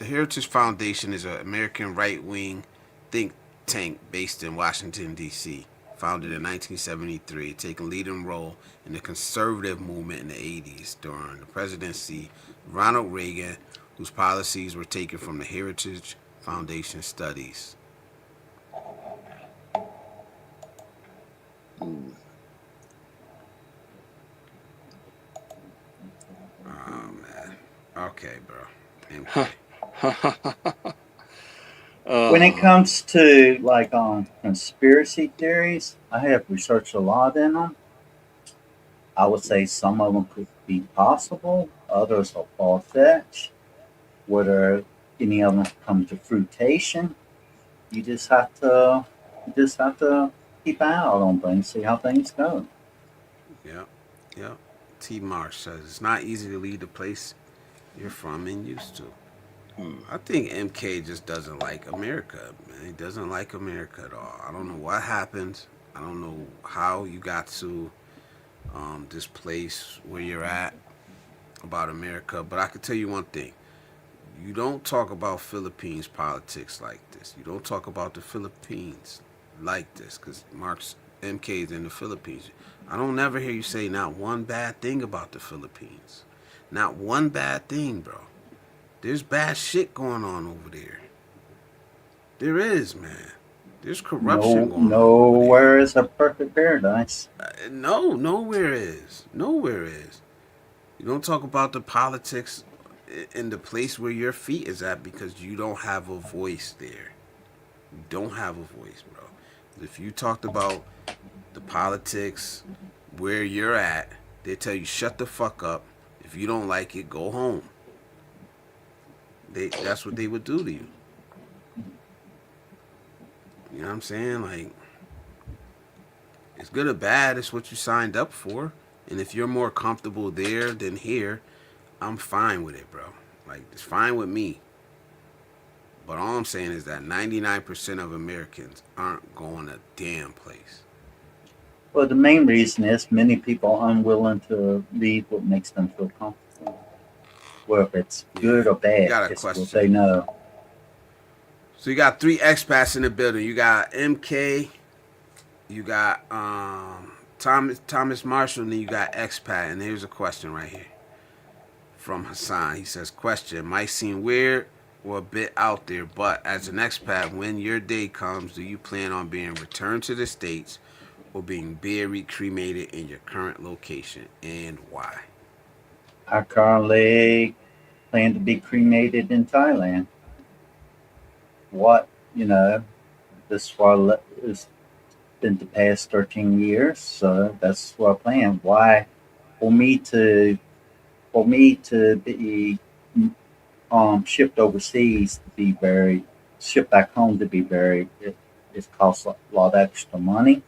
Heritage Foundation is an American right-wing think tank based in Washington, D.C., founded in 1973, taking leading role in the conservative movement in the 80s during the presidency of Ronald Reagan, whose policies were taken from the Heritage Foundation studies. Oh, man. Okay, bro. When it comes to conspiracy theories, I have researched a lot in them. I would say some of them could be possible, others are far-fetched. Whether any of them come to fruition, you just have to keep an eye out on things, see how things go. Yeah. T. Marsh says it's not easy to leave the place you're from and used to. I think MK just doesn't like America, man. He doesn't like America at all. I don't know what happened. I don't know how you got to this place where you're at about America. But I can tell you one thing. You don't talk about Philippines politics like this. You don't talk about the Philippines like this because MK is in the Philippines. I don't never hear you say not one bad thing about the Philippines. Not one bad thing, bro. There's bad shit going on over there. There is, man. There's corruption going on over Nowhere is a perfect paradise. there. No, nowhere is. Nowhere is. You don't talk about the politics in the place where your feet is at because you don't have a voice there. You don't have a voice, bro. If you talked about the politics where you're at, they tell you shut the fuck up. If you don't like it, go home. That's what they would do to you. You know what I'm saying? Like, it's good or bad. It's what you signed up for. And if you're more comfortable there than here, I'm fine with it, bro. Like, it's fine with me. But all I'm saying is that 99% of Americans aren't going a damn place. Well, the main reason is many people are unwilling to leave what makes them feel comfortable. Well, if it's good or bad, it's what they know. So you got 3 expats in the building. You got MK, you got Thomas Marshall, and then you got Expat. And here's a question right here from Hassan. He says, question, might seem weird or a bit out there, but as an expat, when your day comes, do you plan on being returned to the States or being buried, cremated in your current location, and why? I currently plan to be cremated in Thailand. This has been the past 13 years, so that's what I plan. Why? For me to be shipped overseas to be buried, shipped back home to be buried, it costs a lot of extra money,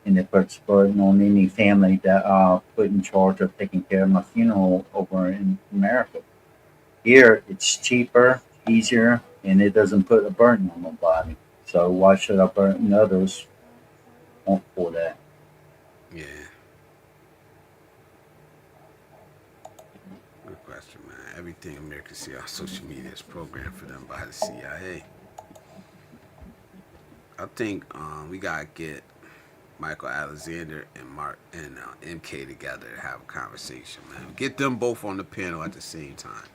and it puts burden on any family that are put in charge of taking care of my funeral over in America. Here, it's cheaper, easier, and it doesn't put a burden on nobody. So why should I burden others for that? Yeah. Good question, man. Everything Americans see on social media is programmed for them by the CIA. I think we gotta get Michael Alexander and Mark and MK together to have a conversation, man. Get them both on the panel at the same time,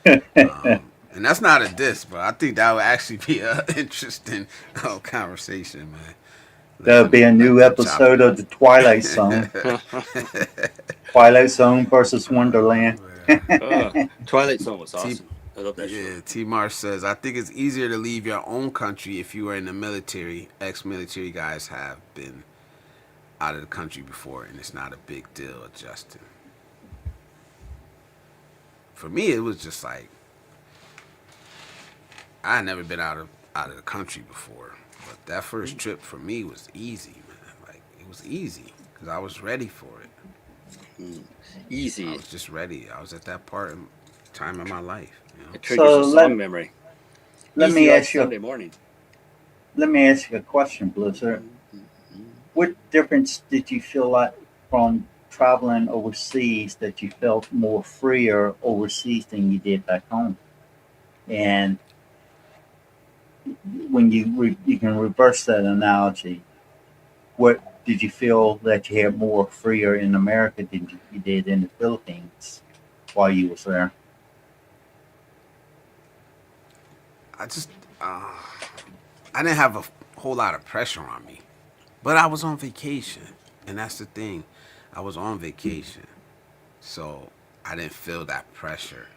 man. And that's not a diss, but I think that would actually be an interesting conversation, man. There'll be a new episode of the Twilight Zone. Twilight Zone versus Wonderland. Twilight Zone was awesome. I love that show. Yeah, T. Marsh says, I think it's easier to leave your own country if you are in the military. Ex-military guys have been out of the country before, and it's not a big deal adjusting. For me, it was just like, I had never been out of the country before. But that first trip for me was easy, man. Like, it was easy because I was ready for it. Easy. I was just ready. I was at that time in my life. You know? It triggers a song memory. Let me ask you. Sunday morning. Let me ask you a question, Blizzard. What difference did you feel like from traveling overseas that you felt more freer overseas than you did back home? And when you can reverse that analogy, what did you feel that you had more freer in America than you did in the Philippines while you was there? I just I didn't have a whole lot of pressure on me, but I was on vacation, and that's the thing. I was on vacation, so I didn't feel that pressure.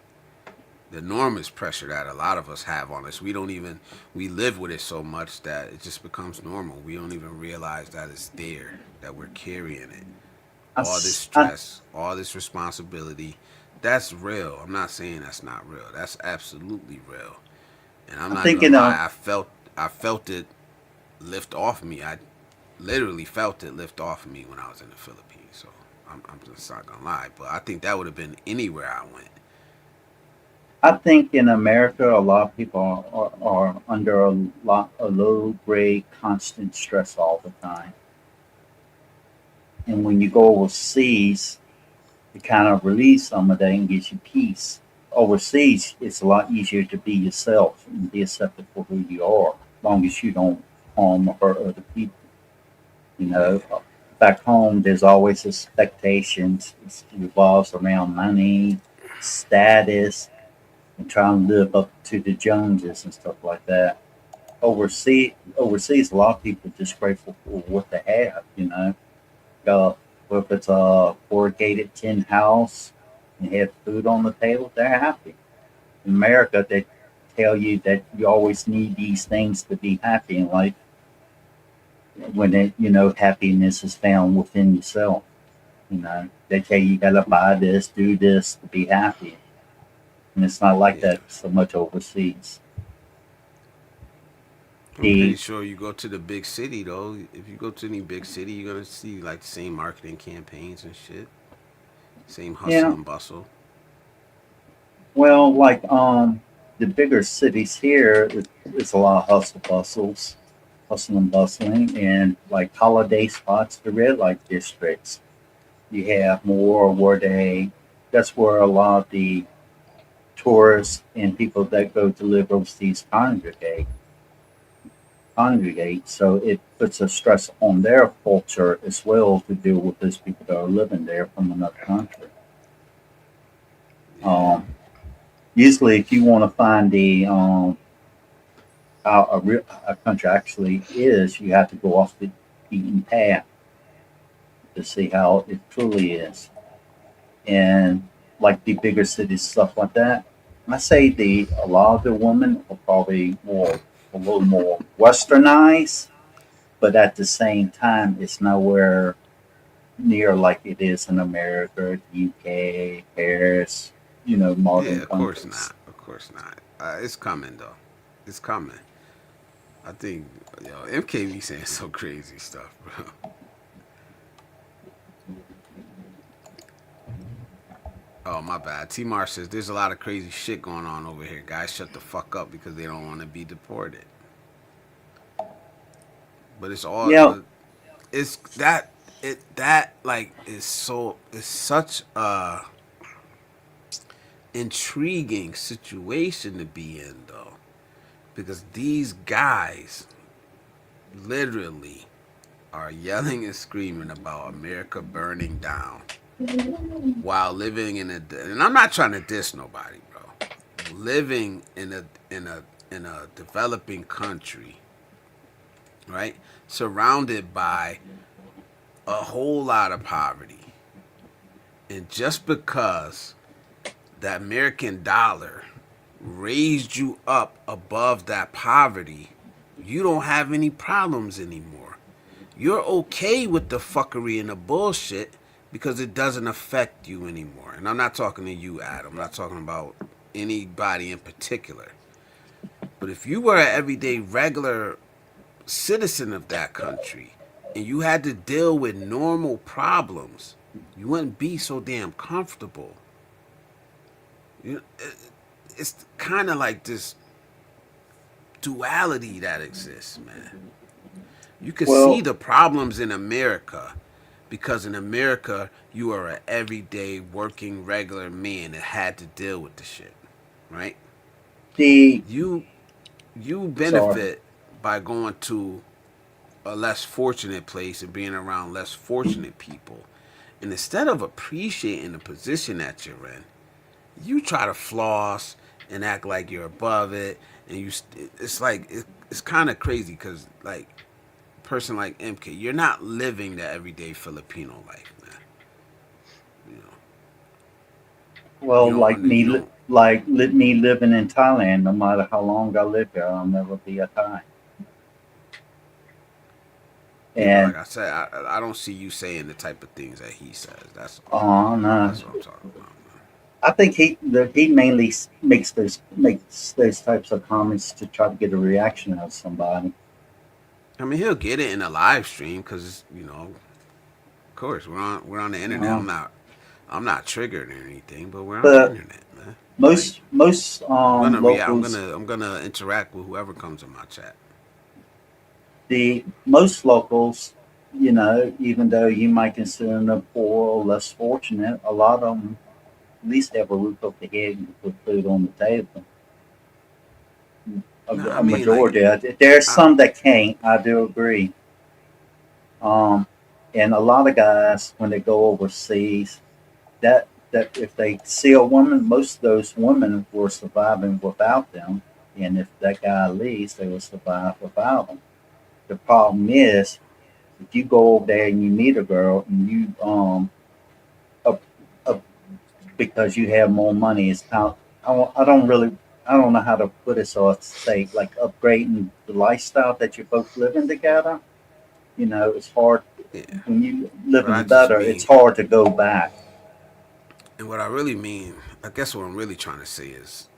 The enormous pressure that a lot of us have on us. We live with it so much that it just becomes normal. We don't even realize that it's there, that we're carrying it. All this stress, all this responsibility, that's real. I'm not saying that's not real. That's absolutely real. And I'm not gonna lie, I felt it lift off me. I literally felt it lift off of me when I was in the Philippines. So I'm just not gonna lie. But I think that would have been anywhere I went. I think in America, a lot of people are under a low grade, constant stress all the time. And when you go overseas, it kind of relieves some of that and gives you peace. Overseas, it's a lot easier to be yourself and be accepted for who you are, as long as you don't harm or hurt other people. You know, back home, there's always expectations. It revolves around money, status, and trying to live up to the Joneses and stuff like that. overseas, a lot of people are just grateful for what they have. If it's a corrugated tin house and they have food on the table, they're happy. In America, they tell you that you always need these things to be happy in life. When happiness is found within yourself. They tell you gotta buy this, do this to be happy, and it's not like Yeah. that so much overseas. I'm pretty The sure you go to the big city though. If you go to any big city, you're gonna see like the same marketing campaigns and shit. Same hustle Yeah, and bustle. well, like the bigger cities here, it's a lot of hustle and bustling, and like holiday spots, the red light districts. You have more where that's where a lot of the tourists and people that go to live overseas congregate. So it puts a stress on their culture as well to deal with those people that are living there from another country. Yeah. Um, Usually, if you want to find the how a country actually is, you have to go off the beaten path to see how it truly is. And like the bigger cities, stuff like that, I say the a lot of the women are probably a little more westernized, but at the same time, it's nowhere near like it is in America, UK, Paris, Yeah, modern of course countries. not. Of course not. It's coming though. It's coming. I think MK be saying some crazy stuff, bro. Oh my bad. T Mar says there's a lot of crazy shit going on over here. Guys shut the fuck up because they don't want to be deported. But it's all Yeah, but it's that it that like is so it's such a intriguing situation to be in though. Because these guys literally are yelling and screaming about America burning down while living in a and I'm not trying to diss nobody, bro. Living in a developing country, right? Surrounded by a whole lot of poverty. And just because the American dollar raised you up above that poverty, you don't have any problems anymore. You're okay with the fuckery and the bullshit because it doesn't affect you anymore. And I'm not talking to you, Adam. I'm not talking about anybody in particular. But if you were an everyday regular citizen of that country and you had to deal with normal problems, you wouldn't be so damn comfortable. You, it's kind of like this duality that exists, man. You can see well, the problems in America because in America you are an everyday working regular man that had to deal with the shit, right? the You you sorry. benefit by going to a less fortunate place and being around less fortunate people. And instead of appreciating the position that you're in, you try to floss and act like you're above it. And it's like, it's kind of crazy because, like, a person like MK, you're not living the everyday Filipino life, man. You know, you Well, don't under, you don't, let me living in Thailand. No matter how long I live here, I'll never be a Thai. yeah, but like And I said, I don't see you saying the type of things that he says. That's all. oh no, That's what I'm talking about, man. I think he mainly makes those types of comments to try to get a reaction out of somebody. I mean, he'll get it in a live stream because of course, we're on the internet. Uh, I'm not triggered or anything, but we're on the but internet, man. Like most I'm gonna react. I'm locals, gonna I'm gonna interact with whoever comes in my chat. the most locals, even though you might consider them poor or less fortunate, a lot of them at least have a roof over the head and put food on the table. No, I A mean like majority. There's I, some that can't. I do agree. Um, and a lot of guys when they go overseas, that if they see a woman, most of those women were surviving without them. And if that guy leaves, they will survive without him. The problem is, if you go over there and you meet a girl and you up, up, because you have more money, it's kind of, I don't know how to put it, so I say like upgrading the lifestyle that you're both living together. You know, it's hard Yeah. when you But I living just better. It's mean, hard to go back. and what I really mean, I guess what I'm really trying to say is,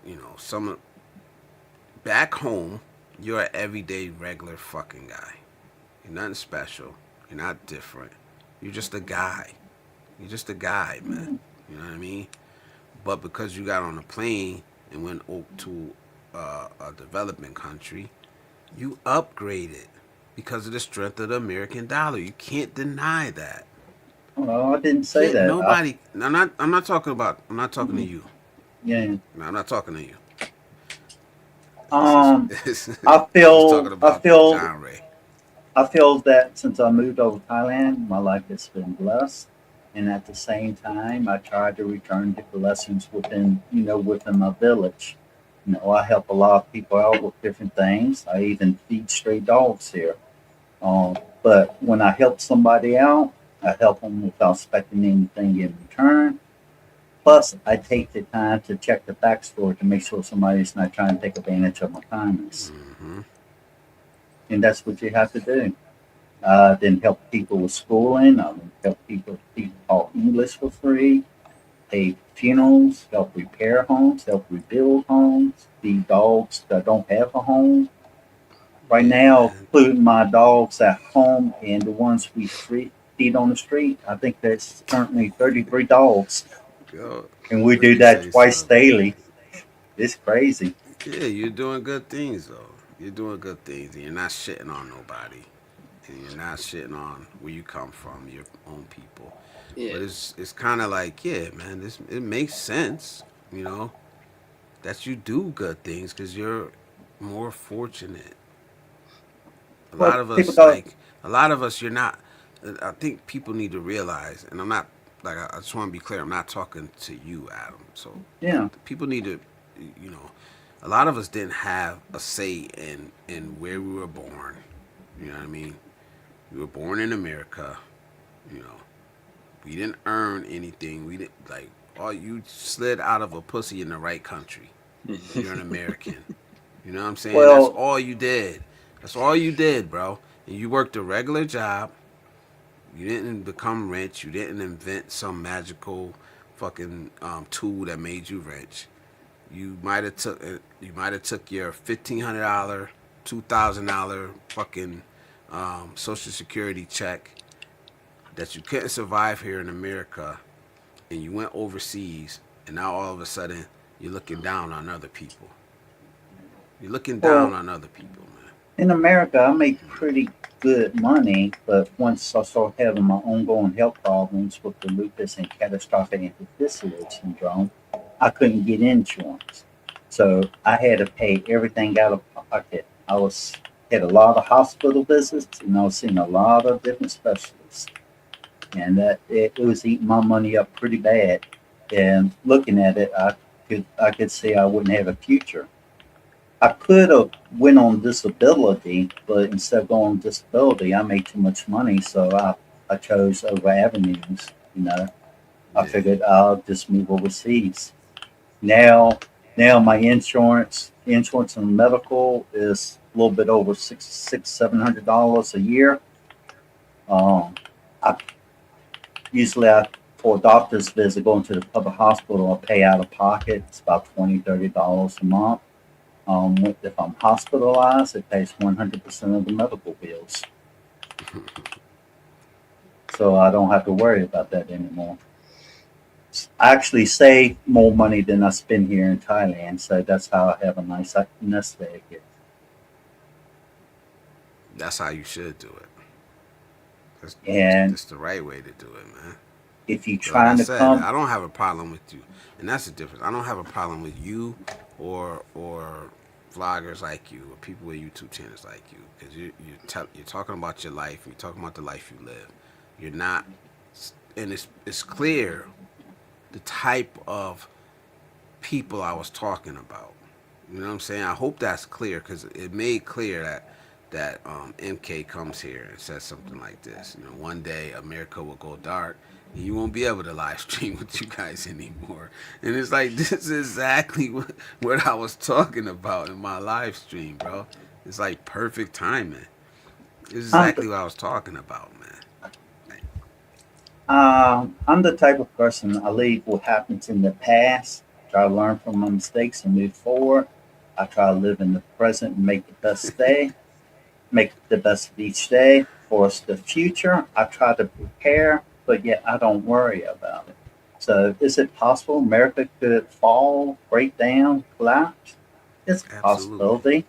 back home, you're an everyday regular fucking guy. You're nothing special. You're not different. You're just a guy. You're just a guy, man. You know what I mean? But because you got on a plane and went to a development country, you upgraded because of the strength of the American dollar. You can't deny that. Well, I didn't say Can't that. nobody. I'm not talking about. I'm not talking to you. Yeah. No, I'm not talking to you. This is. Um, This, I I'm just talking feel, I about feel, John Ray. I feel that since I moved over to Thailand, my life has been blessed, and at the same time, I try to return the blessings within, within my village. I help a lot of people out with different things. I even feed stray dogs here. But when I help somebody out, I help them without expecting anything in return. Plus, I take the time to check the backstory to make sure somebody's not trying to take advantage of my kindness. Hmm. And that's what you have to do. Then help people with schooling. Help people teach all English for free. Pay funerals. Help repair homes. Help rebuild homes. Feed dogs that don't have a home. Right Yeah, now, man. including my dogs at home and the ones we feed on the street, I think there's currently 33 dogs, Yo, and we let do me that say twice something. daily. It's crazy. Yeah, you're doing good things though. You're doing good things, and you're not shitting on nobody, and you're not shitting on where you come from, your own people. Yeah. But it's kind of like, yeah, man, it makes sense, you know, that you do good things because you're more fortunate. A lot Well, of people us, go, like a lot of us, you're not. I think people need to realize, and I'm not like I just want to be clear. I'm not talking to you, Adam. So yeah. people need to, you know, a lot of us didn't have a say in where we were born. You know what I mean? We were born in America. You know, we didn't earn anything. We didn't like. Oh, you slid out of a pussy in the right country. You're an American. You know what I'm saying? That's Well, all you did. That's all you did, bro. And you worked a regular job. You didn't become rich. You didn't invent some magical fucking tool that made you rich. You might have took your $1,500, $2,000 fucking Social Security check that you couldn't survive here in America, and you went overseas, and now all of a sudden you're looking down on other people. You're looking down well, on other people, man. in America, I make pretty good money, but once I started having my ongoing health problems with the lupus and catastrophic endothelial syndrome, I couldn't get insurance. So I had to pay everything out of pocket. Had a lot of hospital visits, and I was seeing a lot of different specialists, and that it was eating my money up pretty bad. And looking at it, I could see I wouldn't have a future. I could have went on disability, but instead of going on disability, I made too much money, so I chose other avenues. I Yeah. figured I'll just move overseas. Now, now my insurance and medical is a little bit over $700 a year. Um, I I for a doctor's visit going to the public hospital, I pay out of pocket. It's about $20-$30 a month. If I'm hospitalized, it pays 100% of the medical bills, so I don't have to worry about that anymore. I actually save more money than I spend here in Thailand, so that's how I have a nice nest egg here. That's how you should do it. That's, And that's the right way to do it, man. if you're Like I trying to said, come, I don't have a problem with you, and that's the difference. I don't have a problem with you or vloggers like you or people with YouTube channels like you because you're talking about your life. You're talking about the life you live. You're not, and it's clear the type of people I was talking about. You know what I'm saying? I hope that's clear because it made clear that MK comes here and says something like this. You know, one day America will go dark and you won't be able to live stream with you guys anymore. And it's like this is exactly what I was talking about in my live stream, bro. It's like perfect timing. It's I'm exactly what I was talking about, man. I'm the type of person I leave what happens in the past, try to learn from my mistakes and move forward. I try to live in the present and make the best of each day. For us, the future, I try to prepare, but yet I don't worry about it. So, is it possible America could fall, break down, collapse? It's a Absolutely. possibility.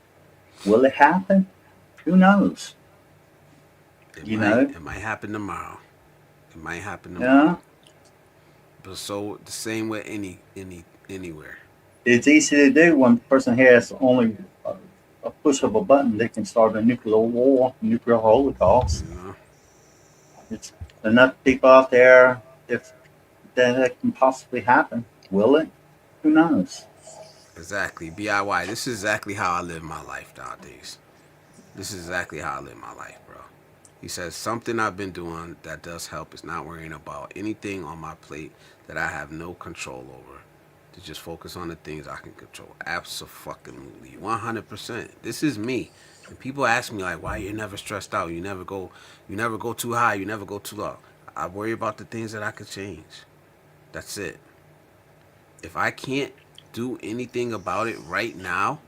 Will it happen? Who knows? It You might. know, It might happen tomorrow. It might happen yeah. tomorrow. But so the same with anywhere. It's easy to do when a person has only a push of a button. They can start a nuclear war, nuclear holocaust. You know? It's enough people out there. If that can possibly happen, will it? Who knows? Exactly. DIY. This is exactly how I live my life nowadays. This is exactly how I live my life, bro. He says something I've been doing that does help is not worrying about anything on my plate that I have no control over. To just focus on the things I can control. Absolutely. 100%. This is me. And people ask me like, why you're never stressed out? You never go too high, you never go too low. I worry about the things that I could change. That's it. If I can't do anything about it right now,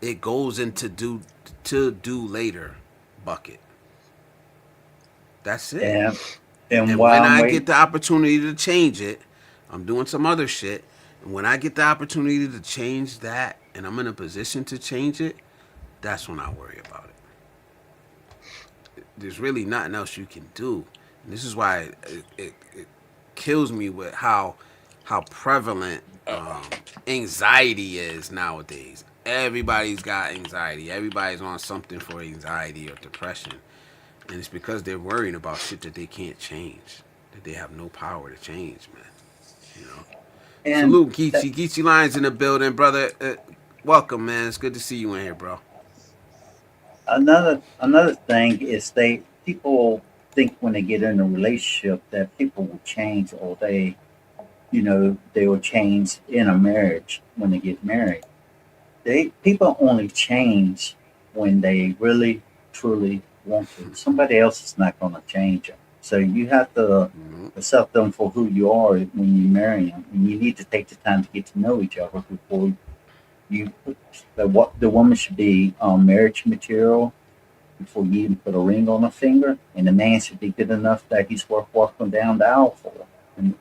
it goes into do later bucket. That's it. And and And when while I'm I get waiting, the opportunity to change it, I'm doing some other shit. And when I get the opportunity to change that and I'm in a position to change it, that's when I worry about it. There's really nothing else you can do. And this is why it kills me with how prevalent anxiety is nowadays. Everybody's got anxiety. Everybody's on something for anxiety or depression. And it's because they're worrying about shit that they can't change, that they have no power to change, man. You know. and Salute, that, Geechee. Geechee Lions in the building, brother. Welcome, man. It's good to see you in here, bro. another thing is they people think when they get in a relationship that people will change or they will change in a marriage when they get married. They people only change when they really truly want to. Somebody else is not going to change them. So you have to Mm-hmm. accept them for who you are when you marry them, and you need to take the time to get to know each other before you. The woman should be marriage material before you even put a ring on a finger, and the man should be good enough that he's worth walking down the aisle for. And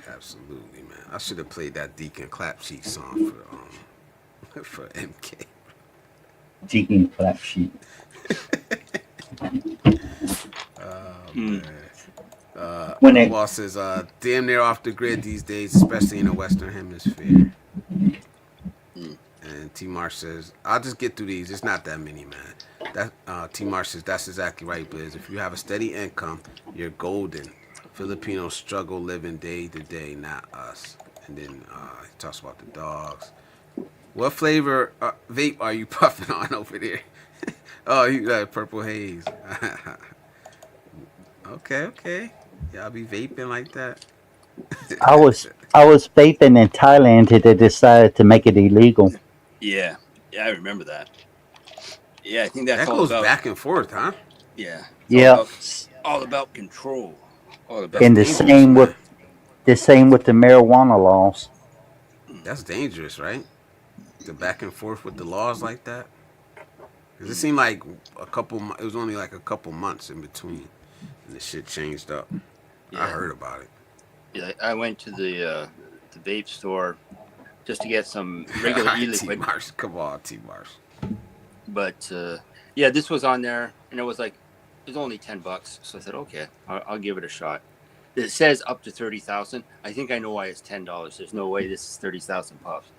Absolutely, man. I should have played that Deacon Clap Sheet song for MK. Deacon clap sheet. Oh Mm. man. When it Boss is damn near off the grid these days, especially in the Western Hemisphere. Mm. And T Marsh says, I'll just get through these. It's not that many, man. That T Marsh says that's exactly right, Biz. If you have a steady income, you're golden. Filipinos struggle living day to day, not us. And then he talks about the dogs. What flavor vape are you puffing on over there? Oh, you got purple haze. Okay, okay. Y'all be vaping like that. I was vaping in Thailand till they decided to make it illegal. Yeah, yeah, I remember that. Yeah, I think that's That all goes about. back and forth, huh? Yeah, it's Yeah, all about control. All about That's and the control. dangerous, same with man. the marijuana laws. That's dangerous, right? The back and forth with the laws like that. Because it seemed like it was only like a couple months in between. And the shit changed up. I Yeah, heard about it. yeah. I went to the vape store just to get some All regular right, T e-liquid, Marsh. Come on, T Marsh. but yeah, this was on there, and it was like it was only $10. So I said, okay, I'll give it a shot. It says up to 30,000. I think I know why it's $10. There's no way this is 30,000 puffs,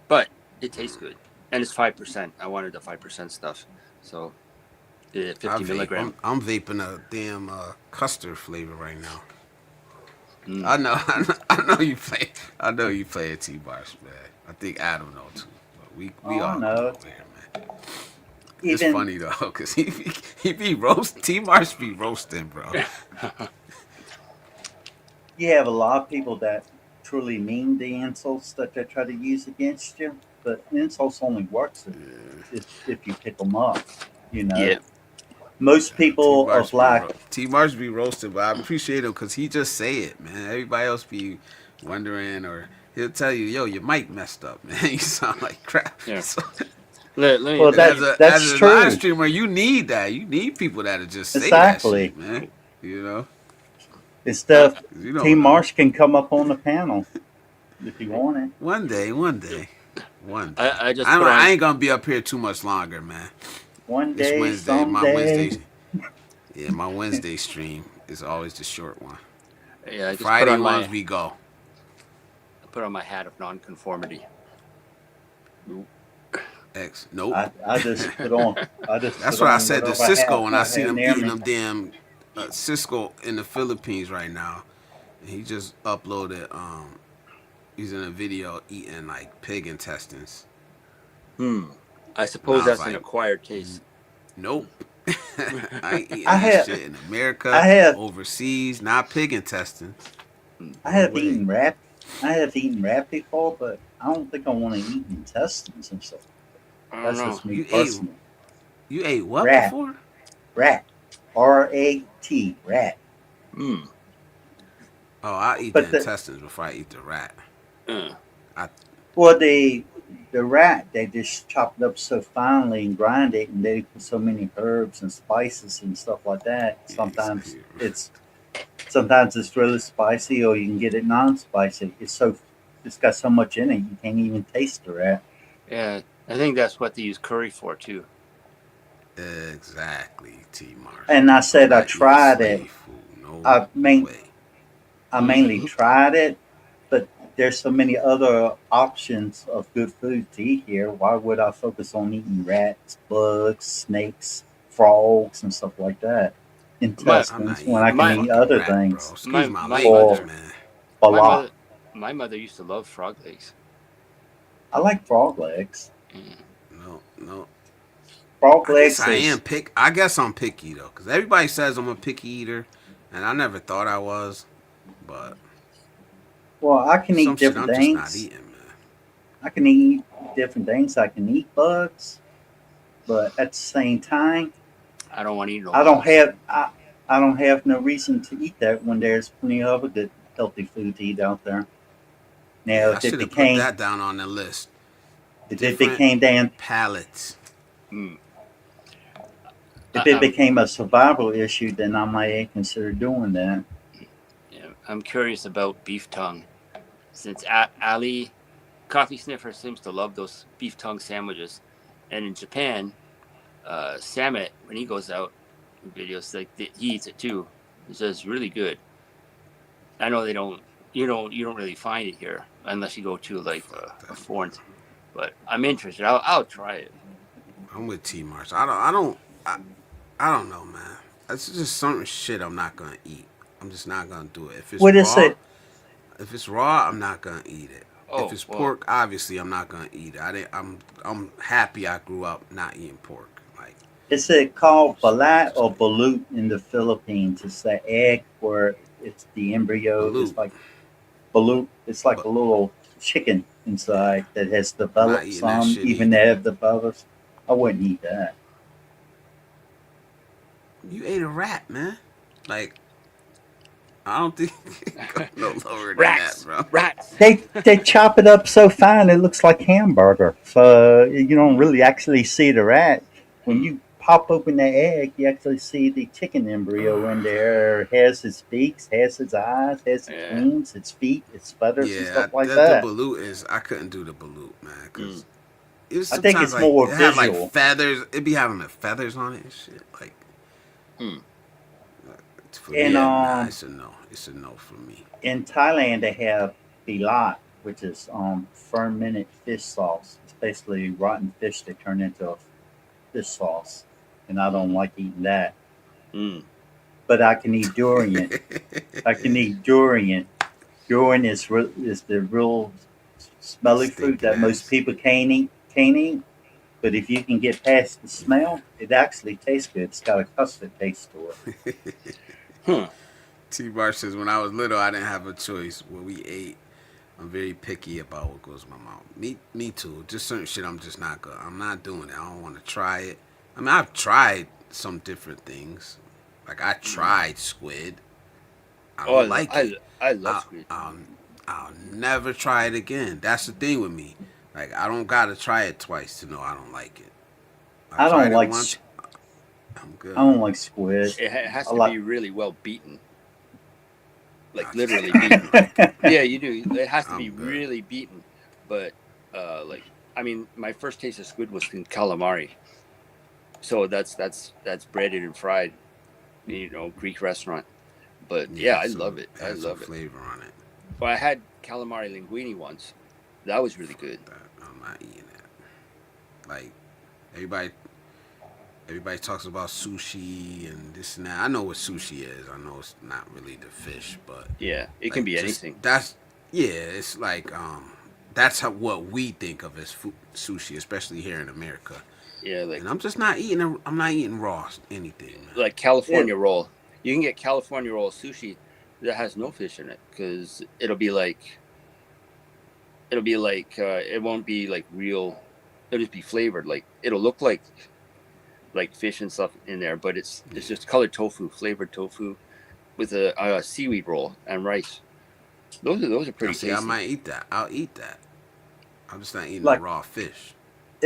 but it tastes good, and it's 5%. I wanted the 5% stuff, so the I 50 vape. milligram. I'm vaping a damn custard flavor right now. I know you play. I know you play at T-Bars, man. I think Adam know too. But we all know no. over here, man. It's Even funny though, cause he be roast. T-Mars be roasting, bro. you have a lot of people that truly mean the insults that they try to use against you, but insults only works if you pick them up. You know, Yeah. most people T-Mars of like, T-Mars be roasted, but I appreciate him because he just say it, man. Everybody else be wondering, or he'll tell you, "Yo, your mic messed up, man. You sound like crap." Yeah. So, Let me well, and that as that's a live true. streamer, you need that. You need people that'll just say that Exactly. shit, man. You know, Instead of 'cause you Team don't know. Marsh can come up on the panel if you want it. One day, one day, one day. I just put I on ain't gonna be up here too much longer, man. One It's day, Wednesday. My someday. Wednesday, yeah, my Wednesday stream is always the short one. yeah, I just put Friday on ones we go. my hat of nonconformity. X. Nope. I just put on. I just That's put what I on said to whatever Cisco hat when I I seen had him near eating me. them damn Cisco in the Philippines right now. And he just uploaded. He's in a video eating like pig intestines. I And suppose I was that's an like, acquired taste. nope. I ain't eating I that have shit in America, I have overseas, not pig intestines. I No have way. eaten rat. I have eaten rat before, but I don't think I want to eat intestines and stuff. I don't That's know. just me You ate personally. you ate what Rat, before? rat, RAT, rat. Mm. Oh, I eat the But the intestines before I eat the rat. Uh, I well, the rat they just chop it up so finely and grind it, and they put so many herbs and spices and stuff like that. yeah, Sometimes it's really spicy, or you can get it non-spicy. It's got so much in it you can't even taste the rat. yeah, I think that's what they use curry for too. exactly, T Mars. And I I'm said I not eating tried it. slave food. No I main way. I mainly tried it, but there's so many other options of good food to eat here. Why would I focus on eating rats, bugs, snakes, frogs, and stuff like that? My I'm not Intestines when eating I no can my eat fucking other rat, bro. things. Excuse my my language, Or mother man. a my lot. mother my mother used to love frog legs. I like frog legs. Mm. No. Frog I guess legs I is am pick. I guess I'm picky though, because everybody says I'm a picky eater, and I never thought I was. But well, I can some eat shit different I'm just not things. eating, man. I can eat different things. I can eat bugs, but at the same time, I don't want to eat no I don't bugs. have I, I don't have no reason to eat that when there's plenty of other good healthy food to eat out there. Now, Yeah, I should have put that down on the list. if it Different became down palates. Mm. if it I'm became a survival issue, then I might consider doing that. yeah, I'm curious about beef tongue, since Ali Coffee Sniffer seems to love those beef tongue sandwiches, and in Japan, Samet when he goes out in videos he eats it too. He says it's really good. I know they don't. You don't really find it here unless you go to like Fuck a that. foreign. But I'm interested. I'll try it. I'm with T Mars. I don't know, man. It's just certain shit I'm not gonna eat. I'm just not gonna do it. What is it? If it's raw, I'm not gonna eat it. If Oh it's well, pork, obviously I'm not gonna eat it. I'm happy I grew up not eating pork. Like Is it called balat or balut in the Philippines? It's the egg where it's the embryo. balut, It's like balut. It's like but a little chicken yeah, inside that has I'm not developed eating that some, shit even either. they have the feathers. I wouldn't eat that. You ate a rat, man. Like I don't think no lower than that, rats, bro. rats. They chop it up so fine it looks like hamburger. So you don't really actually see the rat. When Hmm. you pop open the egg, you actually see the chicken embryo in there. It has its beaks, has its eyes, has its Yeah. wings, its feet, its feathers, and Yeah, stuff like the that. balut is. I couldn't do the balut, man, Mm. because it was I think sometimes it's like more it had like visual. feathers. It'd be having the feathers on it and shit. Like Hmm. for And me, nah, it's a no. It's a no for me. in Thailand, they have pilat, which is fermented fish sauce. It's basically rotten fish they turn into a fish sauce, and I don't like eating that. Mm. But I can eat durian. I can eat durian, Curing is the real smelly fruit Stinking that most ass. people can't eat. Can't eat. But if you can get past the smell, it actually tastes good. It's got a custard taste to it. Huh. T-Bar says, when I was little, I didn't have a choice. What we ate, I'm very picky about what goes in my mouth. Me too. Just certain shit I'm just not good. I'm not doing it. I don't want to try it. I mean, I've tried some different things. Like, I tried squid. I don't Oh, like it. I love I, squid. I'll, I'll never try it again. That's the thing with me. Like, I don't gotta try it twice to know I don't like it. I I don't tried it like once. I'm I good. don't like squid. It has I to like be really well beaten, like Nah, literally beaten. Yeah, you do. It has to I'm be good. really beaten. But like, I mean, my first taste of squid was in calamari. So that's breaded and fried, Greek restaurant. But yeah, Yeah, I some love it. I had some love it. flavor on it. Well, I had calamari linguine once. That was really Fuck good. that. I'm not eating that. Like everybody, everybody talks about sushi and this and that. I know what sushi is. I know it's not really the fish, but Yeah, it can like be just anything. that's yeah. It's like that's how what we think of as sushi, especially here in America. Yeah, And I'm just not eating. I'm not eating raw anything, man. like it. California roll. You can get California roll sushi that has no fish in it because it won't be like real. It'll just be flavored. Like it'll look like fish and stuff in there, but it's Yeah. just colored tofu, flavored tofu with a seaweed roll and rice. Those are I pretty see. I tasty. might eat that. I'll eat that. I'm just not eating the Like raw fish.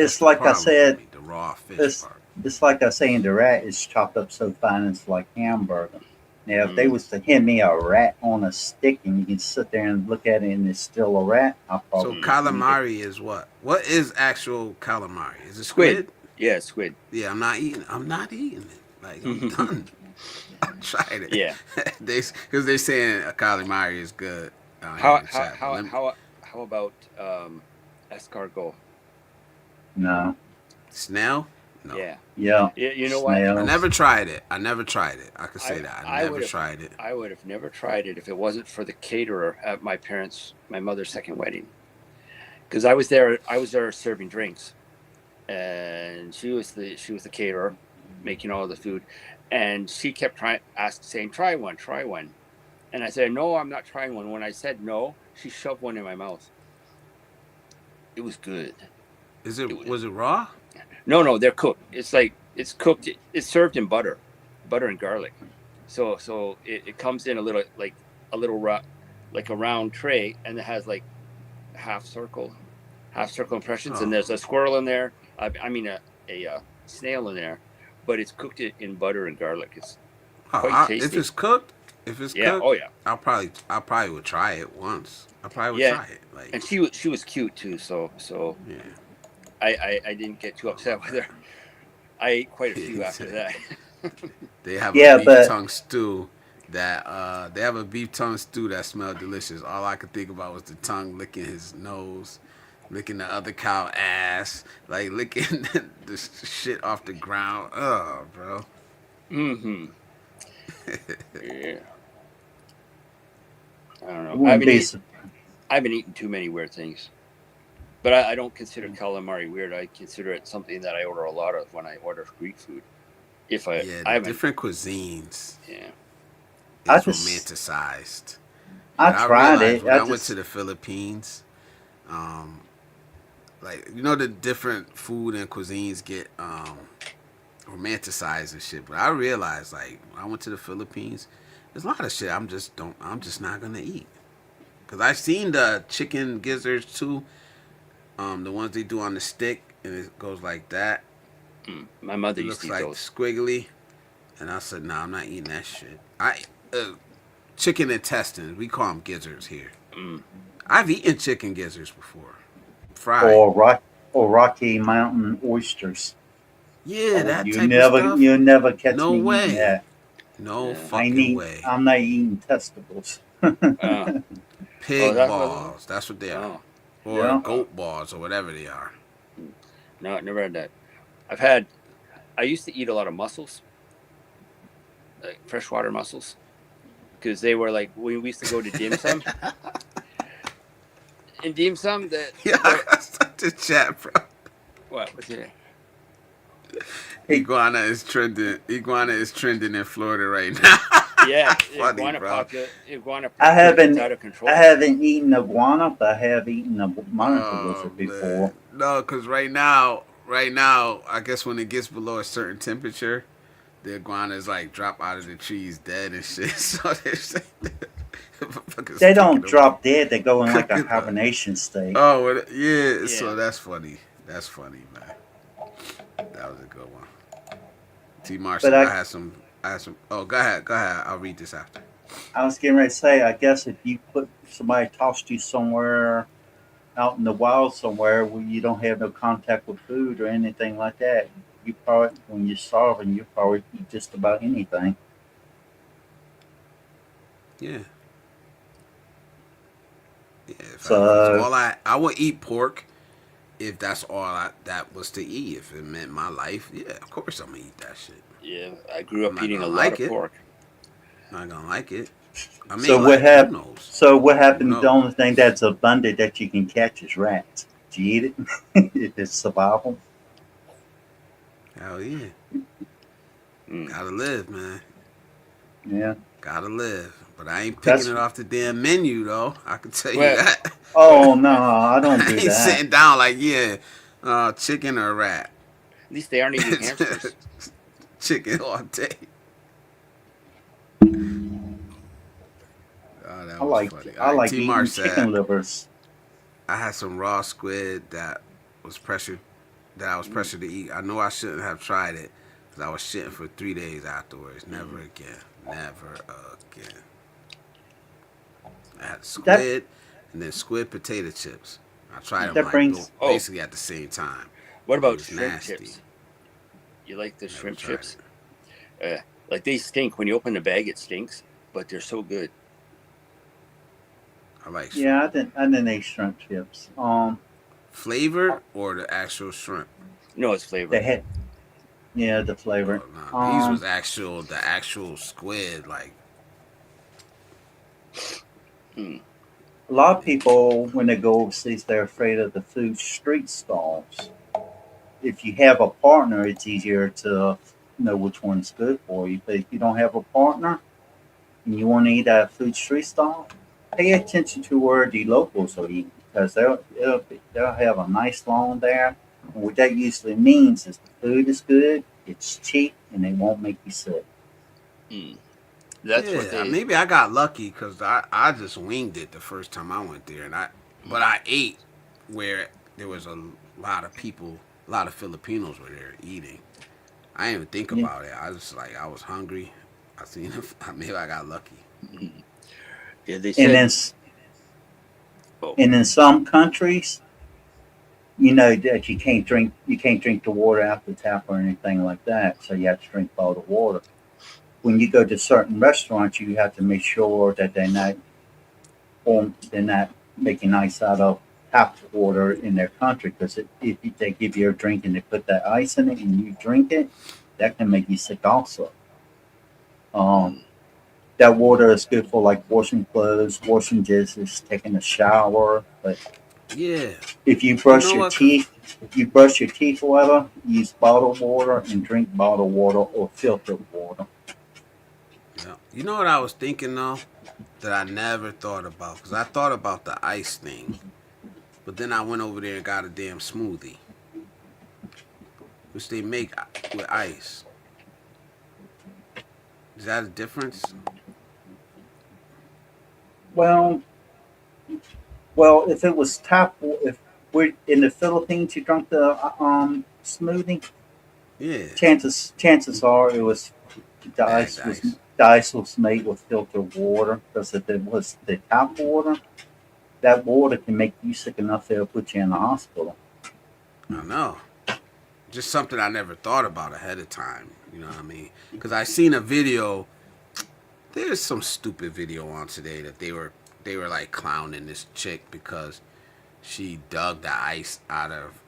That's it's the like I problem for said. me. The raw fish It's part. it's like I say in the rat is chopped up so fine it's like hamburger. Now, if they Mm. was to hand me a rat on a stick and you can sit there and look at it and it's still a rat, I'll So probably Mm. eat it. calamari is what? What is actual calamari? Is it Squid. squid? Yeah, squid. Yeah, I'm not eating. I'm not eating it. Like I'm done. I tried it. Yeah. They because they're saying a calamari is good out here How in how chat. But how let me how how about escargot? No, snail. No, Yeah. yeah, You know what? I snails. never tried it. I never tried it. I could I say that. I I would never have tried it. I would have never tried it if it wasn't for the caterer at my mother's second wedding. Because I was there serving drinks, and she was the caterer, making all the food, and she kept saying, try one, and I said, no, I'm not trying one. When I said no, she shoved one in my mouth. It was good. Is It it was was it raw? no, they're cooked. It's like it's cooked. It's served in butter and garlic. So it comes in a little like a round tray, and it has like half circle, half circle impressions, and Oh, there's a squirrel in there. I mean a snail in there, but it's cooked in butter and garlic. It's quite if tasty. it's cooked, if it's Yeah. cooked, Oh yeah. I probably would try it once. I probably would Yeah. try it. Like And she was cute too. So yeah, I didn't get too I upset love with that. her. I ate quite a few after that. They have a Yeah, beef but tongue stew that they have a beef tongue stew that smelled delicious. All I could think about was the tongue licking his nose, licking the other cow ass, like licking the shit off the ground. Oh, bro. Hmm. Yeah. I don't it know. wouldn't be. I haven't eaten too many weird things, but I don't consider calamari weird. I consider it something that I order a lot of when I order Greek food. If Yeah, I the haven't, different cuisines yeah. I is just romanticized. I But I tried realized it. when I I went to just the Philippines, um, like the different food and cuisines get romanticized and shit. But I realized like when I went to the Philippines, there's a lot of shit I'm just not gonna eat. Cause I've seen the chicken gizzards too, the ones they do on the stick, and it goes like that. My mother It used to looks eat like those. squiggly, and I said, nah, I'm not eating that shit. Chicken intestines, we call them gizzards here. Mm. I've eaten chicken gizzards before, fried. or Rocky Mountain oysters. Yeah, Oh, that type of stuff. you never catch No me eating way. that. No Yeah. fucking way. I'm not eating testicles. Uh, oh, Pig that's what it is. balls. That's what they are. Oh, Or Yeah. oh, goat balls or whatever they are. no, I never had that. I've had. I used to eat a lot of mussels, like freshwater mussels. because they were like when we used to go to dim sum. In dim sum, the chat, bro. What's it? Iguana is trending. Iguana is trending in Florida right now. Yeah, Funny, iguana bro. iguana I haven't out of control. I haven't eaten iguana, but I have eaten a monitor lizard before. Man. No, because right now, I guess when it gets below a certain temperature, the iguanas like drop out of the trees dead and shit. So They don't drop dead. They go in like a hibernation state. Oh, yeah. So that's funny. That's funny, man. That was a good one. T. Marshall, I had some. Oh, go ahead. I'll read this after. I was getting ready to say, I guess if you somebody tossed you somewhere out in the wild somewhere where you don't have no contact with food or anything like that, you probably, when you're starving, you probably eat just about anything. Yeah. Yeah. So I would eat pork if that's all that was to eat. If it meant my life, yeah, of course I'm gonna eat that shit. Yeah, I grew up eating a lot of pork. Not gonna like it. I mean, so what happened? So what happened? The only thing that's abundant that you can catch is rats. Do you eat it? If it's survival. Hell yeah. Gotta live, man. Yeah. Gotta live. But I ain't picking it off the damn menu, though. I can tell you that. Oh, no, I don't do I ain't that. sitting down like, chicken or rat. At least they aren't eating hamsters. Chicken all day. Oh, that was funny. I like eating chicken livers. I had some raw squid that I was pressured to eat. I know I shouldn't have tried it because I was shitting for 3 days afterwards. Never again. Never again. I had squid and then squid potato chips. I tried them basically at the same time. What about shrimp chips? You like the shrimp chips? Like they stink. When you open the bag, it stinks, but they're so good. I like shrimp. Yeah, I didn't eat shrimp chips. Flavored or the actual shrimp? No, it's flavored. The flavor. These was the actual squid, like. A lot of people, when they go overseas, they're afraid of the food street stalls. If you have a partner, it's easier to know which one's good for you. But if you don't have a partner and you want to eat at a food street stall, pay attention to where the locals are eating, because they'll have a nice lawn there. And what that usually means is the food is good, it's cheap, and they won't make you sick. That's what maybe I got lucky because I just winged it the first time I went there, but I ate where there was a lot of people, a lot of Filipinos were there eating. I didn't even think about it. I was I was hungry. I seen it. Maybe I got lucky. Yeah, they said. And in some countries, you know that you can't drink the water out the tap or anything like that. So you have to drink bottled water. When you go to certain restaurants, you have to make sure that they're not making ice out of tap water in their country. Because if they give you a drink and they put that ice in it and you drink it, that can make you sick also. That water is good for like washing clothes, washing dishes, taking a shower. But if you brush your teeth, or whatever, use bottled water and drink bottled water or filtered water. Yeah. You know what I was thinking though, that I never thought about, because I thought about the ice thing, but then I went over there and got a damn smoothie, which they make with ice. Is that a difference? Well, if it was if we're in the Philippines, you drank the smoothie. Yeah. Chances are it was the ice was made with filtered water, because if it was the tap water, that water can make you sick enough they'll put you in the hospital. I know. Just something I never thought about ahead of time. You know what I mean? Because I seen a video. There's some stupid video on today that they were like clowning this chick because she dug the ice out of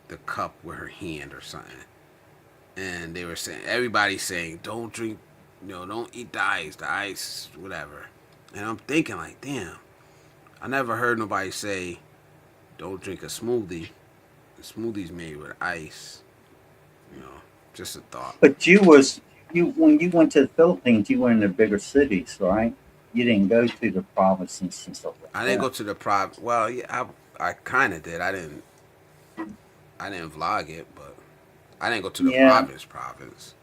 the cup with her hand or something. And they were saying, everybody's saying, don't drink don't eat the ice, whatever. And I'm thinking like, damn, I never heard nobody say, don't drink a smoothie. The smoothie's made with ice. You know, just a thought. But you when you went to the Philippines, you went in the bigger cities, right? You didn't go to the provinces and stuff like I didn't go that. to the private. Well, yeah, I kind of did. I didn't vlog it, but I didn't go to the Yeah. province.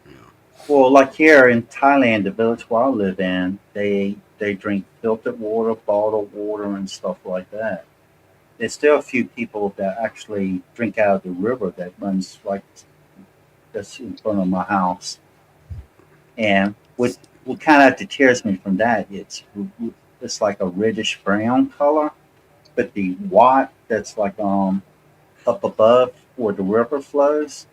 You know. Well, like here in Thailand, the village where I live in, they drink filtered water, bottled water, and stuff like that. There's still a few people that actually drink out of the river that runs like that's in front of my house. And what kind of deters me from that, it's like a reddish brown color, but the watt that's like up above where the river flows.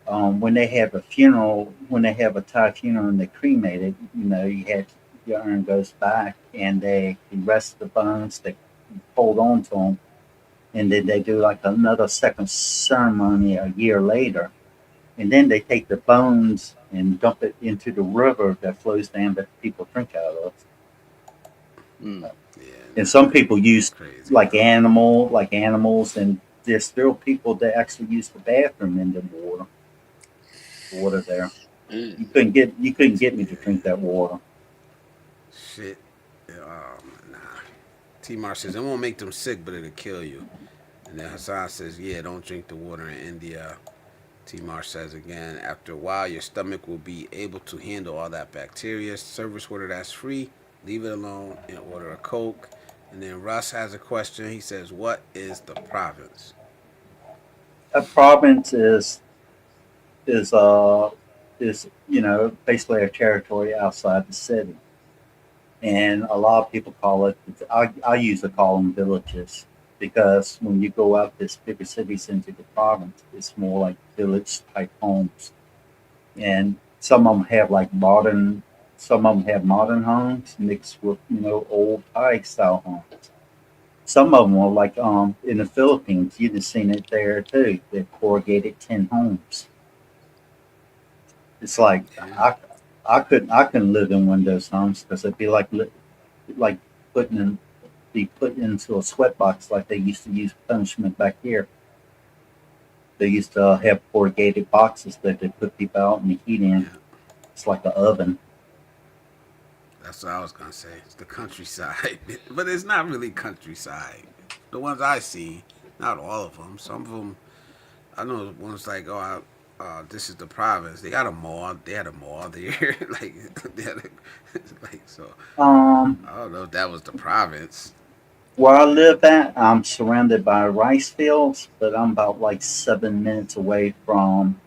When they have a funeral, when they have a Thai funeral and they cremate it, you had your urn goes back and they the rest of the bones they hold on to them, and then they do like another second ceremony a year later, and then they take the bones and dump it into the river that flows down that people drink out of. Mm. Yeah, And nah, some people use crazy. like animals, and there's still people that actually use the bathroom in the water there. Mm. You couldn't get me to Yeah, drink that water. shit. Nah. T-Mar says it won't make them sick, but it'll kill you. And then Hassan says, yeah, don't drink the water in India. T-Mar says again, after a while, your stomach will be able to handle all that bacteria. Service water that's free, leave it alone and order a Coke. And then Russ has a question. He says, what is the province? A province is uh is basically a territory outside the city, and a lot of people call it. I usually call them villages because when you go out this bigger cities into the province, it's more like village type homes, and some of them have modern homes mixed with old Thai style homes. Some of them are like in the Philippines. You've seen it there too. They've corrugated tin homes. It's like Yeah. I couldn't live in one of those homes because it'd be like putting in, be put into a sweatbox like they used to use punishment back here. They used to have corrugated boxes that they put people out in the heat in. Yeah. It's like an oven. That's what I was gonna say. It's the countryside, but it's not really countryside. The ones I see, not all of them. Some of them, I know ones like, this is the province. They got a mall. They had a mall there, like, they had like so. Um, I don't know if that was the province. where I live at, I'm surrounded by rice fields, but I'm about like 7 minutes away from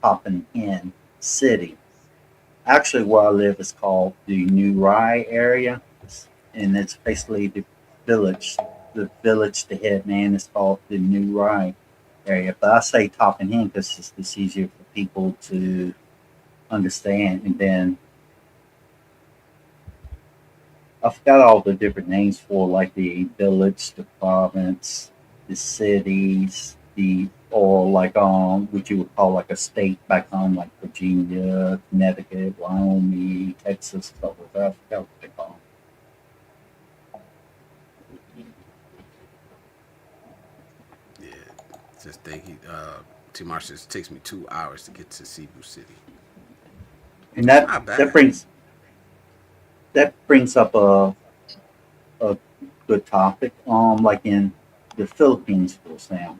Poppin Inn City. Actually, where I live is called the New Rye area, and it's basically the village. The village, the head man is called the New Rye area. But I say Topping Hen because it's easier for people to understand. And then I forgot all the different names for like the village, the province, the cities, the or like what you would call like a state back home, like Virginia, Connecticut, Wyoming, Texas, stuff like that. I forgot what they call Yeah, just think he. T. says it takes me 2 hours to get to Cebu City. them. And It's that not that bad. brings that brings up a good topic. Like in the Philippines, for example,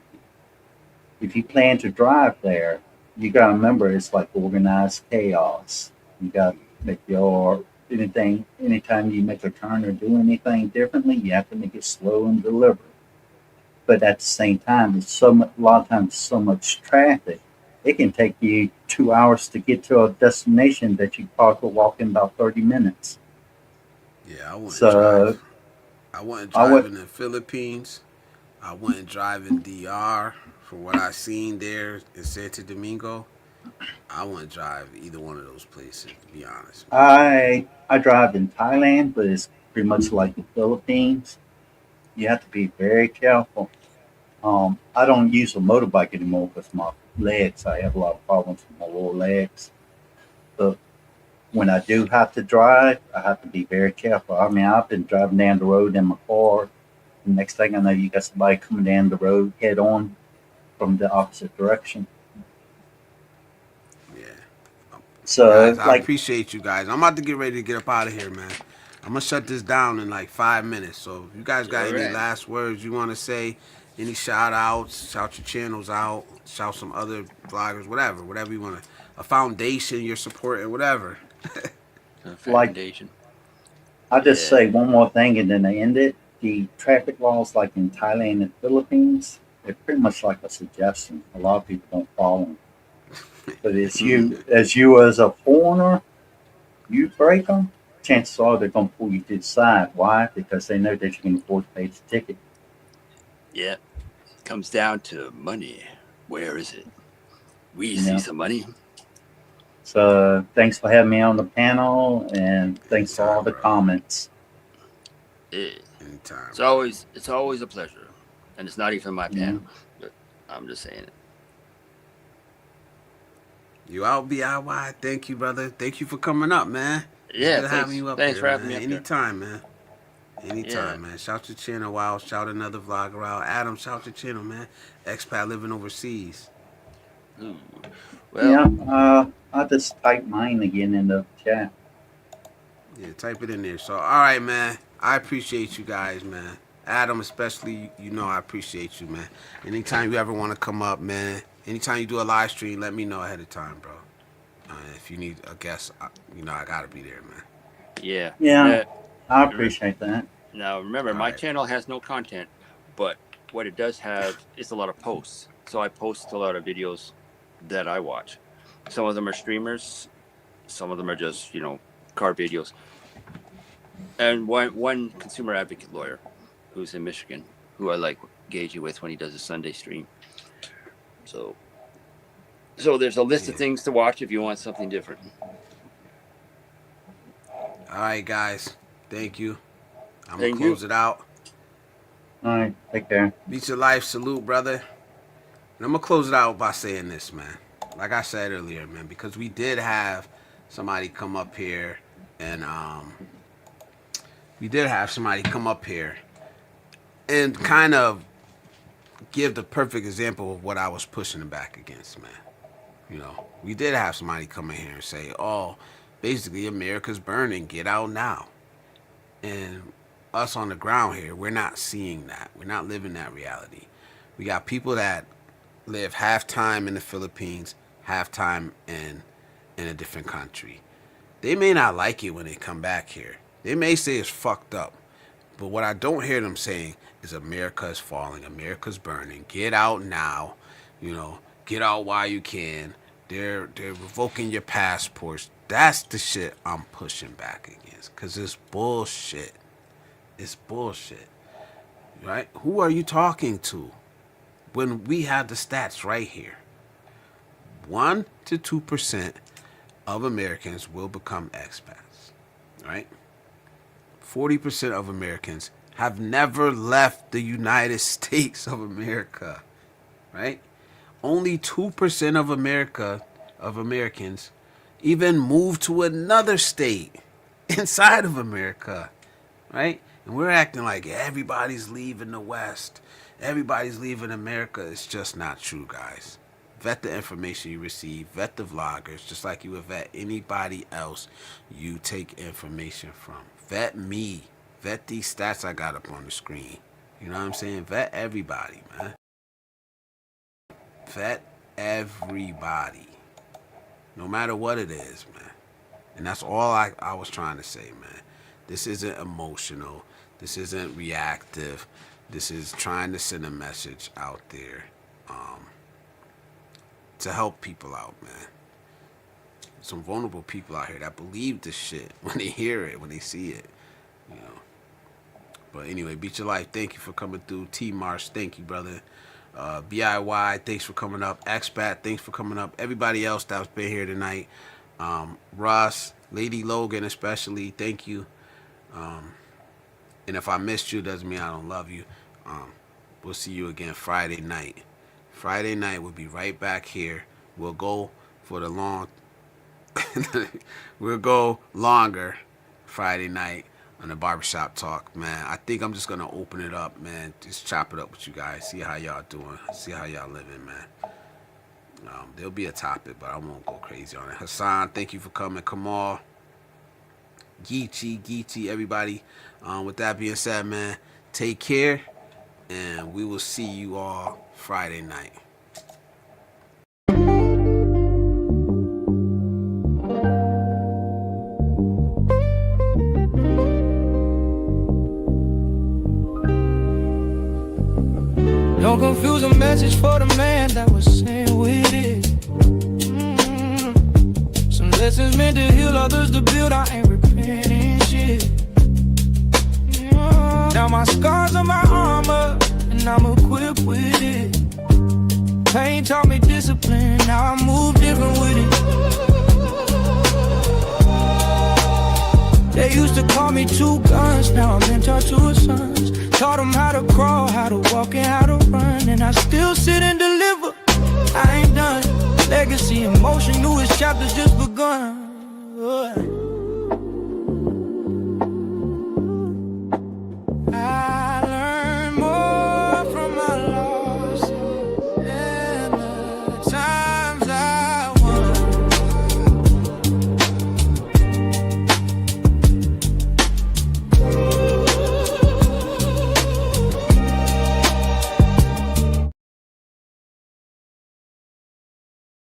if you plan to drive there, you got to remember it's like organized chaos. You got to make your anytime you make a turn or do anything differently, you have to make it slow and deliberate. But at the same time, a lot of times so much traffic, it can take you 2 hours to get to a destination that you probably could walk in about 30 minutes. Yeah, I wouldn't So drive. I wouldn't I drive would, in the Philippines. I wouldn't drive in DR. For what I seen there in Santo Domingo, I wouldn't drive either one of those places. To be honest with you. I drive in Thailand, but it's pretty much like the Philippines. You have to be very careful. I don't use a motorbike anymore because my legs. I have a lot of problems with my lower legs. But when I do have to drive, I have to be very careful. I mean, I've been driving down the road in my car. And next thing I know, you got somebody coming down the road head on from the opposite direction. Yeah. So, Guys, I like, appreciate you guys. I'm about to get ready to get up out of here, man. I'm gonna shut this down in like 5 minutes. So if you guys got All any right. last words you want to say, any shout outs, shout your channels out, shout some other vloggers, whatever you want to, a foundation you're supporting, whatever. The like foundation. I'll just Yeah. say one more thing and then I end it. The traffic laws, like in Thailand and Philippines, they're pretty much like a suggestion. A lot of people don't follow them. But as a foreigner, you break them, chances are they're going to pull you to the side. Why? Because they know that you can afford to pay the ticket. Yeah. Comes down to money. Where is it? We You see know? some money. So thanks for having me on the panel, and thanks for all the Anytime, bro. comments. Yeah. Anytime. It's always a pleasure. And it's not even my panel. But I'm just saying it. You out, BIY. Thank you, brother. Thank you for coming up, man. It's Yeah, good having you up thanks here, for having man. me up there. Anytime, man. Anytime, Yeah. man. Shout your channel out. Shout another vlogger out. Adam, shout your channel, man. Expat living overseas. Ooh. Well, Yeah, I'll just type mine again in the chat. Yeah, type it in there. So, all right, man. I appreciate you guys, man. Adam, especially, you know I appreciate you, man. Anytime you ever want to come up, man. Anytime you do a live stream, let me know ahead of time, bro. If you need a guest, I gotta be there, man. yeah. Yeah, I appreciate that. Now, remember, All my right. channel has no content, but what it does have is a lot of posts. So I post a lot of videos that I watch. Some of them are streamers. Some of them are just, car videos. And one consumer advocate lawyer who's in Michigan, who I like gauging with when he does a Sunday stream. So there's a list of things to watch if you want something different. All right, guys. Thank you. I'm Thank gonna close it out. All right, take care. Beat your life. Salute, brother. And I'm gonna close it out by saying this, man. Like I said earlier, man, because we did have somebody come up here and kind of give the perfect example of what I was pushing back against, man. We did have somebody come in here and say, oh, basically America's burning, get out now. And us on the ground here, we're not seeing that. We're not living that reality. We got people that live half time in the Philippines, half time in a different country. They may not like it when they come back here. They may say it's fucked up. But what I don't hear them saying is America is falling, America's burning. Get out now. Get out while you can. They're revoking your passports. That's the shit I'm pushing back against. Cause it's bullshit. It's bullshit. Right? Who are you talking to? When we have the stats right here. 1 to 2% of Americans will become expats. Right? 40% of Americans have never left the United States of America, right? Only 2% of Americans even move to another state inside of America, right? And we're acting like everybody's leaving the West. Everybody's leaving America. It's just not true, guys. Vet the information you receive. Vet the vloggers, just like you would vet anybody else you take information from. Vet me. Vet these stats I got up on the screen. You know what I'm saying? Vet everybody, man. Vet everybody. No matter what it is, man. And that's all I was trying to say, man. This isn't emotional. This isn't reactive. This is trying to send a message out there to help people out, man. Some vulnerable people out here that believe this shit when they hear it, when they see it, But anyway, Beat Your Life, thank you for coming through. T Marsh, thank you, brother. BIY, thanks for coming up. Expat, thanks for coming up. Everybody else that's been here tonight. Ross, Lady Logan especially, thank you. And if I missed you, doesn't mean I don't love you. We'll see you again Friday night. Friday night, we'll be right back here. We'll go for the long We'll go longer Friday night on the barbershop talk, man. I think I'm just gonna open it up, man. Just chop it up with you guys. See how y'all doing. See how y'all living, man. There'll be a topic, but I won't go crazy on it. Hassan, thank you for coming. Kamal, Geechee, everybody. With that being said, man, take care, and we will see you all Friday night. Don't confuse a message for the man that was sent with it. Some lessons meant to heal, others to build. I ain't repenting shit. Now my scars are my armor, and I'm equipped with it. Pain taught me discipline, now I move different with it. They used to call me two guns, now I'm mentor to a sons. Taught them how to crawl, how to walk, and how to run. And I still sit and deliver, I ain't done. Legacy in motion, newest chapters just begun.